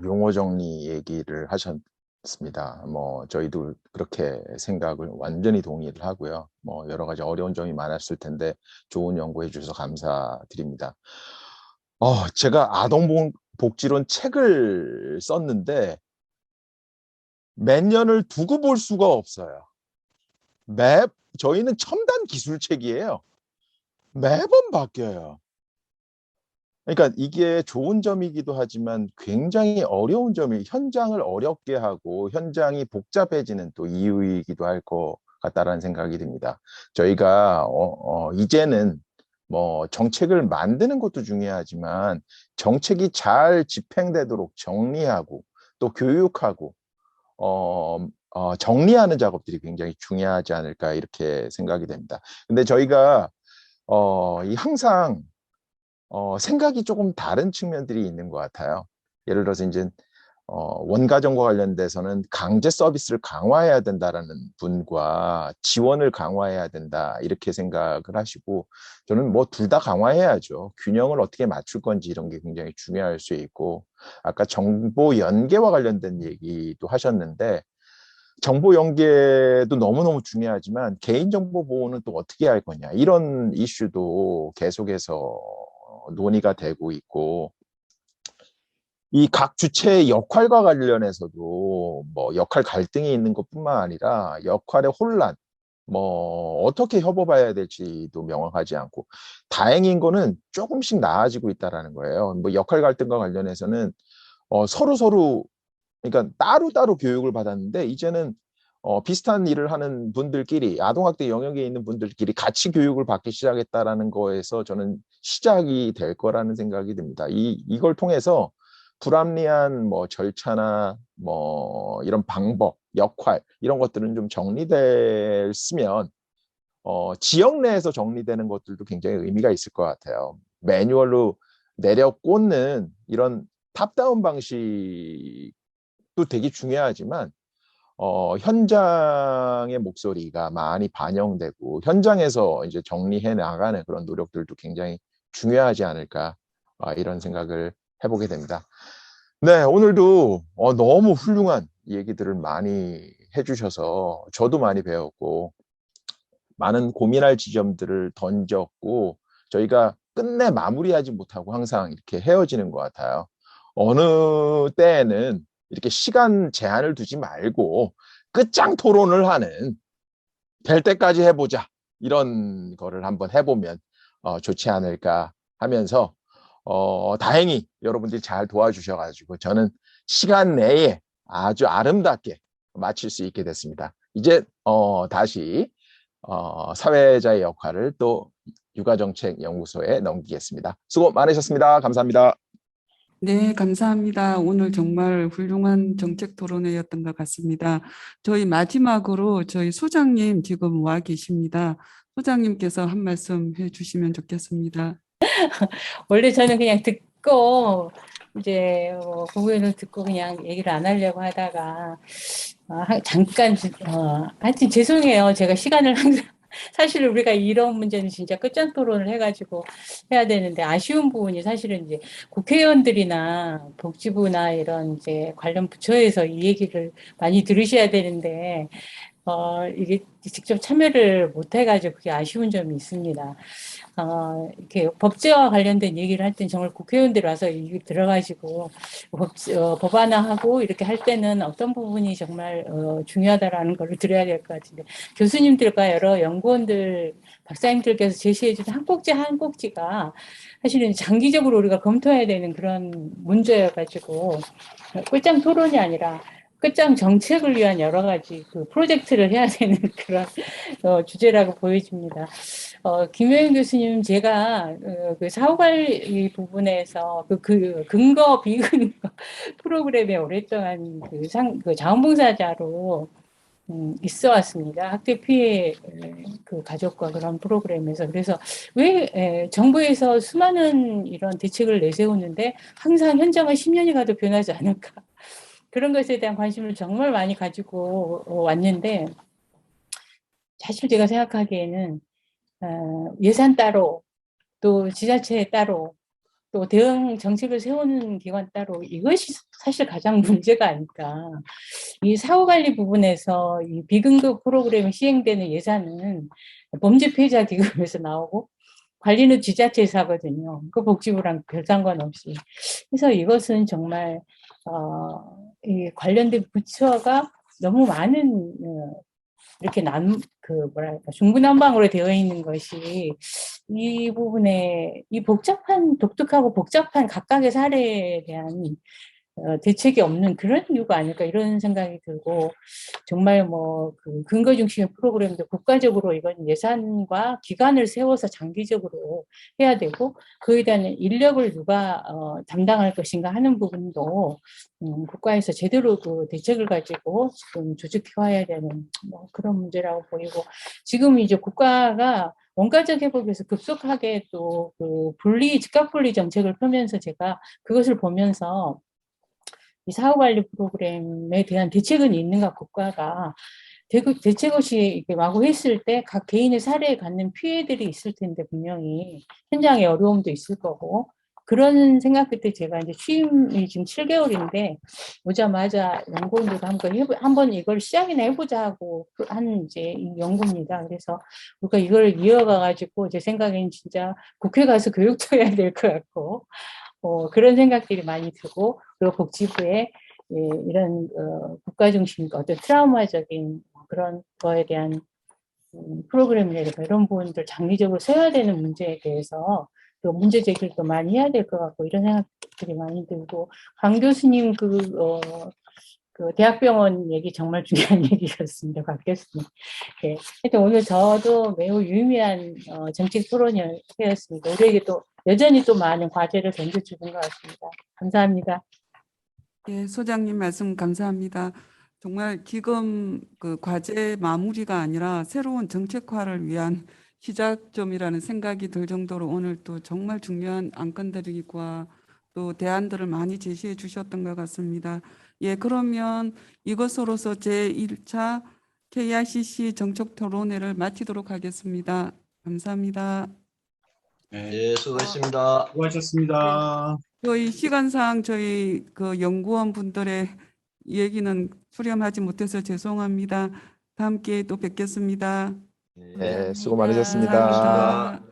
용어 정리 얘기를 하셨습니다. 뭐 저희도 그렇게 생각을 완전히 동의를 하고요. 뭐 여러 가지 어려운 점이 많았을 텐데 좋은 연구해 주셔서 감사드립니다. 제가 아동복지론 책을 썼는데 몇 년을 두고 볼 수가 없어요. 저희는 첨단 기술책이에요. 매번 바뀌어요. 그러니까 이게 좋은 점이기도 하지만 굉장히 어려운 점이, 현장을 어렵게 하고 현장이 복잡해지는 또 이유이기도 할 것 같다라는 생각이 듭니다. 저희가 이제는 뭐 정책을 만드는 것도 중요하지만 정책이 잘 집행되도록 정리하고 또 교육하고 정리하는 작업들이 굉장히 중요하지 않을까 이렇게 생각이 됩니다. 근데 저희가 항상 생각이 조금 다른 측면들이 있는 것 같아요. 예를 들어서 이제 원가정과 관련돼서는 강제 서비스를 강화해야 된다라는 분과 지원을 강화해야 된다 이렇게 생각을 하시고, 저는 뭐 둘 다 강화해야죠. 균형을 어떻게 맞출 건지 이런 게 굉장히 중요할 수 있고, 아까 정보 연계와 관련된 얘기도 하셨는데 정보 연계도 너무너무 중요하지만 개인정보 보호는 또 어떻게 할 거냐, 이런 이슈도 계속해서 논의가 되고 있고, 이 각 주체의 역할과 관련해서도 뭐 역할 갈등이 있는 것뿐만 아니라 역할의 혼란, 뭐 어떻게 협업해야 될지도 명확하지 않고, 다행인 거는 조금씩 나아지고 있다라는 거예요. 뭐 역할 갈등과 관련해서는 서로 그러니까 따로따로 교육을 받았는데 이제는 비슷한 일을 하는 분들끼리, 아동학대 영역에 있는 분들끼리 같이 교육을 받기 시작했다라는 거에서 저는 시작이 될 거라는 생각이 듭니다. 이걸 통해서 불합리한 뭐 절차나 뭐 이런 방법, 역할 이런 것들은 좀 정리됐으면 지역 내에서 정리되는 것들도 굉장히 의미가 있을 것 같아요. 매뉴얼로 내려 꽂는 이런 탑다운 방식도 되게 중요하지만 현장의 목소리가 많이 반영되고 현장에서 이제 정리해 나가는 그런 노력들도 굉장히 중요하지 않을까, 이런 생각을 해보게 됩니다. 네, 오늘도 너무 훌륭한 얘기들을 많이 해주셔서 저도 많이 배웠고 많은 고민할 지점들을 던졌고, 저희가 끝내 마무리하지 못하고 항상 이렇게 헤어지는 것 같아요. 어느 때에는 이렇게 시간 제한을 두지 말고 끝장 토론을 하는, 될 때까지 해보자, 이런 거를 한번 해보면 좋지 않을까 하면서 다행히 여러분들이 잘 도와주셔가지고 저는 시간 내에 아주 아름답게 마칠 수 있게 됐습니다. 이제 다시 사회자의 역할을 또 육아정책연구소에 넘기겠습니다. 수고 많으셨습니다. 감사합니다. 네, 감사합니다. 오늘 정말 훌륭한 정책 토론회였던 것 같습니다. 저희 마지막으로 저희 소장님 지금 와 계십니다. 소장님께서 한 말씀 해주시면 좋겠습니다. 원래 저는 그냥 듣고 이제 부부회를 듣고 그냥 얘기를 안 하려고 하다가 잠깐 하여튼 죄송해요. 제가 시간을 항상 사실 우리가 이런 문제는 진짜 끝장 토론을 해가지고 해야 되는데 아쉬운 부분이 사실은 이제 국회의원들이나 복지부나 이런 이제 관련 부처에서 이 얘기를 많이 들으셔야 되는데 이게 직접 참여를 못 해가지고 그게 아쉬운 점이 있습니다. 이렇게 법제와 관련된 얘기를 할 땐 정말 국회의원들이 와서 이게 들어가지고 법안화하고 이렇게 할 때는 어떤 부분이 정말 중요하다라는 걸 들어야 될 것 같은데 교수님들과 여러 연구원들, 박사님들께서 제시해준 한 꼭지 한 꼭지가 사실은 장기적으로 우리가 검토해야 되는 그런 문제여가지고 끝장 토론이 아니라 끝장 정책을 위한 여러 가지 그 프로젝트를 해야 되는 그런 주제라고 보여집니다. 김효영 교수님, 제가 그 사후관리 부분에서 그 근거 비근거 프로그램에 오랫동안 그 자원봉사자로 있어 왔습니다. 학대 피해 그 가족과 그런 프로그램에서. 그래서 왜 정부에서 수많은 이런 대책을 내세우는데 항상 현장은 10년이 가도 변하지 않을까. 그런 것에 대한 관심을 정말 많이 가지고 왔는데 사실 제가 생각하기에는 예산 따로 또 지자체 따로 또 대응 정책을 세우는 기관 따로 이것이 사실 가장 문제가 아닐까. 이 사후관리 부분에서 이 비근급 프로그램이 시행되는 예산은 범죄 피해자 기금에서 나오고 관리는 지자체에서 하거든요. 그 복지부랑 별 상관없이. 그래서 이것은 정말 이 관련된 부처가 너무 많은 이렇게 중구난방으로 되어 있는 것이 이 부분에 이 독특하고 복잡한 각각의 사례에 대한 대책이 없는 그런 이유가 아닐까 이런 생각이 들고 정말 그 근거 중심의 프로그램도 국가적으로 이건 예산과 기간을 세워서 장기적으로 해야 되고 그에 대한 인력을 누가 담당할 것인가 하는 부분도 국가에서 제대로 그 대책을 가지고 지금 조직화해야 되는 그런 문제라고 보이고 지금 이제 국가가 원가적 회복에서 급속하게 또 그 즉각 분리 정책을 펴면서 제가 그것을 보면서 이 사후관리 프로그램에 대한 대책은 있는가 국가가 대책 없이 이렇게 마구 했을 때 각 개인의 사례에 갖는 피해들이 있을 텐데 분명히 현장에 어려움도 있을 거고 그런 생각 끝에 제가 이제 취임이 지금 7개월인데 오자마자 연구원들과 한번 이걸 시작이나 해보자 하고 한 이제 연구입니다. 그래서 우리가 이걸 이어가가지고 제 생각에는 진짜 국회 가서 교육도 해야 될 것 같고 그런 생각들이 많이 들고 그리고 복지부에 이런 국가 중심 어떤 트라우마적인 그런 거에 대한 프로그램이라든가 이런 부분들 장기적으로 세워야 되는 문제에 대해서 또 문제 제기를 또 많이 해야 될 것 같고 이런 생각들이 많이 들고 강 교수님 그 대학병원 얘기 정말 중요한 얘기였습니다. 박 교수님. 네. 하여튼 오늘 저도 매우 유의미한 정책 토론이었습니다. 우리에게 또 여전히 또 많은 과제를 던져주는 것 같습니다. 감사합니다. 예, 소장님 말씀 감사합니다. 정말 지금 그 과제 마무리가 아니라 새로운 정책화를 위한 시작점이라는 생각이 들 정도로 오늘 또 정말 중요한 안건들과 또 대안들을 많이 제시해 주셨던 것 같습니다. 예, 그러면 이것으로서 제1차 KICC 정책 토론회를 마치도록 하겠습니다. 감사합니다. 네, 수고하셨습니다. 수고하셨습니다. 저희 시간상 저희 그 연구원 분들의 얘기는 수렴하지 못해서 죄송합니다. 다음 기회에 또 뵙겠습니다. 네, 수고 많으셨습니다. 감사합니다.